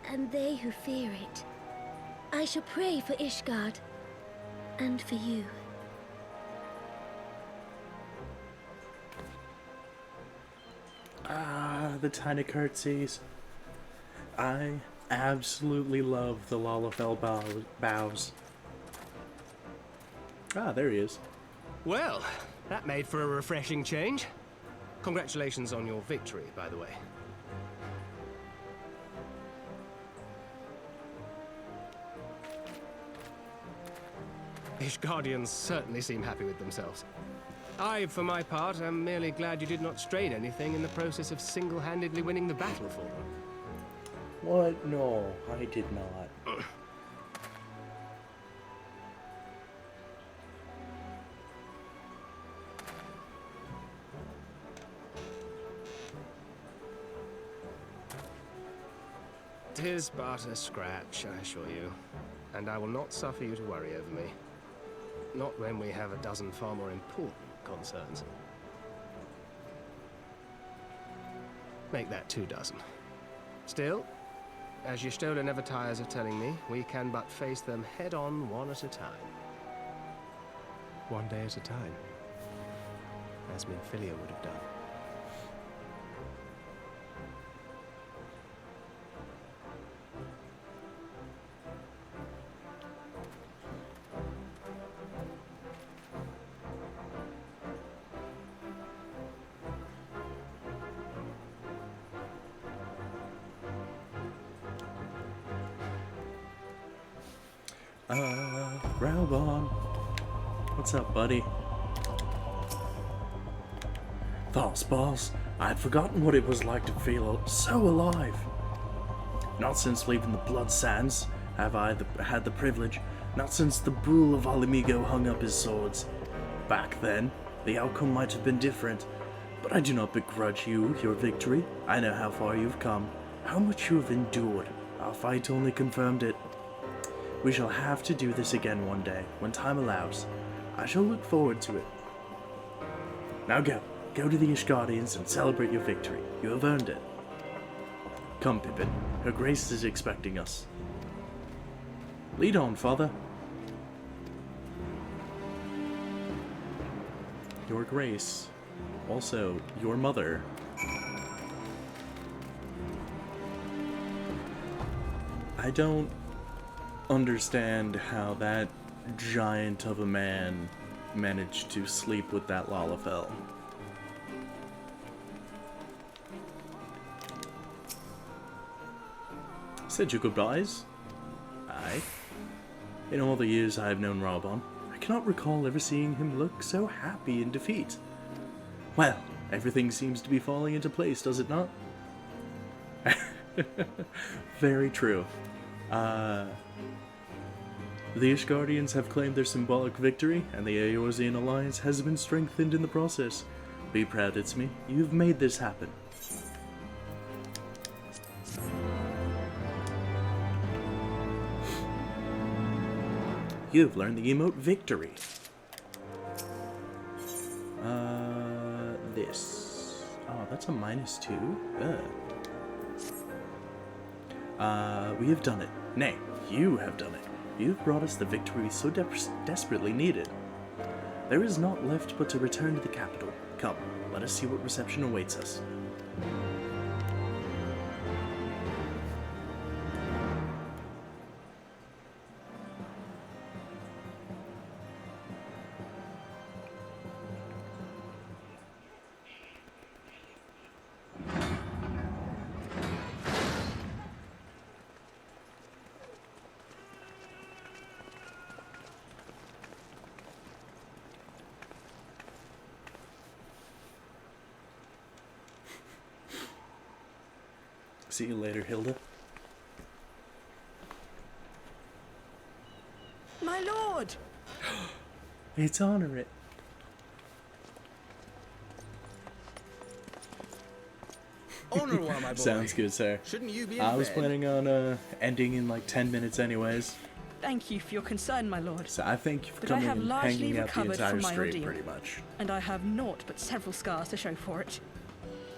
and they who fear it. I shall pray for Ishgard, and for you. Ah, the tiny curtsies. I absolutely love the Lalafell bows. Ah, there he is. Well, that made for a refreshing change. Congratulations on your victory, by the way. Ishgardians certainly seem happy with themselves. I, for my part, am merely glad you did not strain anything in the process of single-handedly winning the battle for them. What? No, I did not. Tis but a scratch, I assure you, and I will not suffer you to worry over me. Not when we have a dozen far more important concerns. Make that 24. Still, as your Stola never tires of telling me, we can but face them head-on one at a time. One day at a time, as Minfilia would have done. Raubon. What's up, buddy? Thoughts, boss. I'd forgotten what it was like to feel so alive. Not since leaving the Blood Sands have I had the privilege. Not since the Bull of Alimigo hung up his swords. Back then, the outcome might have been different, but I do not begrudge you your victory. I know how far you've come, how much you have endured. Our fight only confirmed it. We shall have to do this again one day, when time allows. I shall look forward to it. Now go. Go to the Ishgardians and celebrate your victory. You have earned it. Come, Pippin. Her Grace is expecting us. Lead on, Father. Your Grace. Also, your mother. I don't understand how that giant of a man managed to sleep with that Lalafell. Said your goodbyes? Aye. In all the years I have known Raubon, I cannot recall ever seeing him look so happy in defeat. Well, everything seems to be falling into place, does it not? Very true. The Ishgardians have claimed their symbolic victory, and the Eorzean alliance has been strengthened in the process. Be proud, it's me. You've made this happen. You've learned the emote victory. This. Oh, that's a -2. We have done it. Nay, you have done it. You've brought us the victory we so desperately needed. There is naught left but to return to the capital. Come, let us see what reception awaits us. See you later, Hilda. My lord! It's honor it. Honor while my boy. Sounds good, sir. Shouldn't you be in I was bed? planning on ending in like 10 minutes anyways. Thank you for your concern, my lord. So I thank you for But I coming have and largely hanging out the recovered entire from my stream, ordeal, pretty much. and I have naught but several scars to show for it,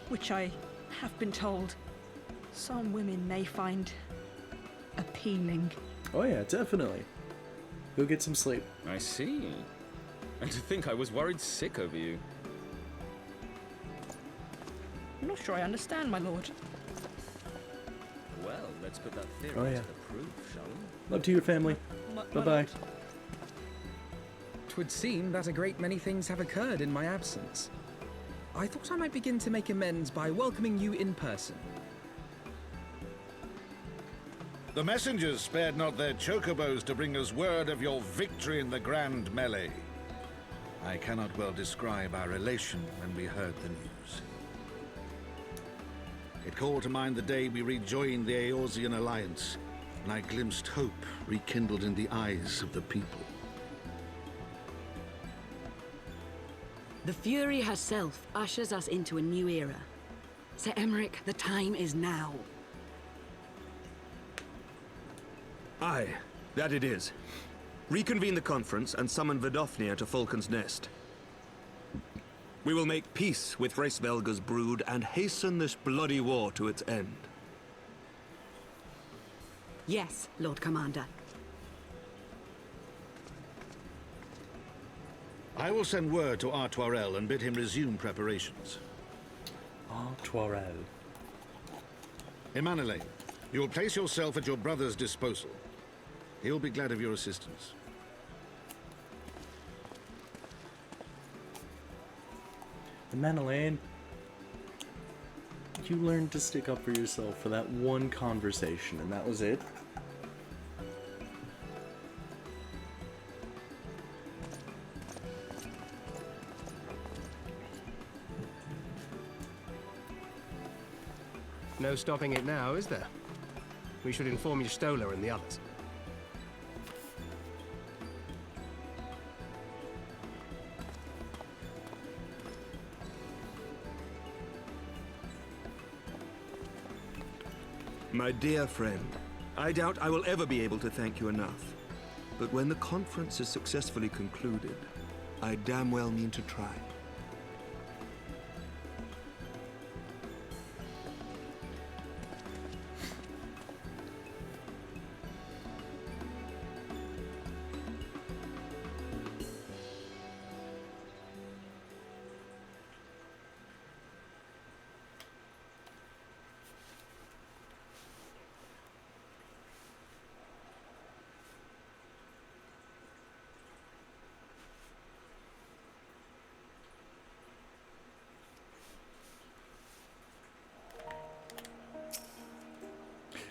which I have been told some women may find appealing. Oh yeah, definitely. Go get some sleep. I see. And to think I was worried sick over you. I'm not sure I understand, my lord. Well, let's put that theory Oh, yeah. to the proof, shall we? Love to your family. Bye-bye. 'Twould seem that a great many things have occurred in my absence. I thought I might begin to make amends by welcoming you in person. The messengers spared not their chocobos to bring us word of your victory in the grand melee. I cannot well describe our elation when we heard the news. It called to mind the day we rejoined the Eorzean alliance, and I glimpsed hope rekindled in the eyes of the people. The Fury herself ushers us into a new era. Sir Emmerich, the time is now. Aye, that it is. Reconvene the conference and summon Vidofnir to Falcon's Nest. We will make peace with Hraesvelga's brood and hasten this bloody war to its end. Yes, Lord Commander. I will send word to Artoirel and bid him resume preparations. Artoirel. Emanuele, you will place yourself at your brother's disposal. He'll be glad of your assistance. Emanuele, you learned to stick up for yourself for that one conversation, and that was it. No stopping it now, is there? We should inform Y'shtola and the others. My dear friend, I doubt I will ever be able to thank you enough. But when the conference is successfully concluded, I damn well mean to try.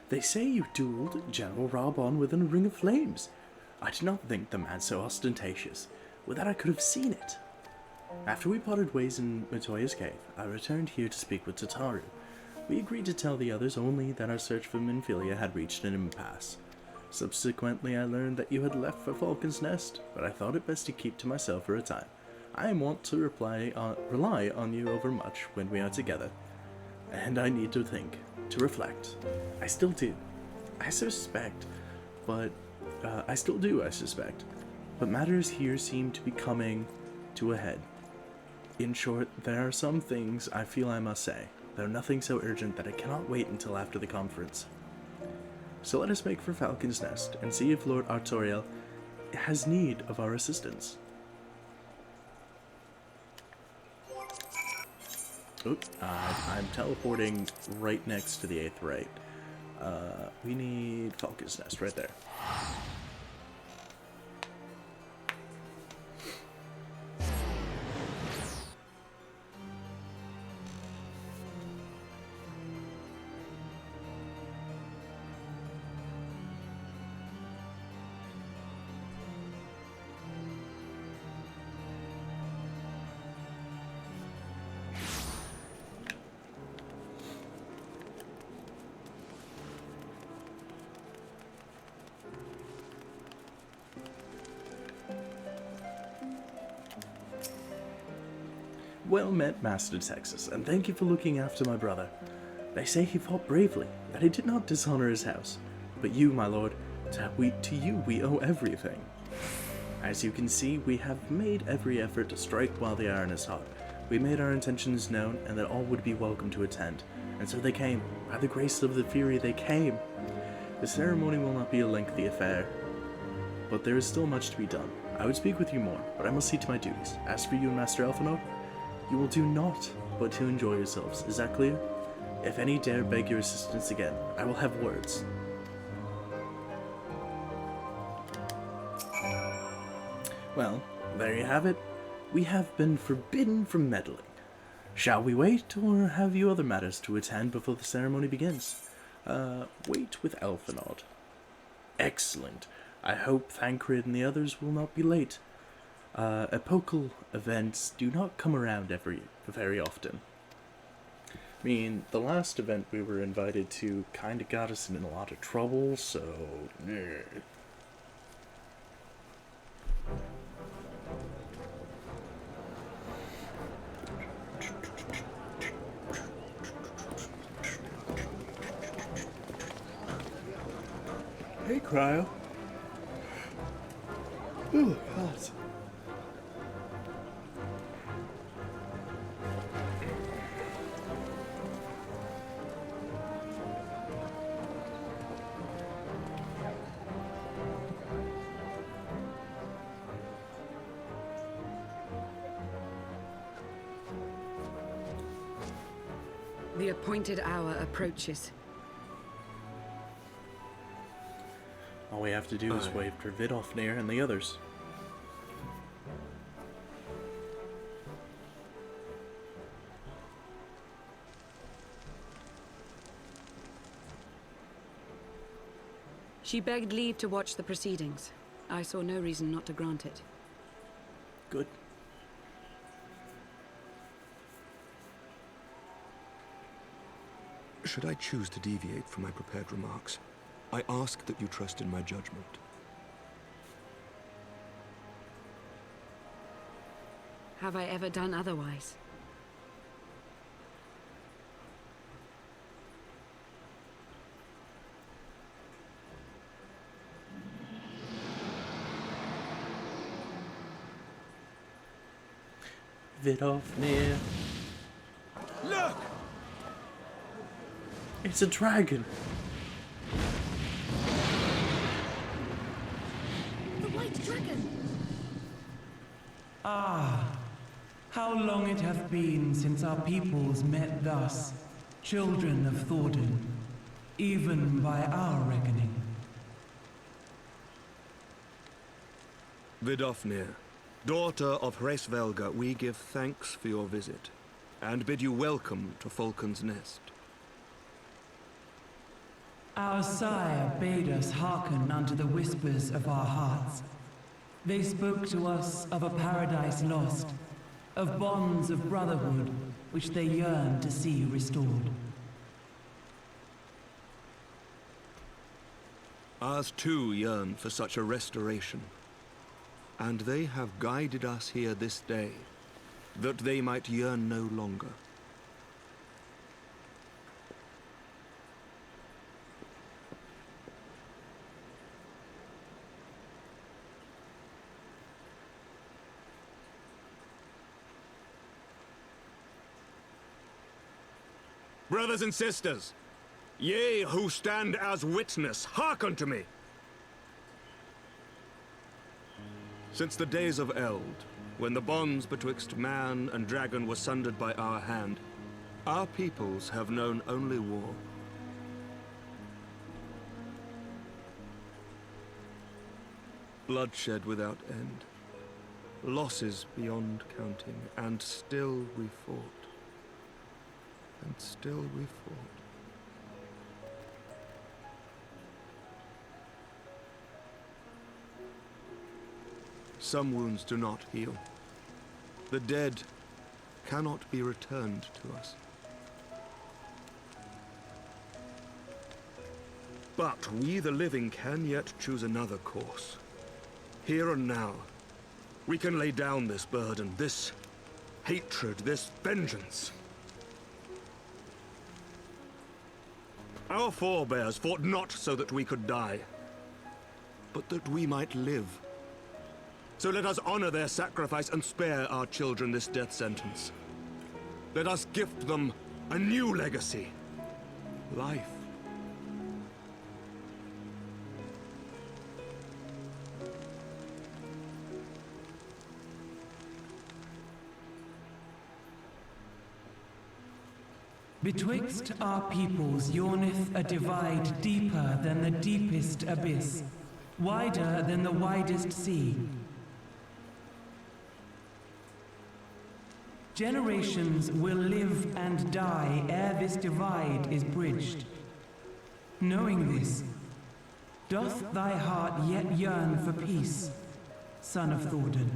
They say you dueled General Rabon within a ring of flames. I did not think the man so ostentatious. With that I could have seen it. After we parted ways in Matoya's cave, I returned here to speak with Tataru. We agreed to tell the others only that our search for Minfilia had reached an impasse. Subsequently, I learned that you had left for Falcon's Nest, but I thought it best to keep to myself for a time. I am wont to rely on you overmuch when we are together, and I need to think. To reflect. I still do. I suspect. But matters here seem to be coming to a head. In short, there are some things I feel I must say, though nothing so urgent that I cannot wait until after the conference. So let us make for Falcon's Nest, and see if Lord Artoriel has need of our assistance. Oop, I'm teleporting right next to the 8th right. We need Falcon's Nest right there. Well met, Master Texas, and thank you for looking after my brother. They say he fought bravely, that he did not dishonor his house. But you, my lord, to you we owe everything. As you can see, we have made every effort to strike while the iron is hot. We made our intentions known, and that all would be welcome to attend. And so they came. By the grace of the Fury, they came. The ceremony will not be a lengthy affair, but there is still much to be done. I would speak with you more, but I must see to my duties. As for you and Master Elfinor, you will do naught but to enjoy yourselves. Is that clear? If any dare beg your assistance again, I will have words. Well, there you have it. We have been forbidden from meddling. Shall we wait, or have you other matters to attend before the ceremony begins? Wait with Elfinor. Excellent. I hope Thancred and the others will not be late. Epochal events do not come around very often. I mean, the last event we were invited to kind of got us in a lot of trouble, so... Hey, Cryo. Oh, God. The appointed hour approaches. All we have to do is wait for Vidofnir and the others. She begged leave to watch the proceedings. I saw no reason not to grant it. Good. Should I choose to deviate from my prepared remarks, I ask that you trust in my judgment. Have I ever done otherwise? Vidofnir. Look! It's a dragon. The white dragon! Ah, how long it hath been since our peoples met thus, children of Thordan, even by our reckoning. Vidofnir, daughter of Hraesvelga, we give thanks for your visit, and bid you welcome to Falcon's Nest. Our sire bade us hearken unto the whispers of our hearts. They spoke to us of a paradise lost, of bonds of brotherhood which they yearned to see restored. Ours too yearn for such a restoration, and they have guided us here this day, that they might yearn no longer. Brothers and sisters, ye who stand as witness, hearken to me. Since the days of Eld, when the bonds betwixt man and dragon were sundered by our hand, our peoples have known only war. Bloodshed without end, losses beyond counting, and still we fought. And still we fought. Some wounds do not heal. The dead cannot be returned to us. But we, the living, can yet choose another course. Here and now, we can lay down this burden, this hatred, this vengeance. Our forebears fought not so that we could die, but that we might live. So let us honor their sacrifice and spare our children this death sentence. Let us gift them a new legacy. Life. Betwixt our peoples yawneth a divide deeper than the deepest abyss, wider than the widest sea. Generations will live and die ere this divide is bridged. Knowing this, doth thy heart yet yearn for peace, son of Thordan?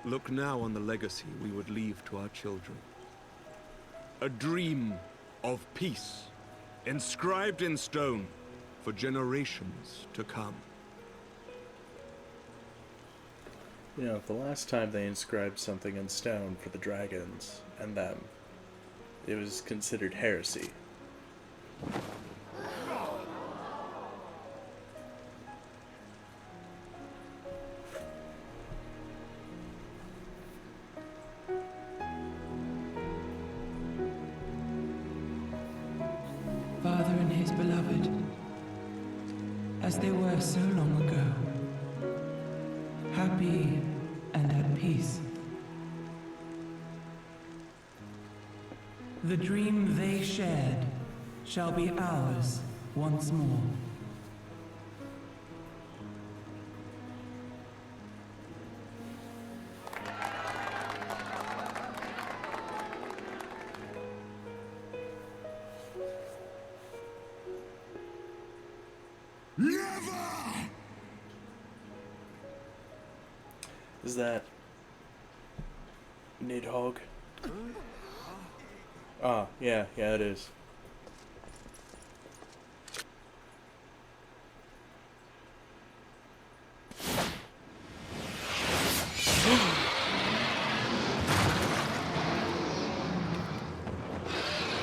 Look now on the legacy we would leave to our children. A dream of peace, inscribed in stone for generations to come. You know, the last time they inscribed something in stone for the dragons and them, it was considered heresy. Father and his beloved, as they were so long ago, happy and at peace. The dream they shared shall be ours once more. Is that Nidhogg? Ah, yeah, it is.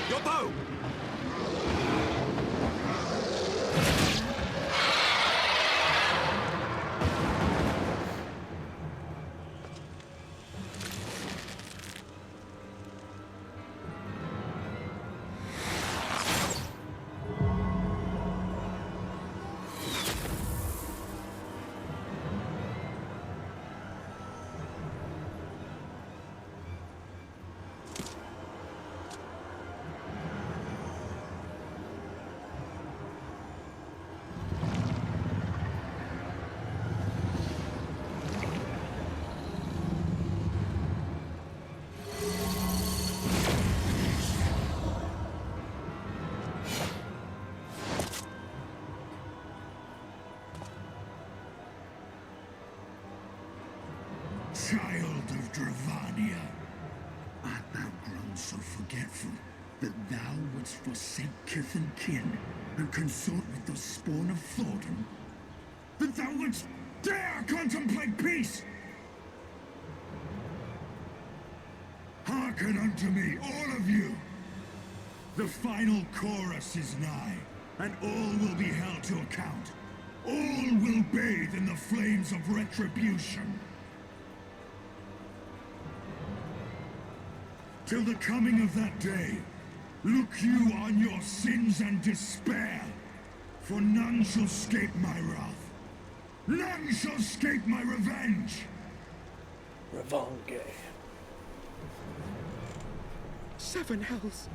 Your bow! Child of Dravania, art thou grown so forgetful that thou wouldst forsake kith and kin and consort with the spawn of Thornton? That thou wouldst dare contemplate peace? Hearken unto me, all of you! The final chorus is nigh, and all will be held to account. All will bathe in the flames of retribution. Till the coming of that day, look you on your sins and despair, for none shall escape my wrath. None shall escape my revenge. Revange. 7 hells.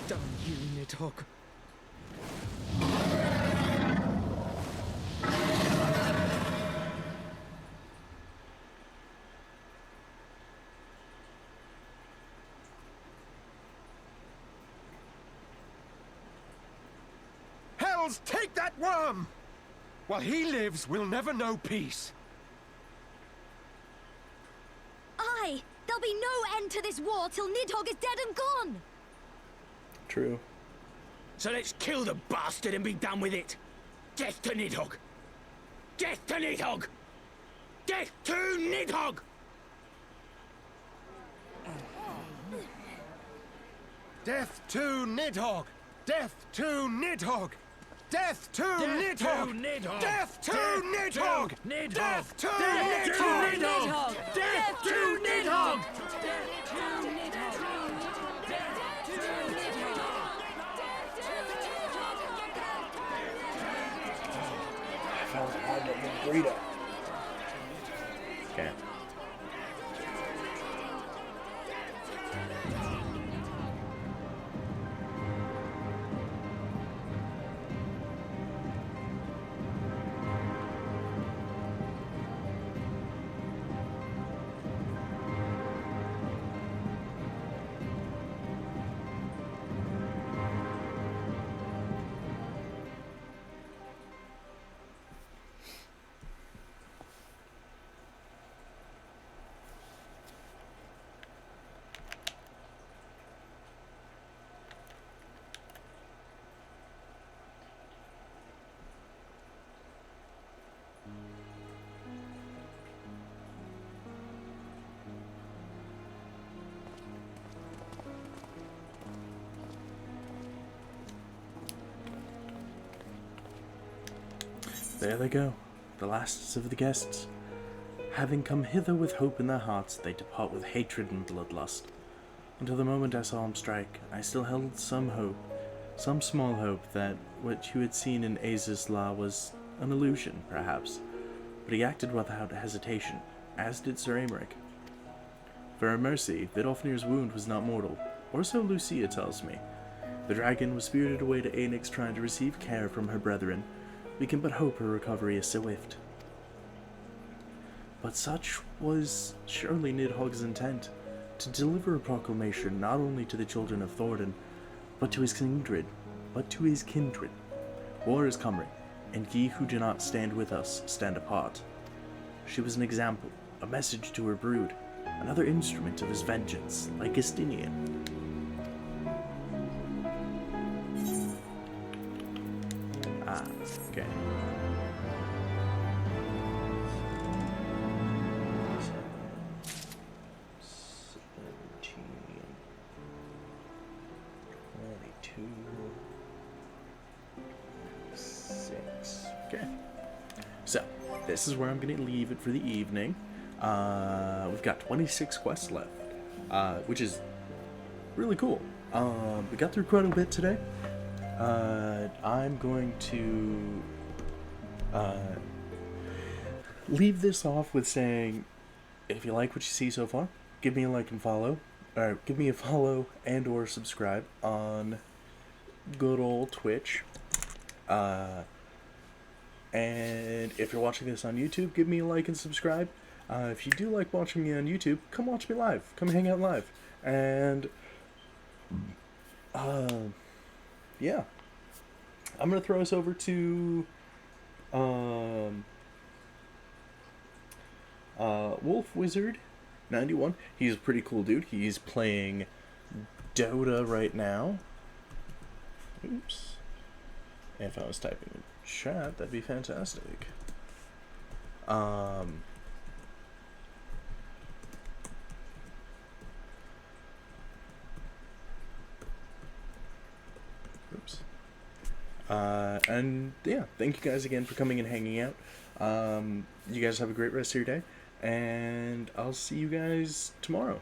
Damn you, Nidhogg. Hells, take that worm! While he lives, we'll never know peace. Aye! There'll be no end to this war till Nidhogg is dead and gone! True. So let's kill the bastard and be done with it. Death to Nidhogg! Death to Nidhogg! Death to Nidhogg! Death to Nidhogg! Death to Nidhogg! Death to Nidhogg! Death to Nidhogg! Death to Nidhogg! Death to Nidhogg! I found a hard to burrito. Okay. There they go, the last of the guests. Having come hither with hope in their hearts, they depart with hatred and bloodlust. Until the moment I saw him strike, I still held some hope, some small hope that what you had seen in Aza's Law was an illusion, perhaps. But he acted without hesitation, as did Sir Aymeric. For a mercy, Vidofnir's wound was not mortal, or so Lucia tells me. The dragon was spirited away to Aenix trying to receive care from her brethren. We can but hope her recovery is swift. But such was surely Nidhogg's intent, to deliver a proclamation not only to the children of Thornton, but to his kindred. War is coming, and ye who do not stand with us stand apart. She was an example, a message to her brood, another instrument of his vengeance, like Estinian. Ah, okay. Okay. So, this is where I'm going to leave it for the evening. We've got 26 quests left, which is really cool. We got through quite a bit today. I'm going to leave this off with saying, if you like what you see so far, give me a like and follow, or give me a follow and or subscribe on good old Twitch. And if you're watching this on YouTube, give me a like and subscribe. If you do like watching me on YouTube, come watch me live. Come hang out live. And, yeah. I'm going to throw us over to, Wolf Wizard 91. He's a pretty cool dude. He's playing Dota right now. Oops. If I was typing in chat, that'd be fantastic. Oops. And yeah, thank you guys again for coming and hanging out. You guys have a great rest of your day, and I'll see you guys tomorrow.